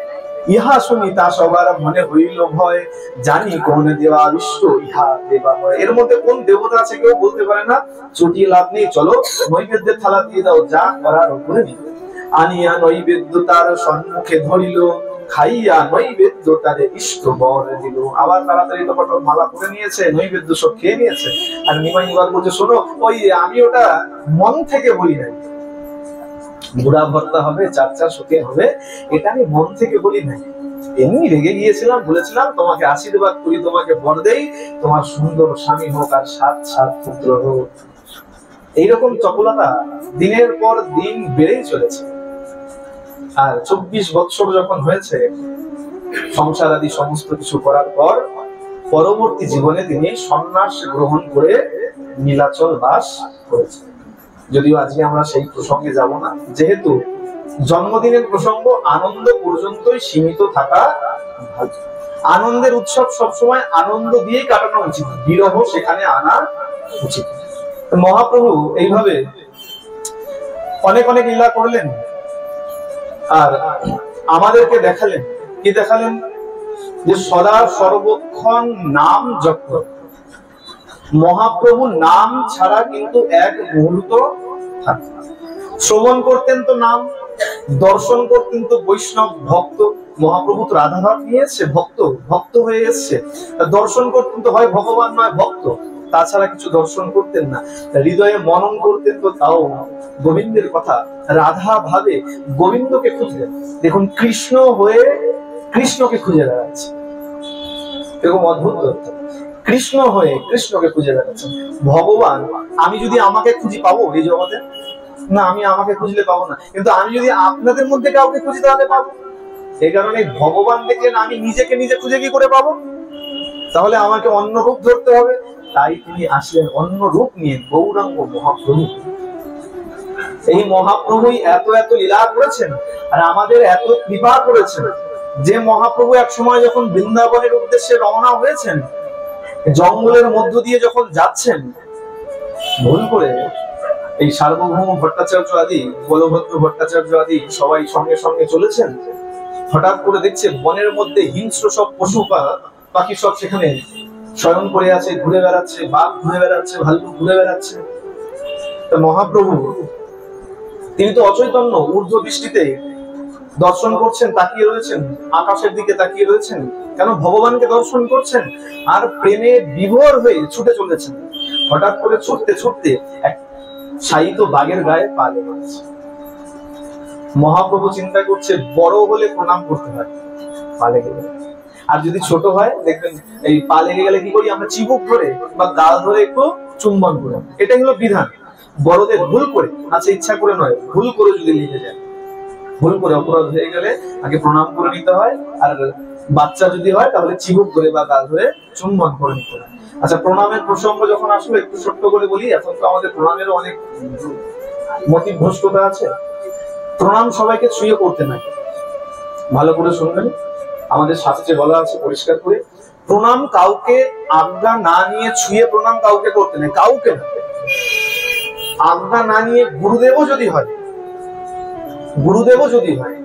ইহা শুনি তা সবার মনে হইল ভয়, জানি কোন দেবা আবিষ্ট ইহা দেবা হয়। এর মধ্যে কোন দেবতা আছে কেউ বলতে পারে না, চটিয়ে লাভ নেই, চলো নৈবেদ্যের থালা দিয়ে দাও, যা করার উপরে আনিয়া নৈবেদ্য তার সম্মুখে ধরিল, খাইয়া নৈবেদ্যটারে ইষ্ট বর দিল। আবার তাড়াতাড়ি তো মালা পরে নিয়েছে, নৈবেদ্য সব খেয়ে নিয়েছে। আর নিমাই এবার বলছে, শোনো, ওই আমি ওটা মন থেকে বলি নাই, বুড়া ভর্তা হবে, চার চার সতী হবে, এটা আমি মন থেকে বলি নাই, এমনি রেগে গিয়েছিলাম, বলেছিলাম তোমাকে আশীর্বাদ করি, তোমাকে বর দেই, তোমার সুন্দর স্বামী হোক আর 7 7 পুত্র হোক। এইরকম চপলতা দিনের পর দিন বেড়েই চলেছে। আর 24 বছর যখন হয়েছে সংসার আদি সমস্ত কিছু করার পর, পরবর্তী জীবনে তিনি সন্ন্যাস গ্রহণ করে নীলাচল বাস করেছেন। যদিও আজকে আমরা সেই প্রসঙ্গে যাব না, যেহেতু জন্মদিনের প্রসঙ্গ আনন্দ পর্যন্তই সীমিত থাকা ভালো। আনন্দের উৎসব সবসময় আনন্দ দিয়ে কাটানো উচিত, বিরহ সেখানে আনা উচিত। মহাপ্রভু এইভাবে অনেক অনেক লীলা করলেন আর আমাদেরকে দেখালেন। কি দেখালেন? যে সদা সর্বক্ষণ নাম জপ। মহাপ্রভু নাম ছাড়া কিন্তু এক মুহূর্ত থাকে। শ্রবণ করতেন তো নাম, দর্শন করতেন তো বৈষ্ণব ভক্ত। মহাপ্রভু তো রাধাভাব নিয়ে এসছে, ভক্ত ভক্ত হয়ে এসছে, দর্শন করতেন তো হয় ভগবান নয় ভক্ত, তাছাড়া কিছু দর্শন করতেন না। হৃদয়ে মনন করতেন তো তাও গোবিন্দের কথা, রাধা ভাবে গোবিন্দকে খুঁজলেন। দেখুন, কৃষ্ণ হয়ে কৃষ্ণকে খুঁজে বেড়াচ্ছে, এরকম অদ্ভুত তথ্য। কৃষ্ণ হয়ে কৃষ্ণকে খুঁজে বেড়াচ্ছেন। ভগবান, আমি যদি আমাকে খুঁজি পাবো এই জগতে? না, আমি আমাকে খুঁজলে পাবো না, কিন্তু আমি যদি আপনাদের মধ্যে কাউকে খুঁজি তাহলে পাবো। এই কারণে ভগবান দেখলেন আমি নিজেকে নিজে খুঁজে কি করে পাবো? তাহলে আমাকে অন্য রূপ ধরতে হবে। তাই তিনি আসলেন অন্য রূপ নিয়ে, গৌরাঙ্গ মহাপ্রভু। এই মহাপ্রভুই এত এত লীলা করেছেন আর আমাদের এত কৃপা করেছেন যে মহাপ্রভু এক সময় যখন বৃন্দাবনের উদ্দেশ্যে রওনা হয়েছেন, জঙ্গলের মধ্য দিয়ে যখন যাচ্ছেন, ভুল করে এই সার্বভৌম ভট্টাচার্য আদি, বলভদ্র ভট্টাচার্য আদি সবাই সঙ্গে সঙ্গে চলেছেন। হঠাৎ করে দেখছে বনের মধ্যে হিংস্র সব পশু পাখি সব সেখানে শয়ন করে আছে, ঘুরে বেড়াচ্ছে, বাঘ ঘুরে বেড়াচ্ছে, ভাল্লুক ঘুরে বেড়াচ্ছে। মহাপ্রভু তিনি তো অচৈতন্য, ঊর্ধ্ব দৃষ্টিতে দর্শন করছেন, তাকিয়ে রয়েছেন, আকাশের দিকে তাকিয়ে রয়েছেন। কেন? ভগবানকে দর্শন করছেন আর প্রেমে বিভোর হয়ে ছুটে চলেছেন। হঠাৎ করে ছুটতে ছুটতে এক শায়িত বাঘের গায়ে পা লেগেছে। মহাপ্রভু চিন্তা করছে, বড় হলে প্রণাম করতে হয়, পা লেগে গেলে। আর যদি ছোট হয়, দেখবেন এই পা লেগে গেলে কি করি আমরা? চিবুক ধরে বা গাল ধরে একটু চুম্বন করে। এটাই হলো বিধান। বড়দের ভুল করে, আচ্ছা ইচ্ছা করে নয়, ভুল করে যদি লেগে যায়, ভুল করে অপরাধ হয়ে গেলে আগে প্রণাম করে নিতে হয়। আর বাচ্চা যদি হয় তাহলে চিবুক ধরে বা গাল ধরে চুম্বন করে নিতে হয়। আচ্ছা, প্রণামের প্রসঙ্গ যখন আসলো একটু ছোট্ট করে বলি। এখন তো আমাদের প্রণামেরও অনেক মতিভ্রষ্টতা আছে। প্রণাম সবাইকে ছুঁয়ে করতে নাই, ভালো করে শুনবেন। আমাদের শাস্ত্রে বলা আছে পরিষ্কার করে, প্রণাম কাউকে আজ্ঞা না নিয়ে ছুঁয়ে প্রণাম কাউকে করতে নেই, কাউকে না। আজ্ঞা না নিয়ে গুরুদেবও যদি হয়,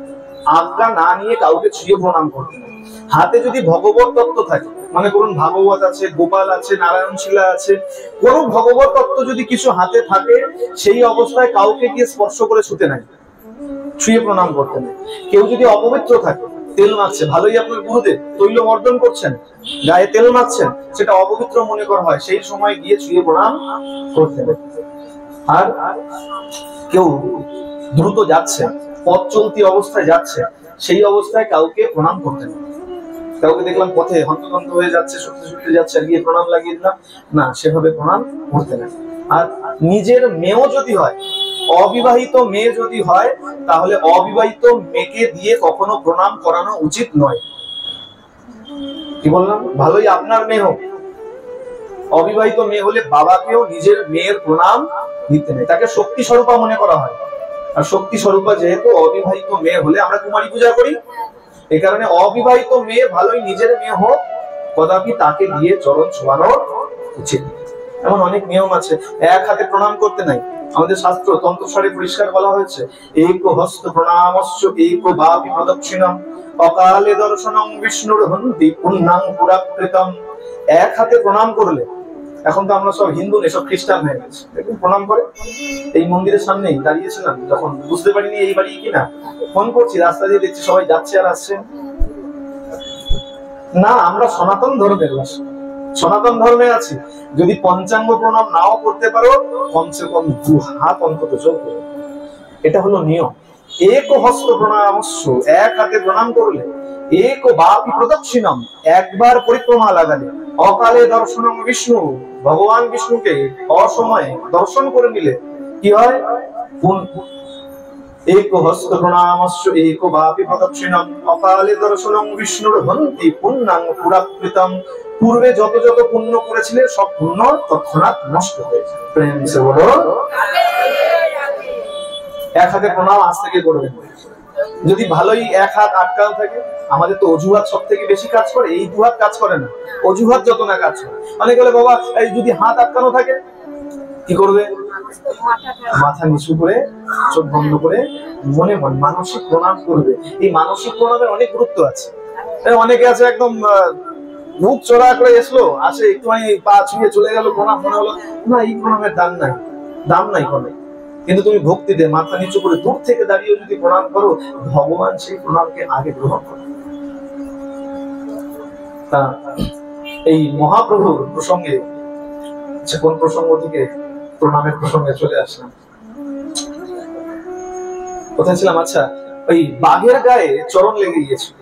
আজ্ঞা না নিয়ে কাউকে ছুঁয়ে প্রণাম করতে নেই। হাতে যদি ভগবত তত্ত্ব থাকে, মনে করুন ভাগবত আছে, গোপাল আছে, নারায়ণ শিলা আছে, কোন ভগবত তত্ত্ব যদি কিছু হাতে থাকে, সেই অবস্থায় কাউকে গিয়ে স্পর্শ করে ছুঁতে নাই, ছুঁয়ে প্রণাম করতে নেই। কেউ যদি অপবিত্র থাকে, তেল মাখছে, ভালোই আপনার গুরুদেব, তৈল মর্দন করছেন, গায়ে তেল মাখছেন, সেটা অপবিত্র মনে করা হয়, সেই সময় গিয়ে ছুঁয়ে প্রণাম করতে নেই। আর কেউ দ্রুত যাচ্ছে, পথ চলতি অবস্থায় যাচ্ছে, সেই অবস্থায় কাউকে প্রণাম করতে নেই। কাউকে দেখলাম পথে হন্তদন্ত হয়ে যাচ্ছে, ছুটতে ছুটতে যাচ্ছে, গিয়ে প্রণাম লাগিয়ে দিলাম, না, সেভাবে প্রণাম করতে নেই। আর নিজের মেয়েও যদি হয়, অবিবাহিত মেয়ে যদি হয়, তাহলে অবিবাহিত মেয়েকে দিয়ে কখনো প্রণাম করানো উচিত নয়। কি বললাম? ভালোই আপনার মেয়ে হোক, অবিবাহিত মেয়ে হলে বাবাকেও নিজের মেয়ের প্রণাম দিতে নেই, তাকে শক্তি স্বরূপা মনে করা হয়। আর শক্তি স্বরূপা যেহেতু অবিবাহিত মেয়ে হলে, আমরা কুমারী পূজা করি, এই কারণে অবিবাহিত মেয়ে ভালোই নিজের মেয়ে হোক, কদাপি তাকে দিয়ে চরণ ছোঁয়ানো উচিত। এমন অনেক নিয়ম আছে। এক হাতে প্রণাম করতে নাই, আমাদের শাস্ত্র তন্ত্রসারে পরিষ্কার বলা হয়েছে, এক হস্ত প্রণামস্য এক বাপি প্রদক্ষিণম অকালে দর্শনং বিষ্ণুর হন্তি পুণ্যাং পুরাকৃতম। এক হাতে প্রণাম করলে, এখন তো আমরা সব হিন্দু নেই, সব খ্রিস্টান হয়ে গেছে, দেখুন প্রণাম করে। এই মন্দিরের সামনেই দাঁড়িয়েছিলাম, যখন বুঝতে পারিনি এই বাড়ি কিনা, ফোন করছি, রাস্তা দিয়ে দেখছি সবাই যাচ্ছে আর আসছে, না, আমরা সনাতন ধর্মের বাসী, সনাতন ধর্মে আছি। যদি পঞ্চাঙ্গ প্রণাম নাও করতে পারো, কমসে কম 2 হাত অন্তত যোগ করো। এটা হলো নিয়ম। এক হস্ত প্রণামস্য, এক হাতে প্রণাম করলে, এক বাপি প্রদক্ষিণম, একবার পরিক্রমা লাগালে, অকালে দর্শনম বিষ্ণু, ভগবান বিষ্ণুকে অসময়ে দর্শন করে নিলে কি হয়? এক হস্ত প্রণামস্য এক বাপি প্রদক্ষিণম, অকালে দর্শনম বিষ্ণুর হন্তি পুণ্যাং পুরাকৃতম। পূর্বে যত যত পুণ্য করেছিলে সব পুণ্য তৎক্ষণাৎ নষ্ট হয়েছে। প্রেম সে বলো। এক হাতে প্রণাম আজ থেকে করবেন। যদি ভালোই এক হাত আটকানো থাকে, আমাদের তো অজুহাত সব থেকে বেশি কাজ করে, এই 2 হাত কাজ করে না, অজুহাত যত না কাজ করে। অনেকে বলে বাবা এই যদি হাত আটকানো থাকে কি করবে? মাথা নিচু করে চোখ বন্ধ করে মনে মন মানসিক প্রণাম করবে। এই মানসিক প্রণামের অনেক গুরুত্ব আছে। অনেকে আছে একদম মুখ চড়া করে এসলো, আসে একটুখানি পা ছুঁয়ে চলে গেল, প্রণাম মনে হলো না, এই প্রণামের দাম নাই, দাম নাই কোনো। কিন্তু তুমি ভক্তিতে মাথা নিচু করে দূর থেকে দাঁড়িয়ে যদি প্রণাম করো, ভগবান সেই প্রণামকে আগে গ্রহণ করে। তা এই মহাপ্রভুর প্রসঙ্গে, কোন প্রসঙ্গ থেকে প্রণামের প্রসঙ্গে চলে আসলাম, কোথায় ছিলাম? আচ্ছা, ওই বাঘের গায়ে চরণ লেগে গিয়েছিল।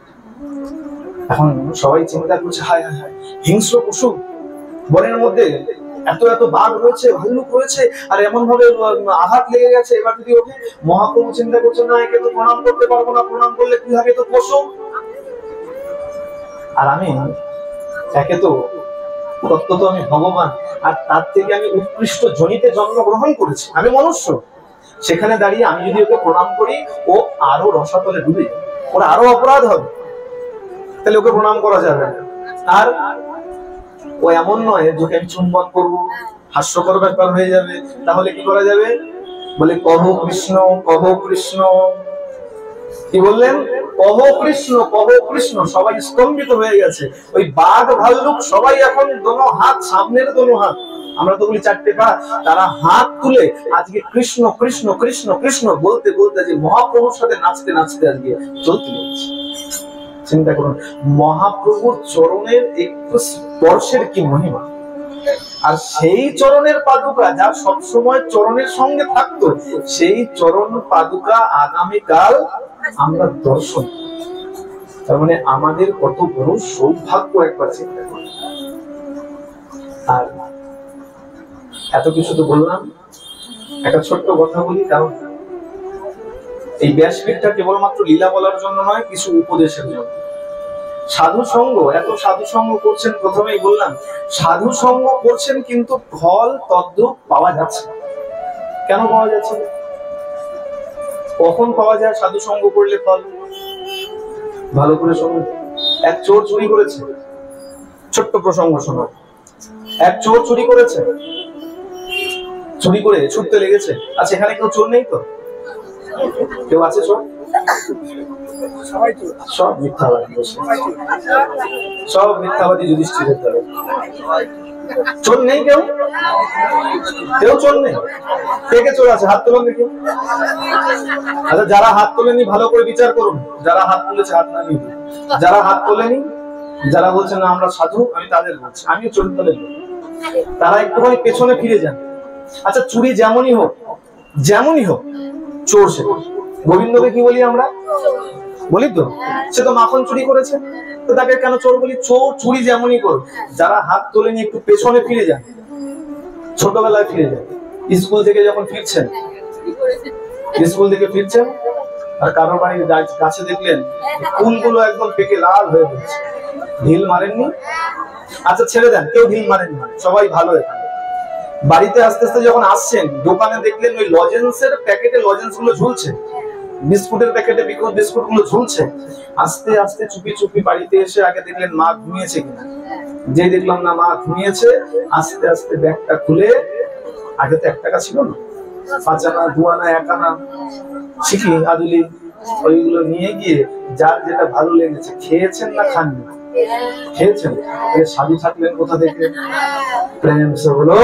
এখন সবাই চিন্তা করছে হায় হায় হায়, হিংস্র পশু, বনের মধ্যে এত এত বাঘ রয়েছে, ভাল্লুক রয়েছে, আর এমন ভাবে আঘাত লেগে গেছে, এবার যদি ওকে। মহাপ্রভু চিন্তা করছে না, একে তো প্রণাম করতে পারবো না, প্রণাম করলে কি হবে, তো পশু। আর আমি একে তো তত্ত্ব তো আমি ভগবান, আর তার থেকে আমি উৎকৃষ্ট জনিতে জন্মগ্রহণ করেছি, আমি মনুষ্য। সেখানে দাঁড়িয়ে আমি যদি ওকে প্রণাম করি, ও আরো রসাতলে ডুবে যাবে, ওর আরো অপরাধ হবে, তাহলে ওকে প্রণাম করা যাবে না। আর ও এমন নয় যে আমি চুম্বন করবো, হাস্যকর ব্যাপার হয়ে যাবে। তাহলে কি করা যাবে? বলে কহ কৃষ্ণ, কহ কৃষ্ণ। কি বললেন? কহ কৃষ্ণ, কহ কৃষ্ণ। সবাই স্তম্ভিত হয়ে গেছে। ওই বাঘ ভাল্লুক সবাই এখন দোনো হাত, সামনের দোনো হাত, আমরা তো বলি 4টে পা, তারা হাত তুলে আজকে কৃষ্ণ কৃষ্ণ কৃষ্ণ কৃষ্ণ বলতে বলতে যে মহাপ্রভুর সাথে নাচতে নাচতে আজকে চলতে যাচ্ছে। চিন্তা করুন, মহাপ্রভুর চরণের একটু স্পর্শের কি মহিমা। আর সেই চরণের পাদুকা যা সবসময় চরণের সঙ্গে থাকতো, সেই চরণ পাদুকা আগামীকাল আমরা দর্শন। তার মানে আমাদের কত বড় সৌভাগ্য, একবার চিন্তা করুন। আর এত কিছু তো বললাম, একটা ছোট্ট কথা বলি, কারণ এই ব্যাসপীঠটা কেবলমাত্র লীলা বলার জন্য নয়, কিছু উপদেশের জন্য। সাধু সঙ্গ, এত সাধু সঙ্গ করছেন, প্রথমেই বললাম সাধু সঙ্গ করছেন, কিন্তু ফল তদ্রূপ পাওয়া যাচ্ছে। কেন পাওয়া যাচ্ছে? কখন পাওয়া যায় সাধু সঙ্গ করলে ফল? ভালো করে শুনুন। এক চোর চুরি করেছে, ছোট্ট প্রসঙ্গ শোনো। এক চোর চুরি করেছে, চুরি করে ছুটতে লেগেছে। আচ্ছা, এখানে কেউ চোর নেই তো? কেউ আছে চোর? সব মিথ্যাবাদী, সব মিথ্যাবাদী যুধিষ্ঠিরের দলে। চোর নেই কেউ? কেউ চোর নেই? কে কে চোর আছে? হাত তোলেন দেখি। আচ্ছা, যারা হাত তোলেনি ভালো করে বিচার করুন। যারা হাত তুলেছে হাত নামিয়ে দিন। যারা হাত তোলেনি, যারা বলছে না আমরা সাধু, আমি তাদের বলছি, আমিও চোরের দলে, তারা একটুখানি পেছনে ফিরে যান। আচ্ছা, চুরি যেমনই হোক, যেমনই হোক, চোর সে। গোবিন্দকে কি বলি আমরা? বলি তো, সে তো মাখন চুরি করেছে, তো তাকে কেন চোর বলি? চোর চুরি যেমনই করুক, যারা হাত তোলেনি একটু পেছনে ফিরে যান, ছোটবেলায় ফিরে যান। স্কুল থেকে যখন ফিরছেন, স্কুল থেকে ফিরছেন, আর কারোর বাড়ির গাছে দেখলেন ফুলগুলো একদম পেকে লাল হয়ে গেছে, ঢিল মারেননি? আচ্ছা ছেড়ে দেন, কেউ ঢিল মারেননি, সবাই ভালো। এখানে বাড়িতে আস্তে আস্তে যখন আসছেন, দোকানে দেখলেন ওই লজেন্সের প্যাকেটে লজেন্স গুলো ঝুলছে, বিস্কুটের প্যাকেটে বিস্কুট গুলো ঝুলছে। আস্তে আস্তে চুপি চুপি বাড়িতে এসে আগে দেখলেন মা ঘুমিয়েছে কিনা। যে দেখলাম না মা ঘুমিয়েছে, আস্তে আস্তে ব্যাগটা খুলে, আগে তো 1 টাকা ছিল না, 5 আনা 2 আনা 1 আনা শিখি আদুলি, ওইগুলো নিয়ে গিয়ে যার যেটা ভালো লেগেছে, খেয়েছেন না খাননি? খেয়েছেন। সাধু থাকলেন কোথা থেকে? প্রেম সে হলো।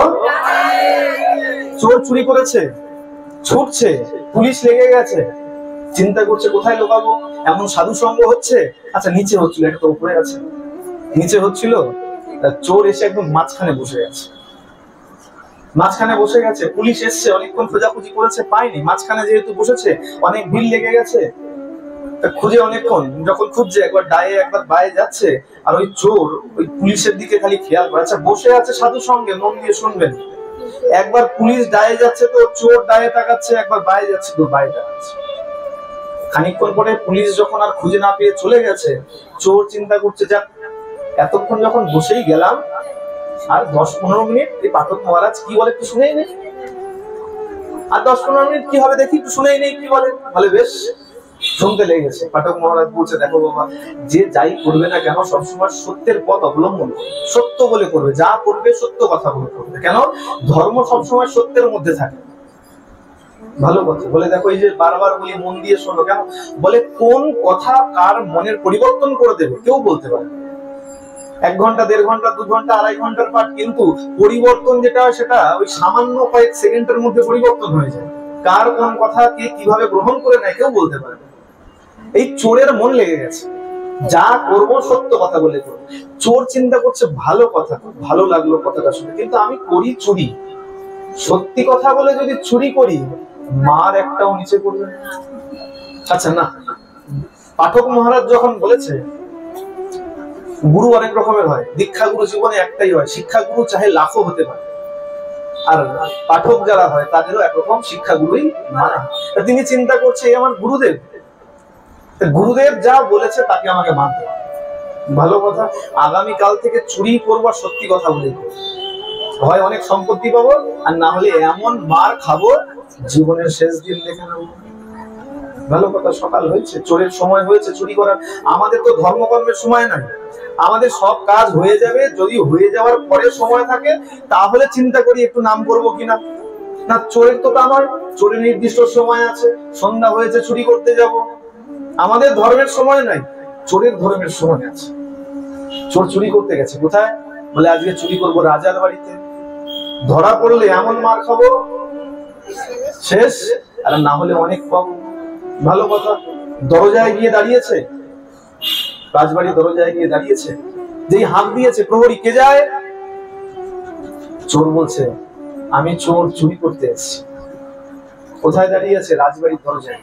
চোর চুরি করেছে, ছুটছে, পুলিশ লেগে গেছে, চিন্তা করছে কোথায় লুকাবো, এমন সাধু সঙ্গ হচ্ছে। আচ্ছা, নিচে হচ্ছিল, একটা উপরে আছে, নিচে হচ্ছিল, চোর এসে একদম মাঝখানে বসে গেছে। মাঝখানে বসে গেছে, পুলিশ এসছে, অনেকক্ষণ খোঁজাখুঁজি করেছে, পায়নি। মাঝখানে যেহেতু বসেছে, অনেক ভিড় লেগে গেছে, খুঁজে অনেকক্ষণ যখন খুঁজছে, একবার ডায়ে একবার বায়ে যাচ্ছে, আর ওই চোর ওই পুলিশের দিকে খালি খেয়াল করে। আচ্ছা, বসে আছে সাধু সঙ্গে, মন দিয়ে শুনবেন, একবার পুলিশ ডায়ে যাচ্ছে তো চোর ডায়ে তাকাচ্ছে, একবার বায়ে যাচ্ছে তো বায়ে তাকাচ্ছে। খানিকক্ষণ পরে পুলিশ যখন আর খুঁজে না পেয়ে চলে গেছে, চোর চিন্তা করছে, যাক এতক্ষণ যখন বসেই গেলাম, আর 10-15 মিনিট এই পাঠক মহারাজ কি বলে একটু শুনেই নেই, আর 10-15 মিনিট কি হবে দেখি, একটু শুনেই নেই কি বলে। বলে বেশ, শুনতে লেগেছে। পাঠক মহারাজ বলছে, দেখো বাবা, যে যাই করবে না কেন সবসময় সত্যের পথ অবলম্বন করবে, সত্য বলে করবে, যা করবে সত্য কথা বলে করবে। কেন? ধর্ম সবসময় সত্যের মধ্যে থাকে। ভালো কথা বলে, দেখো এই যে বারবার বলি মন দিয়ে শোনো, কেন বলে কোন কথা কার মনের পরিবর্তন করে দেবে কেউ বলতে পারে। 1 ঘন্টা, 1.5 ঘন্টা, 2 ঘন্টা, 2.5 ঘন্টার পাঠ, কিন্তু পরিবর্তন যেটা সেটা ওই সামান্য কয়েক সেকেন্ডের মধ্যে পরিবর্তন হয়ে যায়। কার কোন কথা কে কিভাবে গ্রহণ করে নেয় কেউ বলতে পারে। এই চোরের মন লেগে গেছে, যা করব সত্য কথা বলে করব। চোর চিন্তা করছে, ভালো কথা, ভালো লাগলো কথাটা শুনে, কিন্তু আমি করি চুরি, সত্যি কথা বলে যদি চুরি করি মার একটাও নিচে পড়বে। আচ্ছা না, পাঠক মহারাজ যখন বলেছে, গুরু অনেক রকমের হয়, দীক্ষা গুরু জীবনে একটাই হয়, শিক্ষা গুরু চাহে লাখো হতে পারে, আর পাঠক যারা হয় তাদেরও একরকম শিক্ষা গুরুই মানা। তিনি চিন্তা করছে, এই আমার গুরুদেব, গুরুদেব যা বলেছে তাকে আমাকে মানতে হবে। ভালো কথা, আগামী কাল থেকে চুরি করবো, সত্যি কথা বলে হয় অনেক সম্পত্তি পাবো, আর না হলে এমন মার খাবো জীবনের শেষ দিন দেখে নেবো। ভালো কথা, সকাল হয়েছে, চোরের সময় হয়েছে, চুরি করার। আমাদের তো ধর্মকর্মের সময় নাই, আমাদের সব কাজ হয়ে যাবে, যদি হয়ে যাওয়ার পরে সময় থাকে তাহলে চিন্তা করি একটু নাম করবো কিনা। না, চোরের তো তা নয়, চোরের নির্দিষ্ট সময় আছে, সন্ধ্যা হয়েছে চুরি করতে যাব। আমাদের ধর্মের সময় নাই, চোরের ধর্মের সময় আছে। চোর চুরি করতে গেছে কোথায়? বলে আজকে চুরি করবো রাজার বাড়িতে, ধরা পড়লে এমন মার খাবো শেষ, আর না হলে অনেক পাবো। ভালো কথা, দরজায় গিয়ে দাঁড়িয়েছে, রাজবাড়ি দরজায় গিয়ে দাঁড়িয়েছে, যেই হাঁক দিয়েছে প্রহরী, কে যায়? চোর বলছে, আমি চোর, চুরি করতে এসেছি। কোথায় দাঁড়িয়েছে? রাজবাড়ির দরজায়।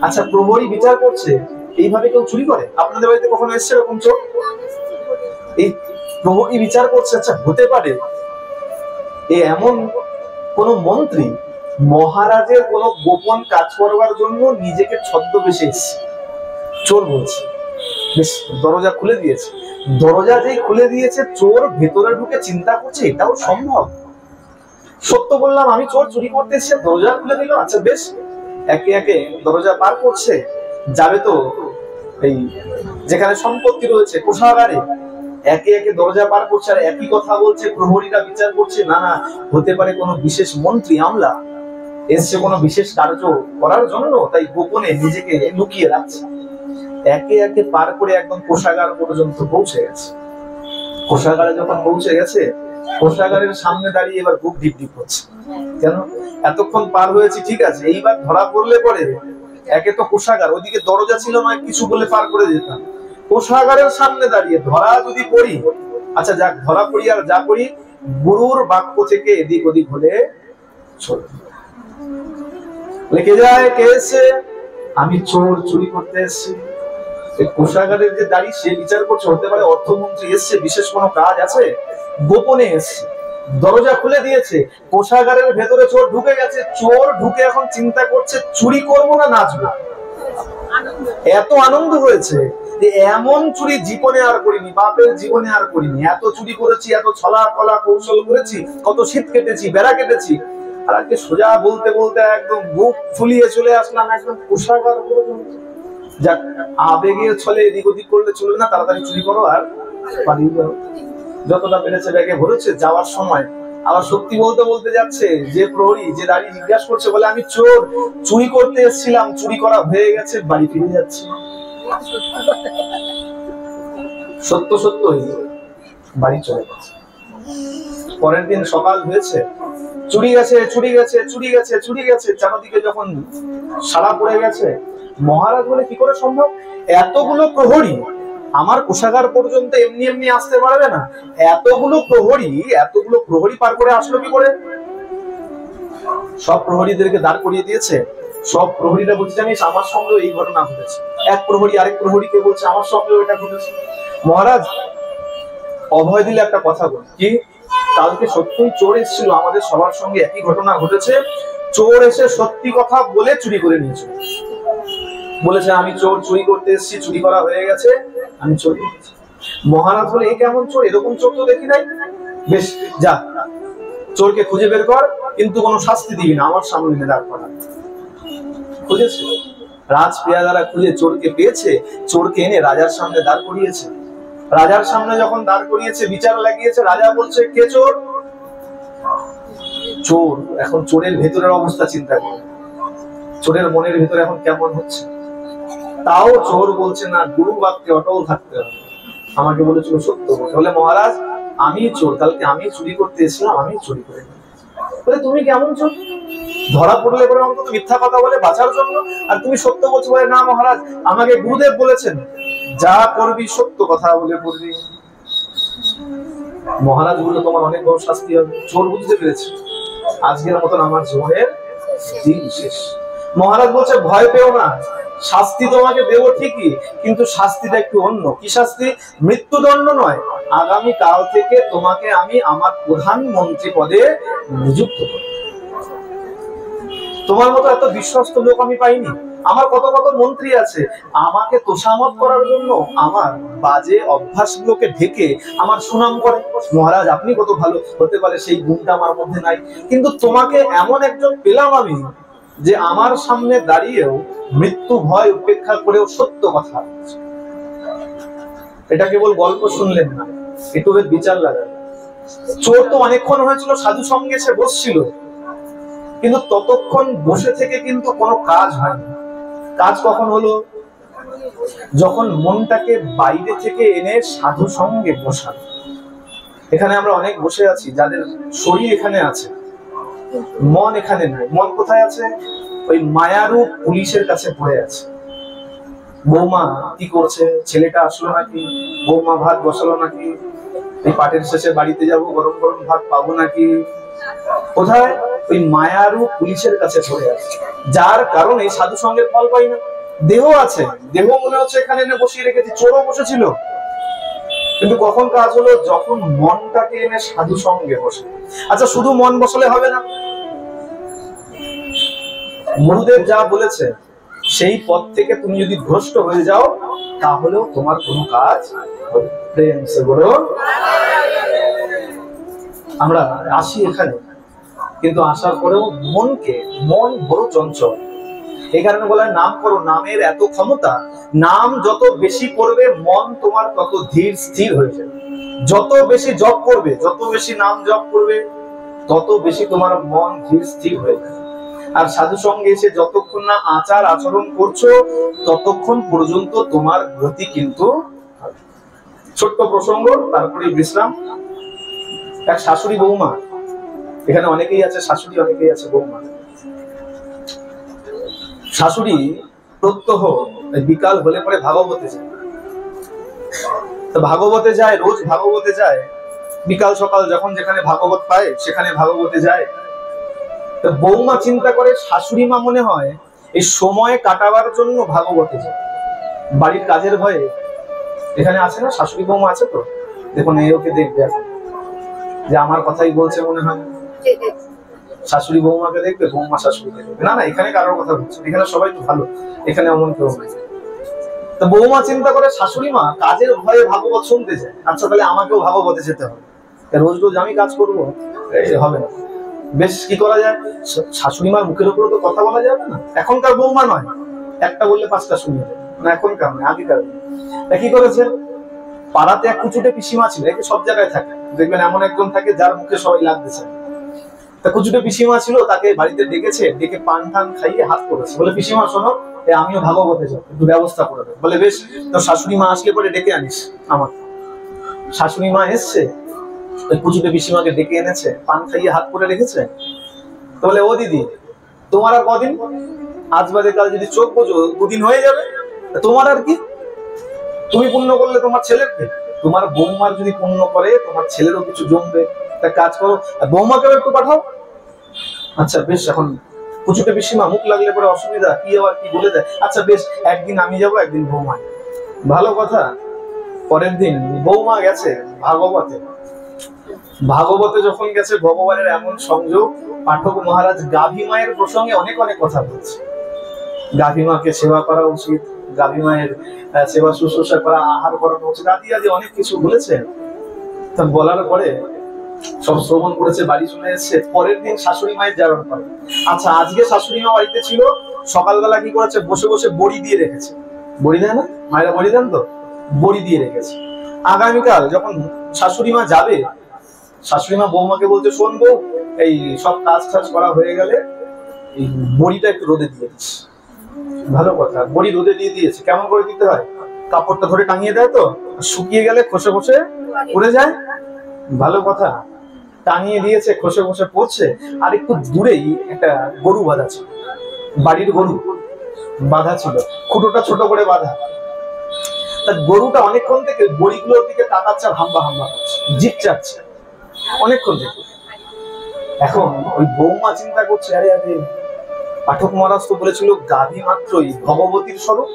আচ্ছা, প্রহরী বিচার করছে, এইভাবে কেউ চুরি করে? আপনাদের বাড়িতে কখনো এসছে এরকম চোর? এই প্রহরী বিচার করছে, আচ্ছা হতে পারে এমন কোন মন্ত্রী মহারাজের কোন গোপন কাজ করবার জন্য নিজেকে ছদ্মবেশে এসেছে। চোর বলছে, বেশ, দরজা খুলে দিয়েছে। দরজা যেই খুলে দিয়েছে, চোর ভেতরে ঢুকে চিন্তা করছে, এটাও সম্ভব? সত্য বললাম আমি চোর, চুরি করতে এসে দরজা খুলে দিল। আচ্ছা বেশ, একে একে দরজা পার করছে, যাবে তো এই যেখানে সম্পত্তি রয়েছে কোষাগারে, একে একে দরজা পার করছে, আর একই কথা বলছে। প্রহরীরা বিচার করছে, না না, হতে পারে কোনো বিশেষ মন্ত্রী আমলা এসছে কোনো বিশেষ কার্য করার জন্য, তাই গোপনে নিজেকে লুকিয়ে রাখছে। একে একে পার করে একদম কোষাগার পর্যন্ত পৌঁছে গেছে। কোষাগারে যখন পৌঁছে গেছে, কোষাগারের সামনে দাঁড়িয়ে এবার বুক ডিপ ডিপ হচ্ছে। কেন? এতক্ষণ পার হয়েছে ঠিক আছে, এইবার ধরা পড়লে পরে, একে তো কোষাগার, ওইদিকে দরজা ছিল না, কিছু বলে পার করে যেতাম। কোষাগারের সামনে দাঁড়িয়ে ধরা যদি পড়ি, আচ্ছা যাক, ধরা পড়ি আর যা করি, গুরুর বাক্য থেকে এদিক ওদিক হলে চলবে। লেখে যায়, কে এসে? আমি চোর, চুরি করতে এসেছি। কোষাগারের যে দাঁড়িয়ে সে বিচার করছে, হতে পারে অর্থমন্ত্রী এসছে, বিশেষ কোনো কাজ আছে, গোপনে এসছে। দরজা খুলে দিয়েছে, কোষাগারের ভেতরে চোর ঢুকে গেছে। চোর ঢুকে এখন চিন্তা করছে, চুরি করবো না নাচবো। এত আনন্দ হয়েছে যে এমন চুরি জীবনে আর করিনি, বাপের জীবনে আর করিনি। এত চুরি করেছি, এত ছলা কলা কৌশল করেছি, কত শীত কেটেছি, বেড়া কেটেছি, আর আজকে সোজা বলতে বলতে একদম বুক ফুলিয়ে চলে আসলাম একদম কোষাগার পর্যন্ত। যাক, আবেগের ছলে এদিক ওদিক করলে চলবে না, তাড়াতাড়ি চুরি করো আর পালিয়ে যাও। যতটা পেরেছে ব্যাগে ভরেছে। যাওয়ার সময় আবার সত্যি বলতে বলতে যাচ্ছে, যে প্রহরী যে দাঁড়িয়ে জিজ্ঞাসা করছে, বলে আমি চোর, চুরি করতে এসেছিলাম, চুরি করা হয়ে গেছে, বাড়ি ফিরে যাচ্ছি। সত্য সত্যই বাড়ি চলে গেছে। পরের দিন সকাল হয়েছে, চুরি গেছে, চুরি গেছে, চুরি গেছে, চুরি গেছে, চারদিকে যখন সাড়া পড়ে গেছে, মহারাজ বলে কি করে সম্ভব? এতগুলো প্রহরী আমার কোষাগার পর্যন্ত এমনি এমনি আসতে পারবে না। এতগুলো প্রহরী পার করে আসলো কি করে? সব প্রহরীদেরকে দাঁড় করিয়ে দিয়েছে। সব প্রহরীরা বলছে, জানিস আমার সঙ্গে এই ঘটনা ঘটেছে। এক প্রহরী আরেক প্রহরীকে বলছে, আমার সঙ্গে এটা ঘটেছে। মহারাজ অভয় দিলে একটা কথা বল, কি কালকে সত্যই চোর এসেছিল, আমাদের সবার সঙ্গে একই ঘটনা ঘটেছে। চোর এসে সত্যি কথা বলে চুরি করে নিয়েছে, বলেছে আমি চোর, চুরি করতে এসেছি, চুরি করা হয়ে গেছে, আমি চোর করেছি। মহারাজ বলে, এ কেমন চোর? এরকম চোর তো দেখি নাই। বেশ, যা চোরকে খুঁজে বের কর, কিন্তু কোনো শাস্তি দিবি না, আমার সামনে এনে দাঁড় করা। খুঁজেছে, রাজ পেয়াদারা খুঁজে চোরকে পেয়েছে, চোরকে এনে রাজার সামনে দাঁড় করিয়েছে। রাজার সামনে যখন দাঁড় করিয়েছে, বিচার লাগিয়েছে, রাজা বলছে, কে চোর? চোর। এখন চোরের ভেতরের অবস্থা চিন্তা করে, চোরের মনের ভিতরে এখন কেমন হচ্ছে। তাও চোর বলছে, না, গুরু বাক্যে অটল থাকতে হবে, আমাকে বলেছিল সত্য বলতে। বলে, মহারাজ আমি চোর, কালকে আমি চুরি করতে এসেছিলাম, আমি চুরি করে। বলে, তুমি কেমন চোর? ধরা পড়লে পরে অন্তত মিথ্যা কথা বলে বাঁচার জন্য, আর তুমি সত্য বলছো। বলে, না মহারাজ, আমাকে গুরুদেব বলেছেন যা করবি সত্য কথা বলে করবি। মহারাজ বললো, তোমার অনেক বড় শাস্তি হবে। চোর বুঝতে পেরেছে আজকের মতন আমার জীবনের দিন শেষ। মহারাজ বলছে, ভয় পেও না, শাস্তি তোমাকে দেবো ঠিকই, কিন্তু শাস্তিটা একটু অন্য। কি শাস্তি? মৃত্যুদণ্ড নয়, আগামী কাল থেকে তোমাকে আমি আমার প্রধানমন্ত্রী পদে নিযুক্ত করব। তোমার মতো এত বিশ্বস্ত লোক আমি পাইনি। আমার কত কত মন্ত্রী আছে, আমাকে তোষামত করার জন্য আমার বাজে অভ্যাসগুলোকে ঢেকে আমার সুনাম করে। মহারাজ আপনি কত ভালো, হতে পারে সেই গুণটা আমার মধ্যে নাই, কিন্তু তোমাকে এমন একজন পেলাম আমি, যে আমার সামনে দাঁড়িয়েও মৃত্যু ভয় উপেক্ষা করেও সত্য কথা। এটা কেবল গল্প শুনলেন না, একটু বিচার লাগান। চোর তো অনেকক্ষণ হয়েছিল সাধু সঙ্গে সে বসছিল, কিন্তু ততক্ষণ বসে থেকে কিন্তু কোনো কাজ হয়নি। কাজ কখন হলো? যখন মনটাকে বাইরে থেকে এনে সাধু সঙ্গে বসান। এখানে আমরা অনেক বসে আছি, যাদের শরীর এখানে আছে, মন এখানে নাই। মন কোথায় আছে? ওই মায়ারূপ পুলিশের কাছে পড়ে আছে। বৌমা কি করছে, ছেলেটা আসলো নাকি, বৌমা ভাত বসালো নাকি, এই পাটের শেষে বাড়িতে যাব, গরম গরম ভাত পাবো নাকি। কোথায়? ওই মায়ারূপ পুলিশের কাছে পড়ে আছে, যার কারণে সাধু সঙ্গের ফল পাই না। দেহ আছে, দেহ মনে হচ্ছে এখানে এনে বসিয়ে রেখেছি, চোরও বসেছিল, কিন্তু কখন কাজ হলো? যখন মনটাকে এনে সাধু সঙ্গে বসে। আচ্ছা, শুধু মন বসালে হবে না, গুরুদেব যা বলেছে সেই পথ থেকে তুমি যদি ভ্রষ্ট হয়ে যাও, তাহলেও তোমার কোনো কাজ হবে। প্রেম সে বলো। আমরা আসি এখানে, কিন্তু আসার পরেও মন বড় চঞ্চল। এই কারণে বলা হয় নাম করো, নামের এত ক্ষমতা। নাম যত বেশি করবে, মন তোমার তত ধীর স্থির হয়ে যাবে। যত বেশি জপ করবে, যত বেশি নাম জপ করবে, তত বেশি তোমার মন ধীর স্থির হয়ে যাবে। আর সাধু সঙ্গে এসে যতক্ষণ না আচার আচরণ করছো, ততক্ষণ পর্যন্ত তোমার গতি কিন্তু। ছোট্ট প্রসঙ্গ, তারপরে বিশ্রাম। এক শাশুড়ি বৌমা, এখানে অনেকেই আছে শাশুড়ি, অনেকেই আছে বৌমা। শাশুড়ি প্রত্যহ বিকাল হলে পরে ভাগবতে যায়। তো ভাগবতে যায়, রোজ ভাগবতে যায়। বিকাল সকাল যখন যেখানে ভাগবত পায় সেখানে ভাগবতে যায়। তো বৌমা চিন্তা করে, শাশুড়ি মা মনে হয় এই সময় কাটাবার জন্য ভাগবতে যায়, বাড়ির কাজের ভয়ে। এখানে আছে না শাশুড়ি বৌমা আছে? তো দেখুন, এই ওকে দেখবে এখন, যে আমার কথাই বলছে মনে হয়। শাশুড়ি বৌমাকে দেখবে, বৌমা শাশুড়িকে দেখবে। না না, এখানে কারোর কথা বলছে, এখানে সবাই তো ভালো, এখানে এমন কেউ নেই। তো বৌমা চিন্তা করে, শাশুড়ি মা কাজের ভয়ে ভাগবত শুনতে যায়, আচ্ছা তাহলে আমাকেও ভাগবতে যেতে হবে, রোজ রোজ আমি কাজ করবো, হবে না। বেশ, কি করা যায়? শাশুড়ি মার মুখের উপরে তো কথা বলা যাবে না, এখনকার বৌমা নয়, একটা বললে পাঁচটা শুনিয়ে দেয় না, এখনকার নয়, আগেকার। কি করেছে? পাড়াতে এক কুচুটে পিসিমা ছিল, একে সব জায়গায় থাকে, দেখবেন এমন একজন থাকে যার মুখে সবাই লাগতেছে। তা কুচুটে পিসিমা ছিল, তাকে বাড়িতে ডেকেছে, ডেকে পান টান খাইয়ে হাত করেছে। বলে, পিসিমা শোনো, আমিও ভাগবতে যাবো, একটু ব্যবস্থা করে দেবো। বলে, বেশ, তো শাশুড়ি মা আসলে পরে ডেকে আনিস আমার। শাশুড়ি মা এসছে, ওই কুচুটে পিসিমাকে ডেকে এনেছে, পান খাইয়ে হাত করে রেখেছে। তো বলে, ও দিদি, তোমার আর কদিন, আজ বাদে কাল যদি চোখ বোঝো দুদিন হয়ে যাবে, তোমার আর কি। তুমি পুণ্য করলে তোমার ছেলেকে, তোমার বৌমার যদি পুণ্য করে তোমার ছেলেরও কিছু জমবে। তা কাজ করো, বৌমাকেও একটু পাঠাও। আচ্ছা বেশ, এখন পুচুকে পিসিমা মুখ লাগলে পরে অসুবিধা কি, আবার কি বলে দেয়। আচ্ছা বেশ, একদিন আমি যাব একদিন বৌমা। ভালো কথা। পরের দিন বৌমা গেছে ভাগবতে। ভাগবতে যখন গেছে, ভগবানের এমন সংযোগ, পাঠক মহারাজ গাভী মায়ের প্রসঙ্গে অনেক অনেক কথা বলছে। গাভী মাকে সেবা করা উচিত, গাভী মায়ের সেবা শুশ্রূষা করা, আহার করানো উচিত, আদি আদি অনেক কিছু বলেছেন। তা বলার পরে সব শ্রবণ করেছে, বাড়ি চলে এসেছে। পরের দিন শাশুড়ি মায়ের জাগরণ করে। আচ্ছা আজকে শাশুড়ি মা বাড়িতে ছিল, সকালবেলা কি করেছে, বসে বসে বড়ি দিয়ে রেখেছে। বড়ি দেয় না মায়েরা, বড়ি দেন তো, বড়ি দিয়ে রেখেছে। আগামীকাল যখন শাশুড়ি মা যাবে, শাশুড়ি মা বৌমাকে বলছে, শোন বউ, এই সব কাজ টাজ করা হয়ে গেলে এই বড়িটা একটু রোদে দিয়ে দিস। ভালো কথা, বড়ি রোদে দিয়ে দিয়েছে। কেমন করে দিতে হয়, কাপড়টা ধরে টাঙিয়ে দেয় তো, শুকিয়ে গেলে খসে খসে পড়ে যায়। ভালো কথা, টাঙিয়ে দিয়েছে, খসে খসে পড়ছে। আর একটু দূরেই একটা গরু বাঁধা ছিল, বাড়ির গরু বাঁধা ছিল, খুঁটোটা ছোট করে বাঁধা। তা গরুটা অনেকক্ষণ থেকে বড়িগুলোর দিকে তাকাচ্ছে, হাম্বা হাম্বা করছে, জিভ চাটছে অনেকক্ষণ থেকে। এখন ওই বৌমা চিন্তা করছে, আরে আরে পাঠক মহারাজ তো বলেছিল গাভী মাত্রই ভগবতীর স্বরূপ,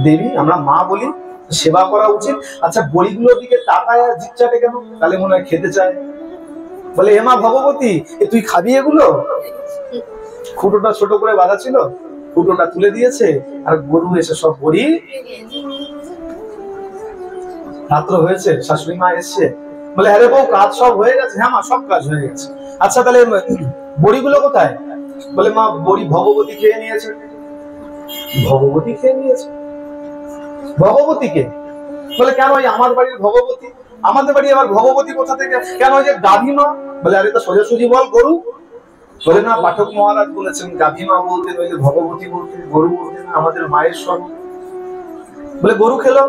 দেবী, আমরা মা বলি, সেবা করা উচিত। আচ্ছা বড়িগুলোর দিকে তাকায় আর জিভ চাটে কেন? তাহলে মনে হয় খেতে চায়। বলে, এ মা ভগবতী, তুই খাবি এগুলো? খুঁটোটা ছোট করে বাঁধা ছিল, খুঁটোটা তুলে দিয়েছে, আর গরু এসে সব বড়ি। রাত্র হয়েছে, শাশুড়ি মা এসছে, বলে, আরে বউ কাজ সব হয়ে গেছে? হ্যাঁ মা, সব কাজ হয়ে গেছে। আচ্ছা তাহলে বড়িগুলো কোথায়? বলে, মা বড়ি ভগবতী খেয়ে নিয়েছে। ভগবতী খেয়ে নিয়েছে? ভগবতীকে? বলে, কেন? ওই আমার বাড়ির ভগবতী? আমাদের বাড়ি আবার ভগবতী কোথা থেকে? কেন ওই যে গাভী মা? বলে, আরে তো সোজাসুজি বল গরু। বলে, না পাঠক মহারাজ বলেছেন গাভী মা বলতে, নইলে ভগবতী বলতে, গরু বলতে না, আমাদের মায়ের স্বরূপ। বলে, গরু খেলো?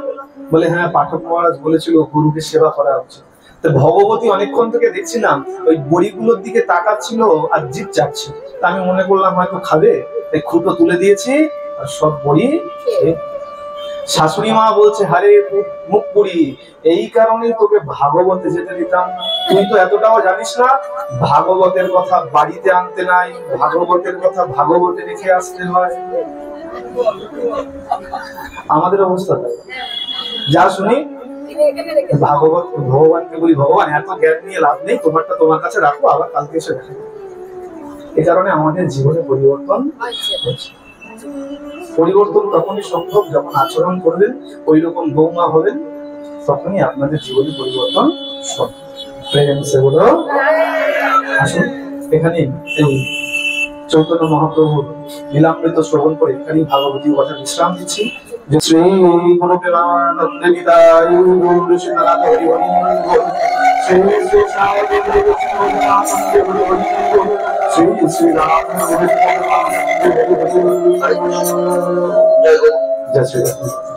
বলে, হ্যাঁ পাঠক মহারাজ বলেছিল গরুকে সেবা করা উচিত। তো ভগবতী অনেকক্ষণ থেকে দেখছিলাম ওই বড়িগুলোর দিকে তাকাচ্ছিল আর জিভ চাটছে। তা আমি মনে করলাম হয়তো খাবে, তাই খুঁটো তুলে দিয়েছি আর সব বড়ি। শাশুড়ি মা বলছে, হারে মুখ পুরি, এই কারণেই তোকে ভাগবতে যেতে দিতাম না। তুই তো এতটাও জানিস না, ভাগবতের কথা বাড়িতে আনতে নাই, ভাগবতের কথা ভাগবতে রেখে আসতে হয়। আমাদের অবস্থা তাই। যা শুনি ভাগবত, ভগবানকে বলি, ভগবান এত জ্ঞান নিয়ে লাভ নেই, তোমারটা তোমার কাছে রাখো, আবার কালকে এসে দেখা। এই কারণে আমাদের জীবনে পরিবর্তন হচ্ছে। পরিবর্তন তখনই সম্ভব যখন আচরণ করবেন, ওই রকম বৌমা হবেন, তখনই আপনাদের জীবনে পরিবর্তন সম্ভব। আসুন এখানে এই চৈতন্য মহাপ্রভুর লীলামৃত শ্রবণ করে এখানে ভাগবতী কথা বিশ্রাম দিচ্ছি। শ্রী গুরু প্রেমানন্দ নিতাই গৌর শ্রীনাথ হরি হরি বল। শ্রী শ্রী শ্রী শ্রী রাম জয় শ্রী রাম।